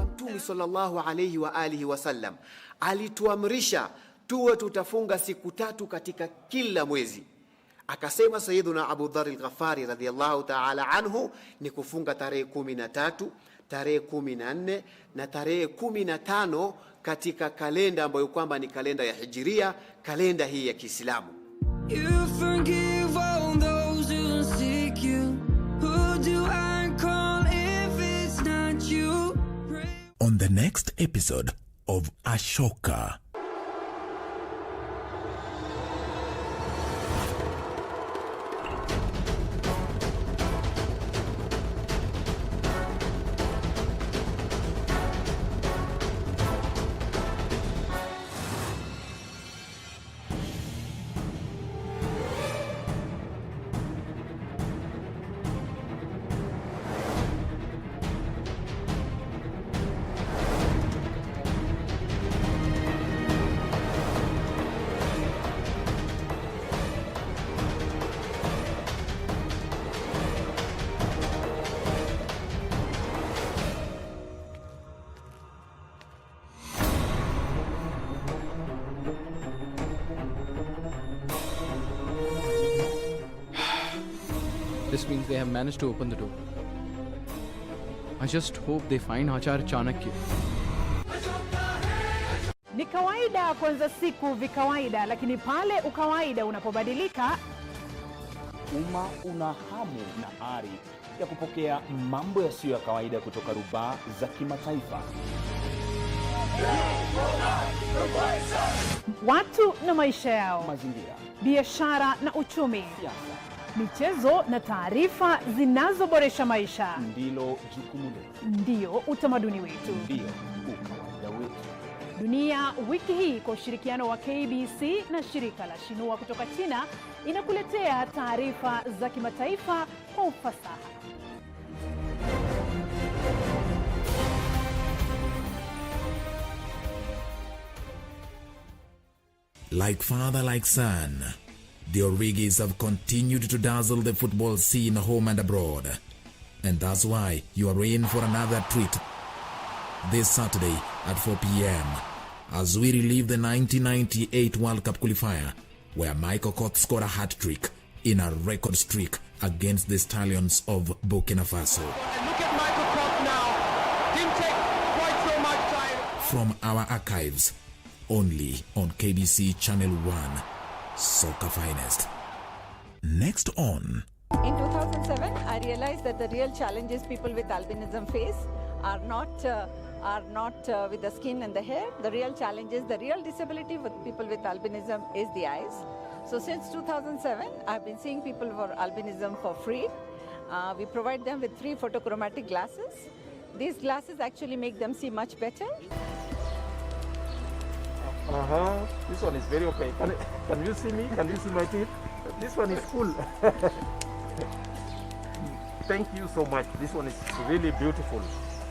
Mtume sallallahu alayhi wa alihi wasallam alituamrisha tuwe tutafunga siku 3 katika kila mwezi. Akasema Sayyiduna Abu Dharr al-Ghafari radhiyallahu ta'ala anhu ni kufunga tarehe 13, tarehe 14 na tarehe 15 katika kalenda ambayo kwamba ni kalenda ya Hijiria, kalenda hii ya Kiislamu. You forgive all those who seek you. Who do I call if it's not you? On the next episode of Ashoka. This means they have managed to open the door. I just hope they find Acharya Chanakya. Ni kawaida kuanza siku vikawaida, lakini pale ukawaida unapobadilika, Umma una hamu na ari ya kupokea mambo yasiyo ya kawaida kutoka rubaa za kimataifa. watu na maisha yao, Mazingira, biashara na uchumi, michezo na taarifa zinazoboresha maisha. ndilo jukumu letu, Ndio utamaduni wetu. ndio ukawaida wetu. Dunia wiki hii kwa ushirikiano wa KBC na shirika la Shinua kutoka China inakuletea taarifa za kimataifa kwa ufasaha. Like father, like son, the Origis have continued to dazzle the football scene home and abroad. And that's why you are in for another treat this Saturday at 4 p.m. as we relive the 1998 World Cup qualifier, where Michael Koth scored a hat-trick in a record streak against the Stallions of Burkina Faso. Look at Michael Koth now. Didn't take quite so much time. From our archives, only on KBC Channel 1, Soccer Finest. Next on... In 2007, I realized that the real challenges people with albinism face are not with the skin and the hair. The real challenges, the real disability with people with albinism is the eyes. So since 2007, I've been seeing people for albinism for free. We provide them with 3 photochromatic glasses. These glasses actually make them see much better. This one is very okay. Can you see me? Can you see my teeth? This one is cool. Thank you so much. This one is really beautiful.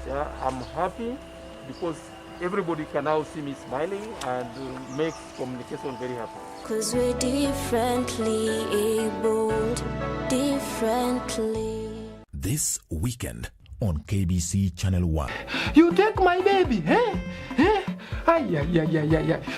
Yeah, I'm happy because everybody can now see me smiling and makes communication very happy. 'Cause we're differently abled, differently. This weekend on KBC Channel 1. You take my baby, eh?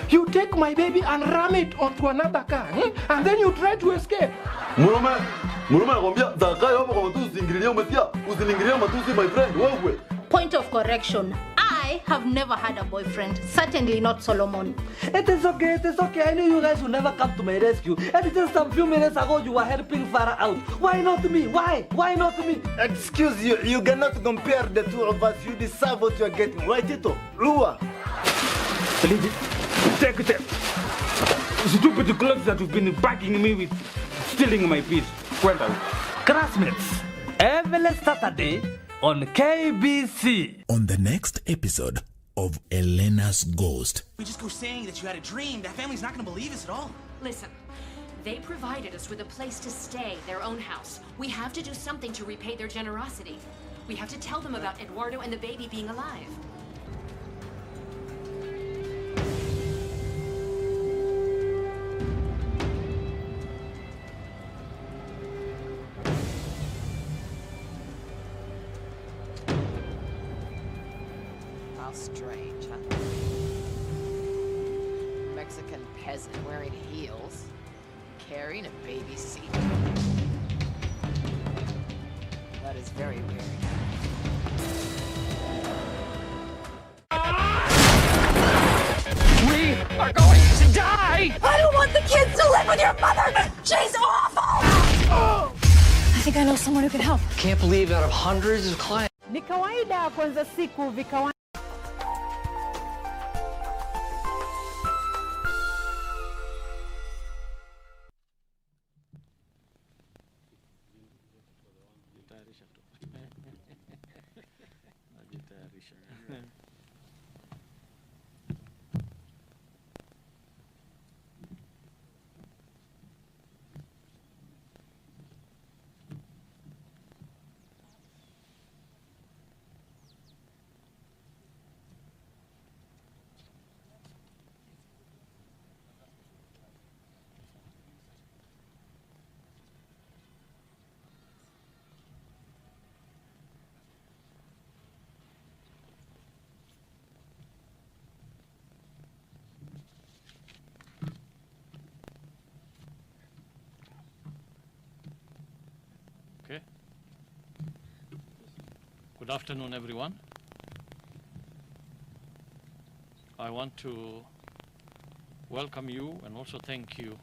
You take my baby and ram it onto another car, eh? And then you try to escape. Murume nakwambia zakayo hapo kwa matusi usiingilie, umesikia? Usiingilie matusi my friend, wewe. Point of correction. I have never had a boyfriend. Certainly not Solomon. It is okay, it is okay. I knew you guys would never come to my rescue. And just a few minutes ago, you were helping Farah out. Why not me? Why? Why not me? Excuse you, you cannot compare the two of us. You deserve what you are getting. Right, Tito? Lua. Leave it. Take it. Stupid clothes that you've been bugging me with, stealing my peace. Kwenda. Classmates, every Saturday on KBC. On the next episode of Elena's Ghost. We just go saying that you had a dream. That family's not going to believe us at all. Listen, they provided us with a place to stay, their own house. We have to do something to repay their generosity. We have to tell them about Eduardo and the baby being alive. Strange, huh? Mexican peasant wearing heels, carrying a baby seat. That is very weird. We are going to die! I don't want the kids to live with your mother! She's awful! I think I know someone who can help. Can't believe out of hundreds of clients. Ni kawaida kuanza siku vikawaida. Good afternoon, everyone. I want to welcome you and also thank you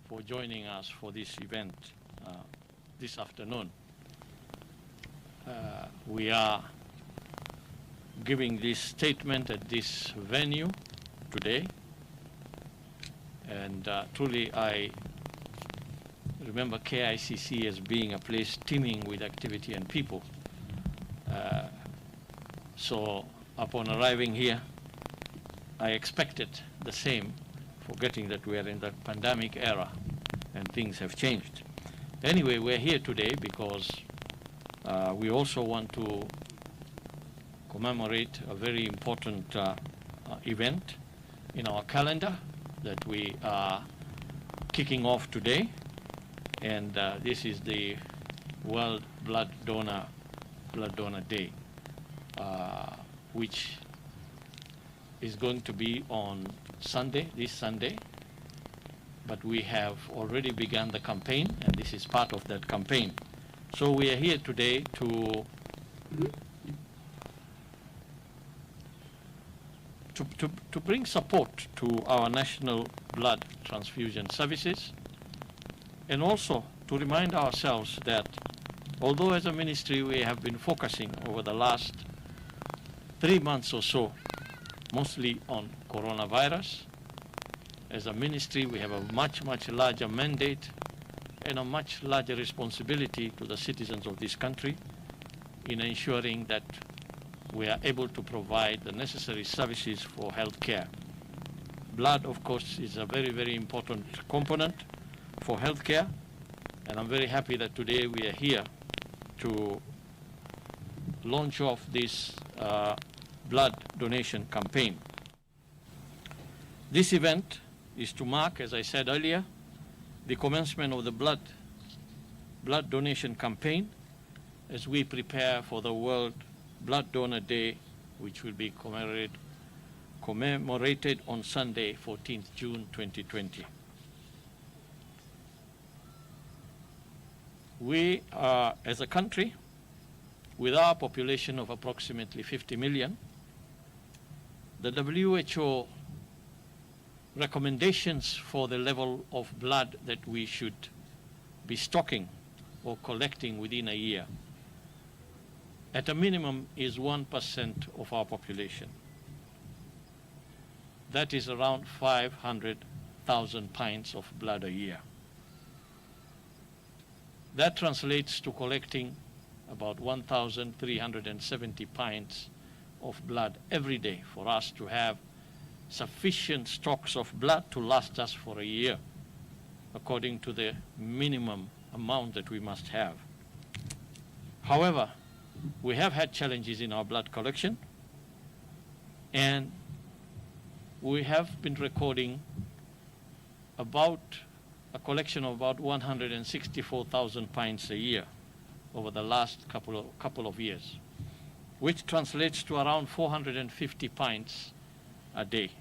for joining us for this event this afternoon. We are giving this statement at this venue today, and truly I remember KICC as being a place teeming with activity and people. So upon arriving here, I expected the same, forgetting that we are in the pandemic era and things have changed. Anyway, we're here today because we also want to commemorate a very important event in our calendar that we are kicking off today, and this is the World Blood Donor Day, which is going to be on Sunday, this Sunday, but we have already begun the campaign, and this is part of that campaign. So we are here today to bring support to our national blood transfusion services, and also to remind ourselves that although as a ministry we have been focusing over the last 3 months or so mostly on coronavirus, as a ministry we have a much larger mandate and a much larger responsibility to the citizens of this country in ensuring that we are able to provide the necessary services for health care. Blood, of course, is a very important component for health care, and I'm very happy that today we are here to launch off this blood donation campaign. This event is to mark, as I said earlier, the commencement of the blood donation campaign as we prepare for the World Blood Donor Day, which will be commemorated on Sunday, 14th June 2020. We are, as a country, with our population of approximately 50 million, the WHO recommendations for the level of blood that we should be stocking or collecting within a year, at a minimum, is 1% of our population. That is around 500,000 pints of blood a year. That translates to collecting about 1,370 pints of blood every day for us to have sufficient stocks of blood to last us for a year, according to the minimum amount that we must have. However, we have had challenges in our blood collection, and we have been recording about a collection of about 164,000 pints a year over the last couple of years, which translates to around 450 pints a day.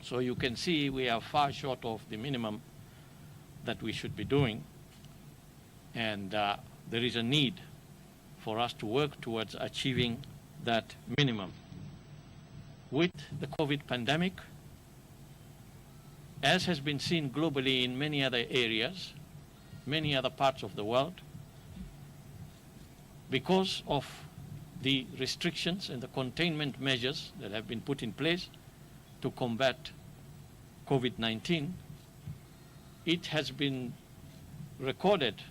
So you can see we are far short of the minimum that we should be doing, and there is a need for us to work towards achieving that minimum. With the COVID pandemic, as has been seen globally in many other areas, many other parts of the world, because of the restrictions and the containment measures that have been put in place to combat COVID-19, it has been recorded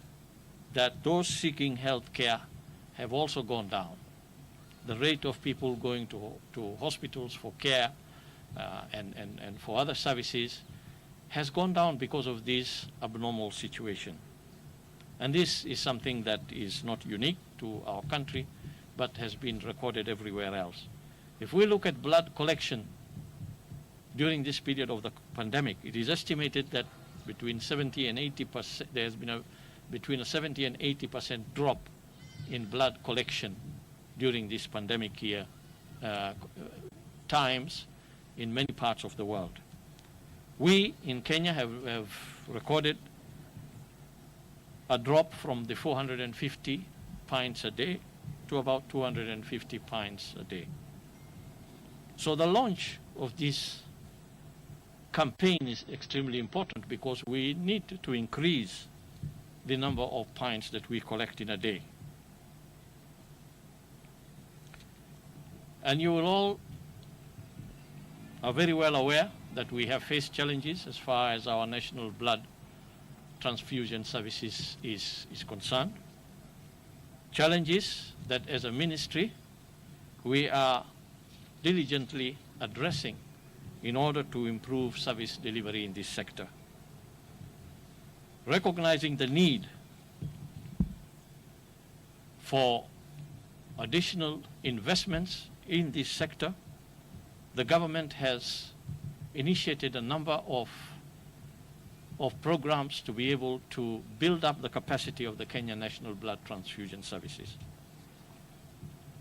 that those seeking health care have also gone down. The rate of people going to hospitals for care and for other services has gone down because of this abnormal situation. And this is something that is not unique to our country, but has been recorded everywhere else. If we look at blood collection during this period of the pandemic, it is estimated that between 70 and 80%, there has been between a 70 and 80% drop in blood collection during this pandemic year times in many parts of the world. We in Kenya have recorded a drop from the 450 pints a day to about 250 pints a day. So the launch of this campaign is extremely important because we need to increase the number of pints that we collect in a day. And you will all are very well aware that we have faced challenges as far as our national blood transfusion services is concerned. Challenges that as a ministry we are diligently addressing in order to improve service delivery in this sector. Recognizing the need for additional investments in this sector, the government has initiated a number of programs to be able to build up the capacity of the Kenya National Blood Transfusion Services.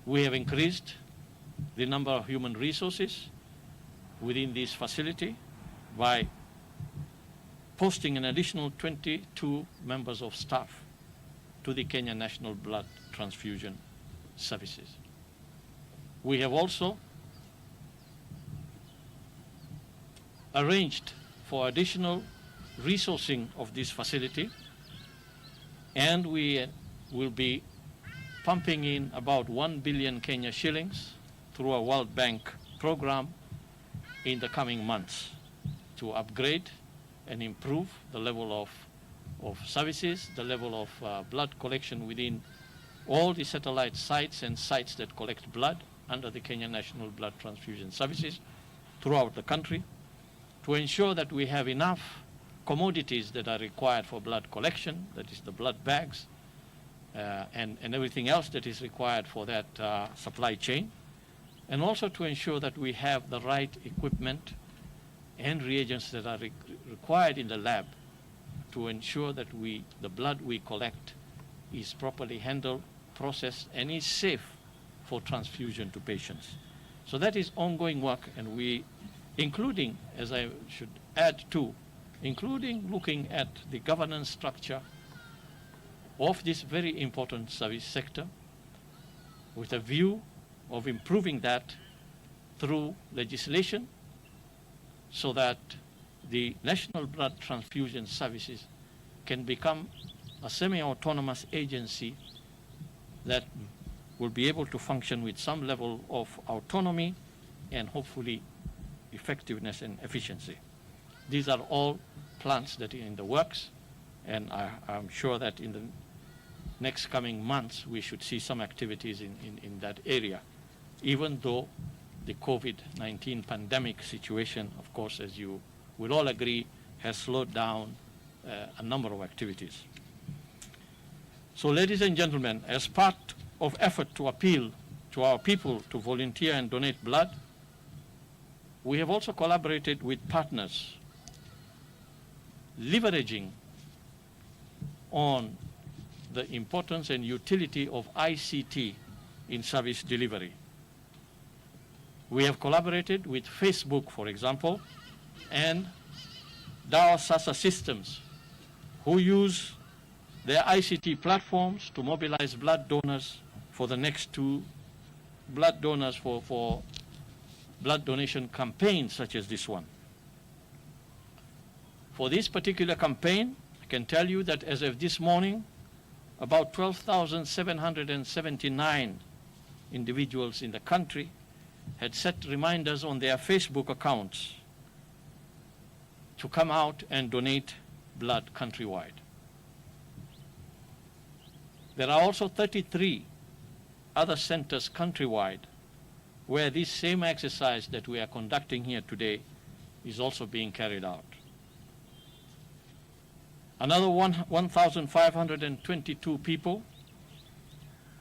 We have increased the number of human resources within this facility by posting an additional 22 members of staff to the Kenya National Blood Transfusion Services. We have also arranged for additional resourcing of this facility, and we will be pumping in about 1 billion Kenya shillings through a World Bank program in the coming months to upgrade and improve the level of services, the level of blood collection within all the satellite sites and sites that collect blood under the Kenya National Blood Transfusion Services throughout the country, to ensure that we have enough commodities that are required for blood collection, that is the blood bags, and everything else that is required for that supply chain, and also to ensure that we have the right equipment and reagents that are required in the lab to ensure that the blood we collect is properly handled, processed, and is safe for transfusion to patients. So that is ongoing work, and we, including, as I should add to, including looking at the governance structure of this very important service sector with a view of improving that through legislation so that the National Blood Transfusion Services can become a semi-autonomous agency that will be able to function with some level of autonomy and hopefully effectiveness and efficiency. These are all plans that are in the works, and I'm sure that in the next coming months we should see some activities in that area, even though the COVID-19 pandemic situation, of course, as you will all agree, has slowed down a number of activities. So, ladies and gentlemen, as part of effort to appeal to our people to volunteer and donate blood, we have also collaborated with partners, leveraging on the importance and utility of ICT in service delivery. We have collaborated with Facebook, for example, and Dawa Sasa Systems, who use their ICT platforms to mobilize blood donors for the next 2 blood donors for blood donation campaigns such as this one. For this particular campaign, I can tell you that as of this morning, about 12,779 individuals in the country had set reminders on their Facebook accounts to come out and donate blood countrywide. There are also 33 other centers countrywide where this same exercise that we are conducting here today is also being carried out. Another 1,522 people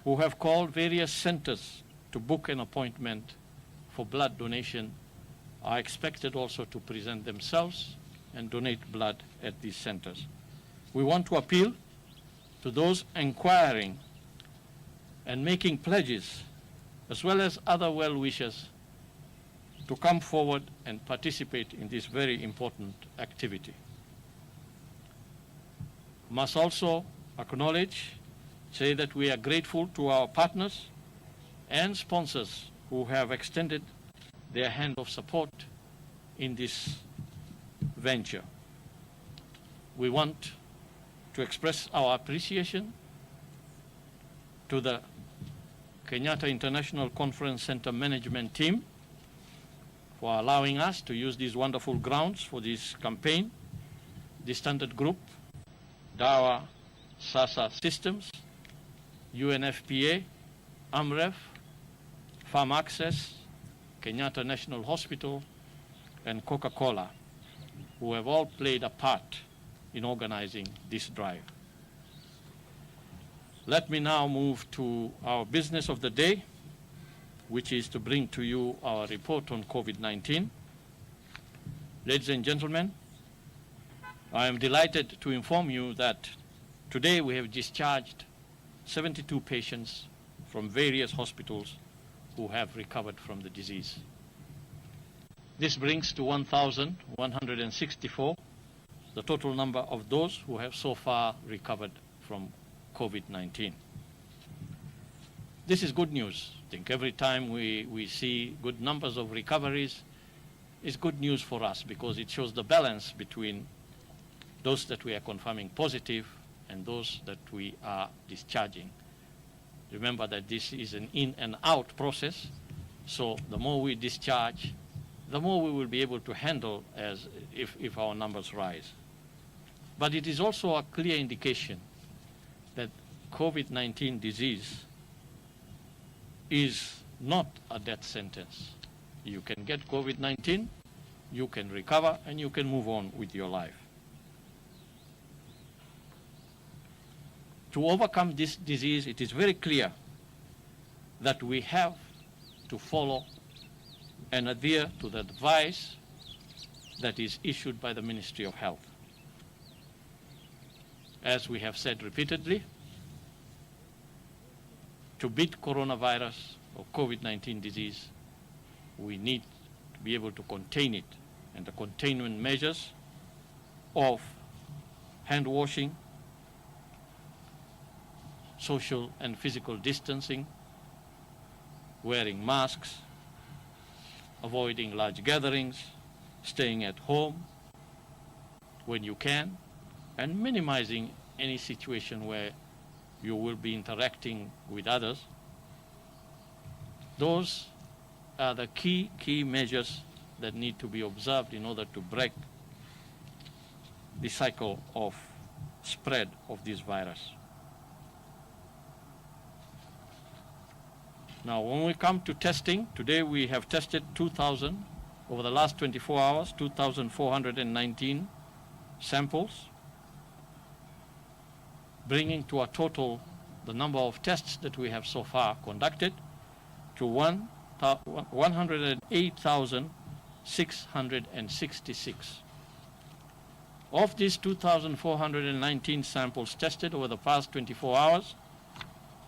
who have called various centers to book an appointment for blood donation are expected also to present themselves and donate blood at these centers. We want to appeal to those inquiring and making pledges, as well as other well-wishers, to come forward and participate in this very important activity. Must also acknowledge, say that we are grateful to our partners and sponsors who have extended their hand of support in this venture. We want to express our appreciation to the Kenyatta International Conference Center management team for allowing us to use these wonderful grounds for this campaign, the Standard Group, Dawa Sasa Systems, UNFPA, AMREF, Farm Access, Kenyatta National Hospital, and Coca-Cola, who have all played a part in organizing this drive. Let me now move to our business of the day, which is to bring to you our report on COVID-19. Ladies and gentlemen, I am delighted to inform you that today we have discharged 72 patients from various hospitals who have recovered from the disease. This brings to 1,164 the total number of those who have so far recovered from COVID-19. This is good news. I think every time we see good numbers of recoveries, it's good news for us because it shows the balance between those that we are confirming positive and those that we are discharging. Remember that this is an in and out process, so the more we discharge, the more we will be able to handle as if our numbers rise. But it is also a clear indication that COVID-19 disease is not a death sentence. You can get COVID-19, you can recover, and you can move on with your life. To overcome this disease, it is very clear that we have to follow and adhere to the advice that is issued by the Ministry of Health. As we have said repeatedly, to beat coronavirus or COVID-19 disease, we need to be able to contain it, and the containment measures of hand washing, social and physical distancing, wearing masks, avoiding large gatherings, staying at home when you can, and minimizing any situation where you will be interacting with others. Those are the key measures that need to be observed in order to break the cycle of spread of this virus. Now, when we come to testing, today we have tested 2,000, over the last 24 hours, 2,419 samples, bringing to a total the number of tests that we have so far conducted to 108,666. Of these 2,419 samples tested over the past 24 hours,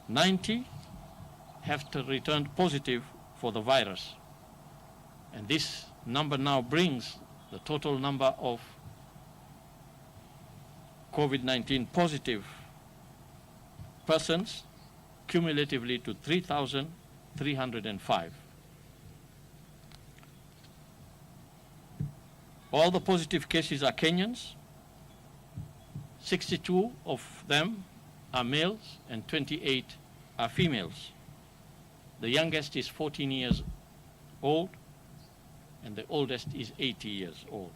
90 have returned positive for the virus. And this number now brings the total number of COVID-19 positive persons cumulatively to 3,305. All the positive cases are Kenyans. 62 of them are males and 28 are females. The youngest is 14 years old and the oldest is 80 years old.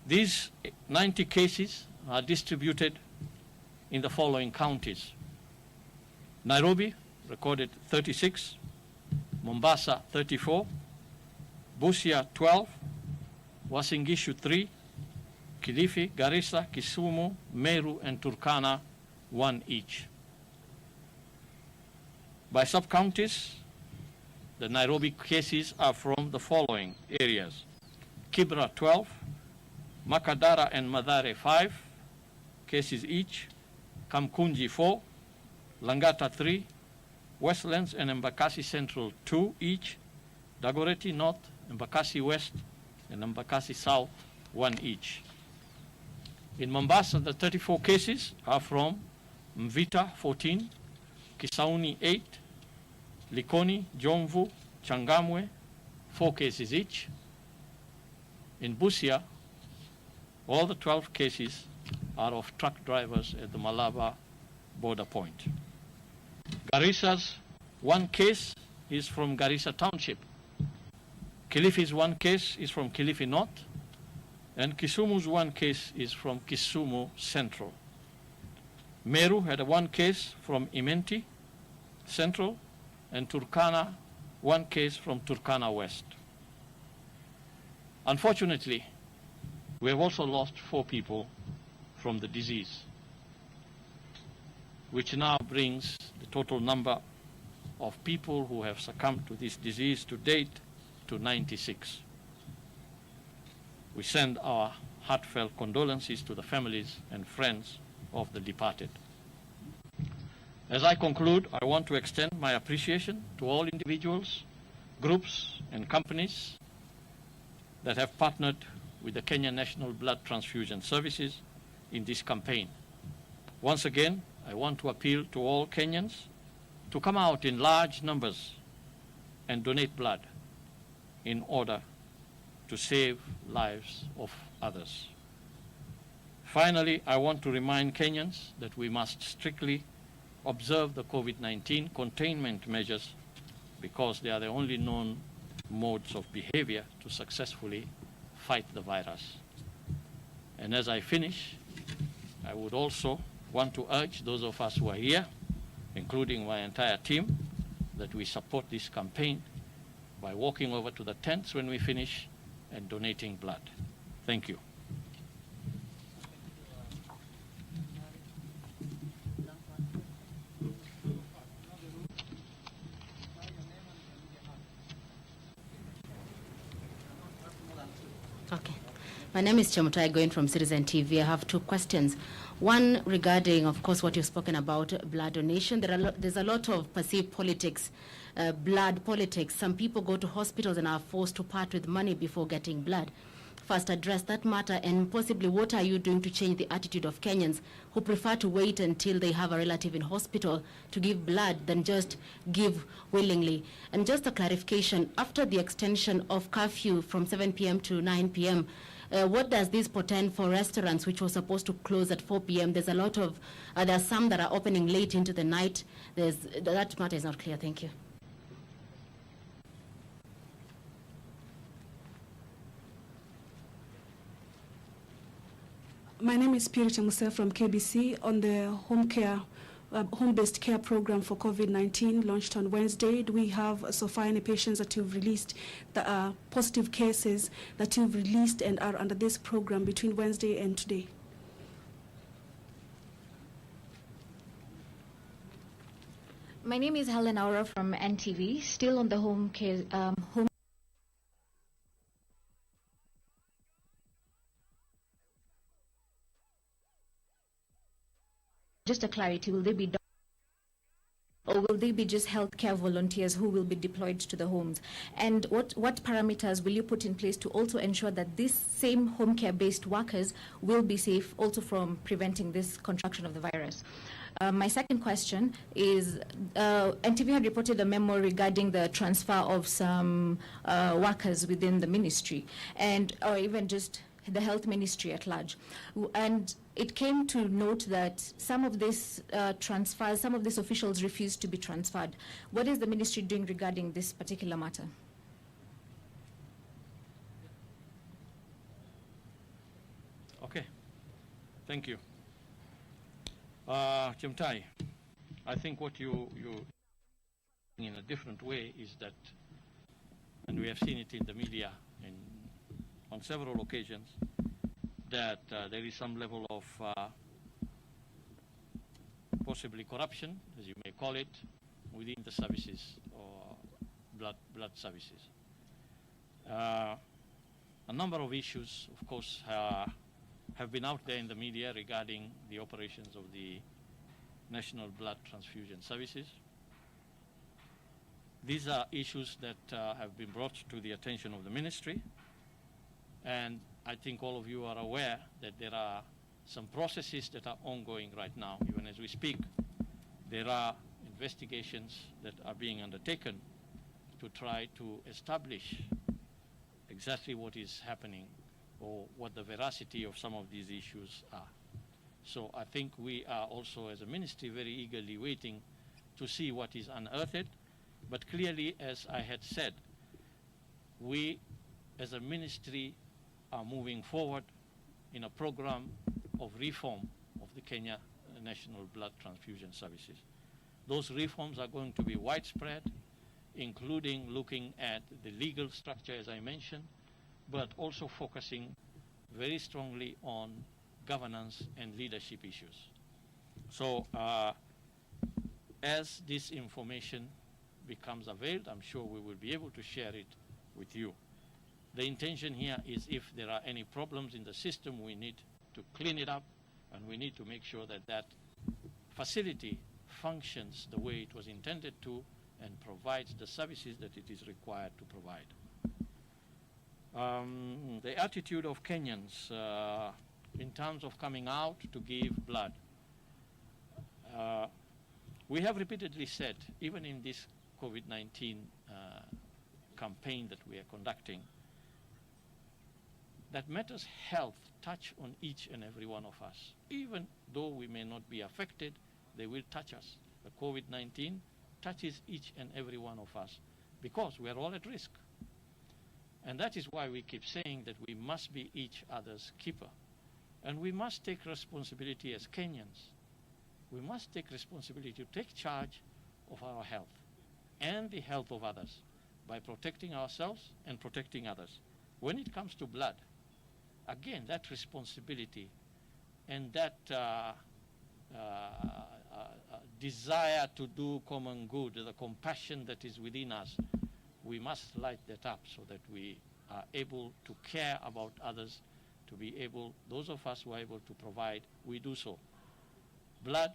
These 90 cases are distributed in the following counties. Nairobi recorded 36, Mombasa 34, Busia 12, Uasin Gishu 3, Kilifi, Garissa, Kisumu, Meru and Turkana 1 each. By sub-counties, the Nairobi cases are from the following areas: Kibra 12, Makadara and Mathare 5 cases each, Kamkunji 4, Langata 3, Westlands and Embakasi Central 2 each, Dagoretti North, Embakasi West and Embakasi South 1 each. In Mombasa, the 34 cases are from Mvita 14, Kisauni 8, Likoni, Jomvu, Changamwe, 4 cases each. In Busia, all the 12 cases are of truck drivers at the Malaba border point. Garissa's 1 case is from Garissa Township. Kilifi's 1 case is from Kilifi North, and Kisumu's 1 case is from Kisumu Central. Meru had a 1 case from Imenti Central, and Turkana 1 case from Turkana West. Unfortunately, we have also lost 4 people from the disease, which now brings the total number of people who have succumbed to this disease to date to 96. We send our heartfelt condolences to the families and friends of the departed. As I conclude, I want to extend my appreciation to all individuals, groups, and companies that have partnered with the Kenya National Blood Transfusion Services in this campaign. Once again, I want to appeal to all Kenyans to come out in large numbers and donate blood in order to save lives of others. Finally, I want to remind Kenyans that we must strictly observe the COVID-19 containment measures because they are the only known modes of behavior to successfully fight the virus. And as I finish, I would also want to urge those of us who are here, including my entire team, that we support this campaign by walking over to the tents when we finish and donating blood. Thank you. Okay. My name is Chemutai, going from Citizen TV. I have 2 questions. One regarding, of course, what you've spoken about, blood donation. There's a lot of perceived politics, blood politics. Some people go to hospitals and are forced to part with money before getting blood. First, address that matter, and possibly what are you doing to change the attitude of Kenyans who prefer to wait until they have a relative in hospital to give blood than just give willingly? And just a clarification, after the extension of curfew from 7 p.m. to 9 p.m., what does this portend for restaurants which were supposed to close at 4 p.m.? There's a lot of, there are some that are opening late into the night. That matter is not clear. Thank you. My name is Purity Musa from KBC on the home-based care program for COVID-19 launched on Wednesday. Do we have so far any patients that you've released, that are positive cases that you've released and are under this program between Wednesday and today? My name is Helen Aura from NTV, still on the home care, home. Just a clarity, will they be or will they be just healthcare volunteers who will be deployed to the homes? And what parameters will you put in place to also ensure that these same home care based workers will be safe also from preventing this contraction of the virus? My second question is, NTV had reported a memo regarding the transfer of some workers within the ministry, and or even just the health ministry at large. And it came to note that some of this transfers, some of these officials refused to be transferred. What is the ministry doing regarding this particular matter? Okay, thank you. Chemtai, I think what you in a different way is that, and we have seen it in the media on several occasions, that there is some level of possibly corruption, as you may call it, within the services or blood services. A number of issues, of course, have been out there in the media regarding the operations of the National Blood Transfusion Services. These are issues that have been brought to the attention of the ministry, and I think all of you are aware that there are some processes that are ongoing right now. Even as we speak, there are investigations that are being undertaken to try to establish exactly what is happening or what the veracity of some of these issues are. So I think we are also, as a ministry, very eagerly waiting to see what is unearthed. But clearly, as I had said, we, as a ministry, are moving forward in a program of reform of the Kenya National Blood Transfusion Services. Those reforms are going to be widespread, including looking at the legal structure, as I mentioned, but also focusing very strongly on governance and leadership issues. So as this information becomes availed, I'm sure we will be able to share it with you. The intention here is if there are any problems in the system, we need to clean it up, and we need to make sure that that facility functions the way it was intended to and provides the services that it is required to provide. The attitude of Kenyans in terms of coming out to give blood. We have repeatedly said, even in this COVID-19 campaign that we are conducting, that matters health touch on each and every one of us. Even though we may not be affected, they will touch us. The COVID-19 touches each and every one of us because we are all at risk. And that is why we keep saying that we must be each other's keeper. And we must take responsibility as Kenyans. We must take responsibility to take charge of our health and the health of others by protecting ourselves and protecting others. When it comes to blood, again, that responsibility and that desire to do common good, the compassion that is within us, we must light that up so that we are able to care about others, to be able, those of us who are able to provide, we do so. Blood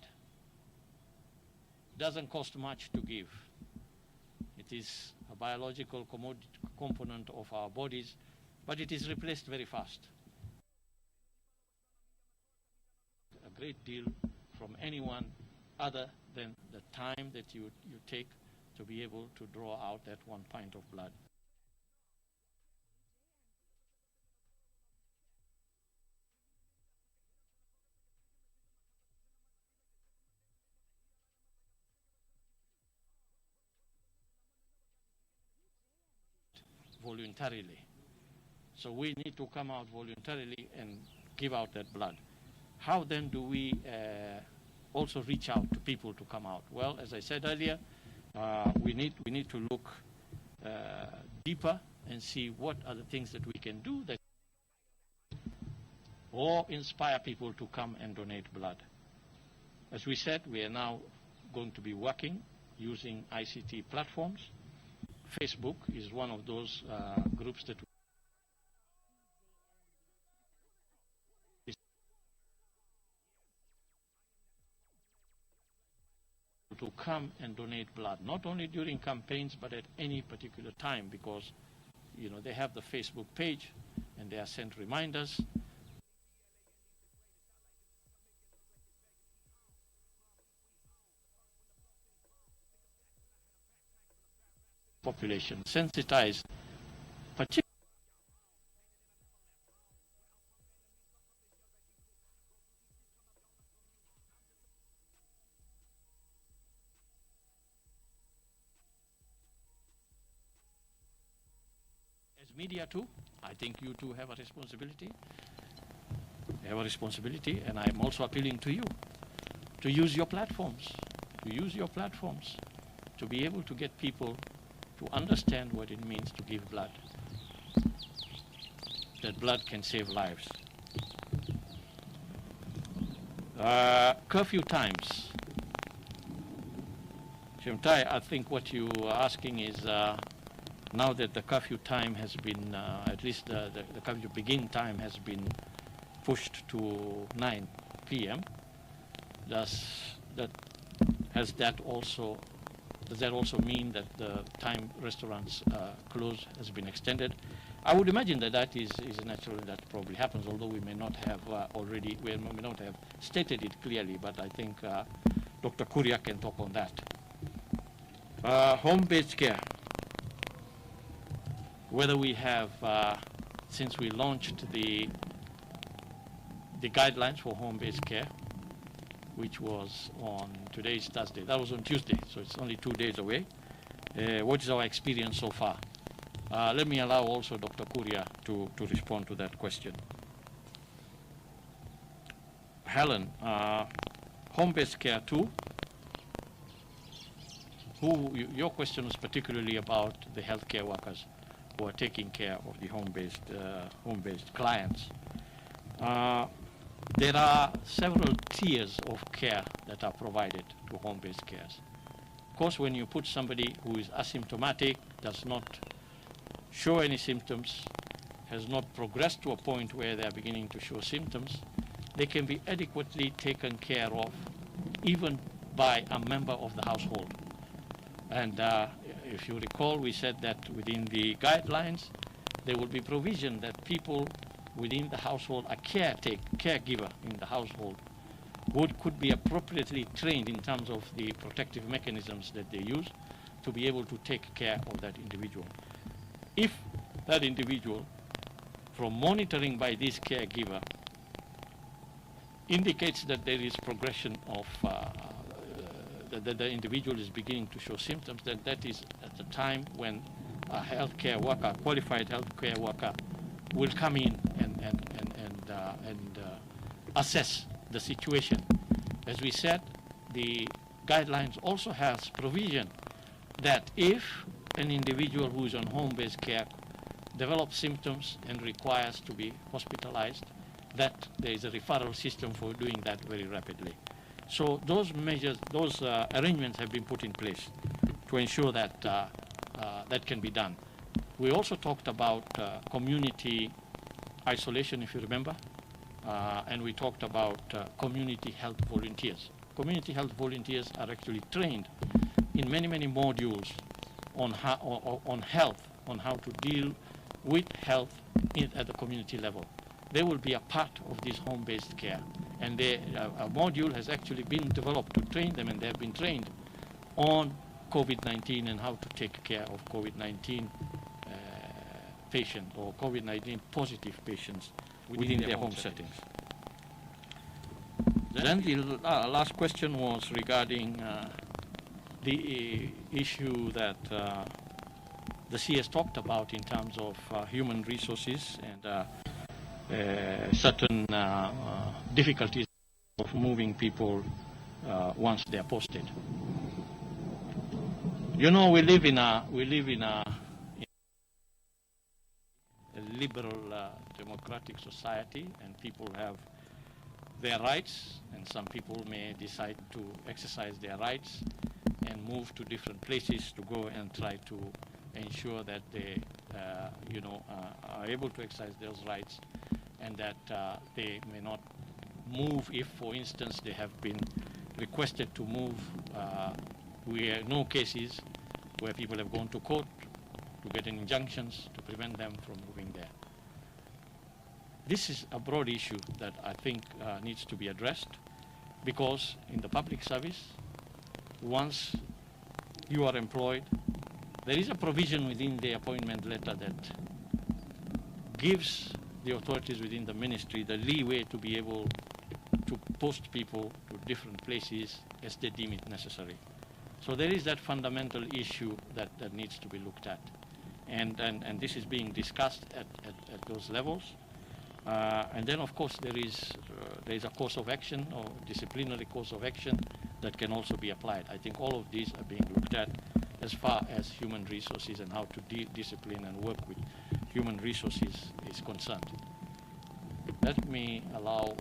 doesn't cost much to give. It is a biological component of our bodies, but it is replaced very fast. A great deal from anyone other than the time that you take to be able to draw out that 1 pint of blood. Voluntarily. So we need to come out voluntarily and give out that blood. How then do we also reach out to people to come out? Well, as I said earlier, we need to look deeper and see what are the things that we can do that or inspire people to come and donate blood. As we said, we are now going to be working using ICT platforms. Facebook is one of those groups that to come and donate blood, not only during campaigns but at any particular time, because they have the Facebook page and they are sent reminders. Population sensitized, particularly as media too. I think you too have a responsibility. You have a responsibility, and I'm also appealing to you to use your platforms, to be able to get people to understand what it means to give blood. That blood can save lives. Curfew times. Shemtai, I think what you are asking is now that the curfew time has been, at least the curfew begin time has been pushed to 9 p.m. Does that also mean that the time restaurants close has been extended? I would imagine that is natural, and that probably happens, although we may not have we may not have stated it clearly, but I think Dr. Kuria can talk on that. Home-based care. Whether we have, since we launched the guidelines for home-based care, which was on today's Thursday. That was on Tuesday, so it's only 2 days away. What is our experience so far? Let me allow also Dr. Kuria to respond to that question. Helen, home-based care too. Your question was particularly about the healthcare workers who are taking care of the home-based clients. There are several tiers of care that are provided to home-based cares. Of course, when you put somebody who is asymptomatic, does not show any symptoms, has not progressed to a point where they are beginning to show symptoms, they can be adequately taken care of even by a member of the household. And if you recall, we said that within the guidelines, there will be provision that people within the household, a caregiver in the household, could be appropriately trained in terms of the protective mechanisms that they use to be able to take care of that individual. If that individual, from monitoring by this caregiver, indicates that there is progression of that the individual is beginning to show symptoms, then that is at the time when a healthcare worker, qualified healthcare worker, will come in and assess the situation. As we said, the guidelines also has provision that if an individual who is on home-based care develops symptoms and requires to be hospitalized, that there is a referral system for doing that very rapidly. So those measures, those arrangements have been put in place to ensure that that can be done. We also talked about community isolation, if you remember, and we talked about community health volunteers. Community health volunteers are actually trained in many modules on health, on how to deal with health at the community level. They will be a part of this home-based care, and a module has actually been developed to train them, and they have been trained on COVID-19 and how to take care of COVID-19 patient or COVID-19 positive patients within their home settings. Then the last question was regarding the issue that the CS talked about in terms of human resources and certain difficulties of moving people once they are posted. You know, we live in a liberal democratic society, and people have their rights, and some people may decide to exercise their rights and move to different places to go and try to ensure that they are able to exercise those rights, and that they may not move if, for instance, they have been requested to move. We know cases where people have gone to court to get injunctions to prevent them from moving there. This is a broad issue that I think needs to be addressed, because in the public service, once you are employed, there is a provision within the appointment letter that gives the authorities within the ministry the leeway to be able to post people to different places as they deem it necessary. So there is that fundamental issue that needs to be looked at. And this is being discussed at those levels. And then, of course, there is a course of action, or disciplinary course of action, that can also be applied. I think all of these are being looked at as far as human resources and how to discipline and work with human resources is concerned. Let me allow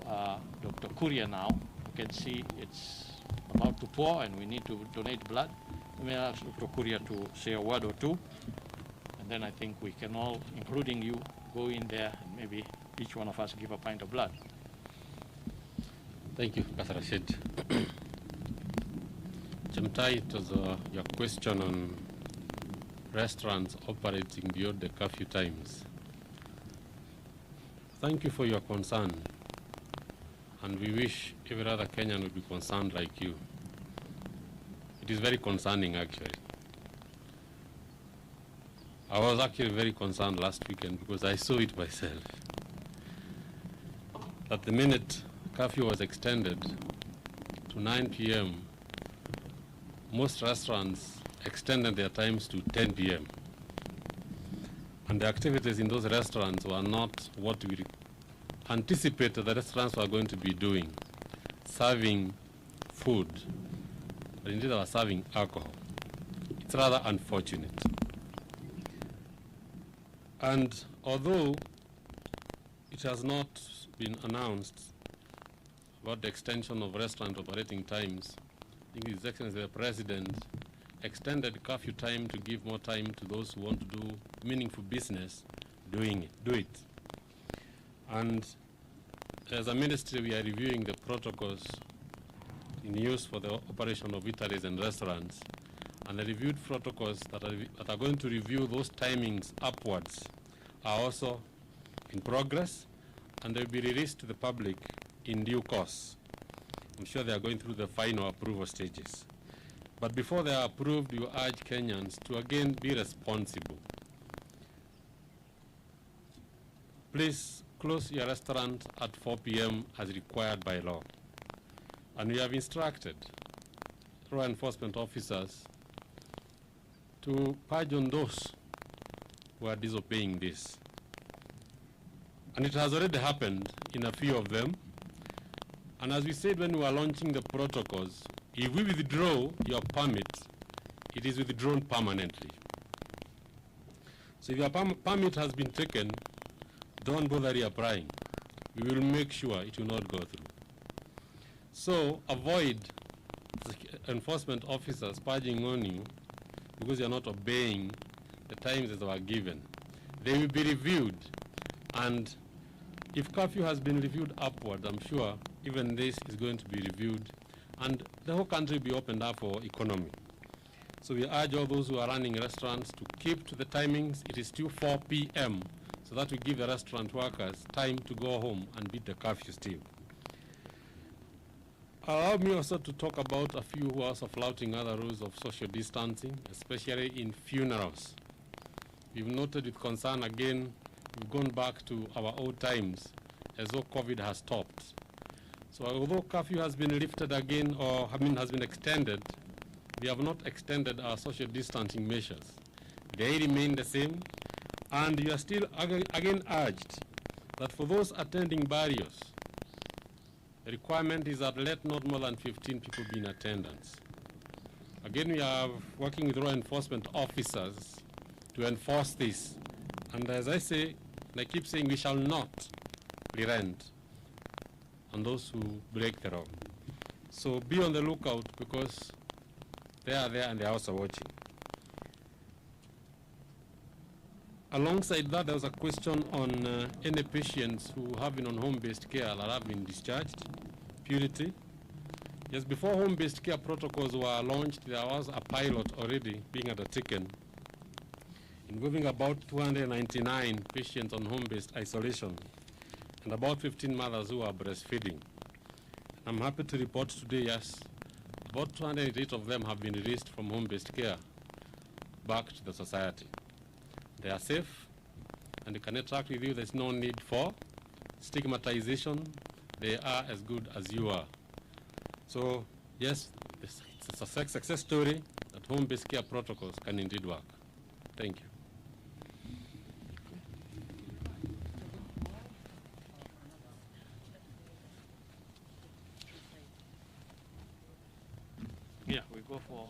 Dr. Kuria now. You can see it's about to pour and we need to donate blood. Let me ask Dr. Kuria to say a word or two, and then I think we can all, including you, go in there and maybe each one of us give a pint of blood. Thank you, Pastor Rashid. Chamtai, it was your question on restaurants operating beyond the curfew times. Thank you for your concern, and we wish every other Kenyan would be concerned like you. It is very concerning, actually. I was actually very concerned last weekend because I saw it myself. That the minute curfew was extended to 9 p.m., most restaurants extended their times to 10 p.m. And the activities in those restaurants were not what we anticipated the restaurants were going to be doing, serving food, but indeed they were serving alcohol. It's rather unfortunate. And although it has not been announced about the extension of restaurant operating times, I think His Excellency the President extended curfew time to give more time to those who want to do meaningful business do it. And as a ministry, we are reviewing the protocols in use for the operation of eateries and restaurants, and the reviewed protocols that are going to review those timings upwards are also in progress, and they will be released to the public in due course. I'm sure they are going through the final approval stages. But before they are approved, you urge Kenyans to again be responsible. Please close your restaurant at 4 p.m. as required by law. And we have instructed law enforcement officers to purge on those who are disobeying this. And it has already happened in a few of them. And as we said when we were launching the protocols, if we withdraw your permit, it is withdrawn permanently. So if your permit has been taken, don't bother reapplying. We will make sure it will not go through. So avoid enforcement officers purging on you because you are not obeying the times that were given. They will be reviewed, and if curfew has been reviewed upward, I'm sure even this is going to be reviewed, and the whole country will be opened up for economy. So we urge all those who are running restaurants to keep to the timings. It is still 4 p.m., so that we give the restaurant workers time to go home and beat the curfew still. Allow me also to talk about a few who are also flouting other rules of social distancing, especially in funerals. We've noted with concern again, we've gone back to our old times as though COVID has stopped. So although curfew has been lifted again, or has been extended, we have not extended our social distancing measures. They remain the same, and you are still again urged that for those attending burials, the requirement is that let not more than 15 people be in attendance. Again, we are working with law enforcement officers to enforce this. And as I say, and I keep saying, we shall not relent on those who break the law. So be on the lookout, because they are there and they are also watching. Alongside that, there was a question on any patients who have been on home-based care that have been discharged, purity. Yes, before home-based care protocols were launched, there was a pilot already being undertaken involving about 299 patients on home-based isolation and about 15 mothers who are breastfeeding. I'm happy to report today, yes, about 208 of them have been released from home-based care back to the society. They are safe, and they can interact with you. There's no need for stigmatization. They are as good as you are. So, yes, it's a success story that home-based care protocols can indeed work. Thank you. Yeah, we go for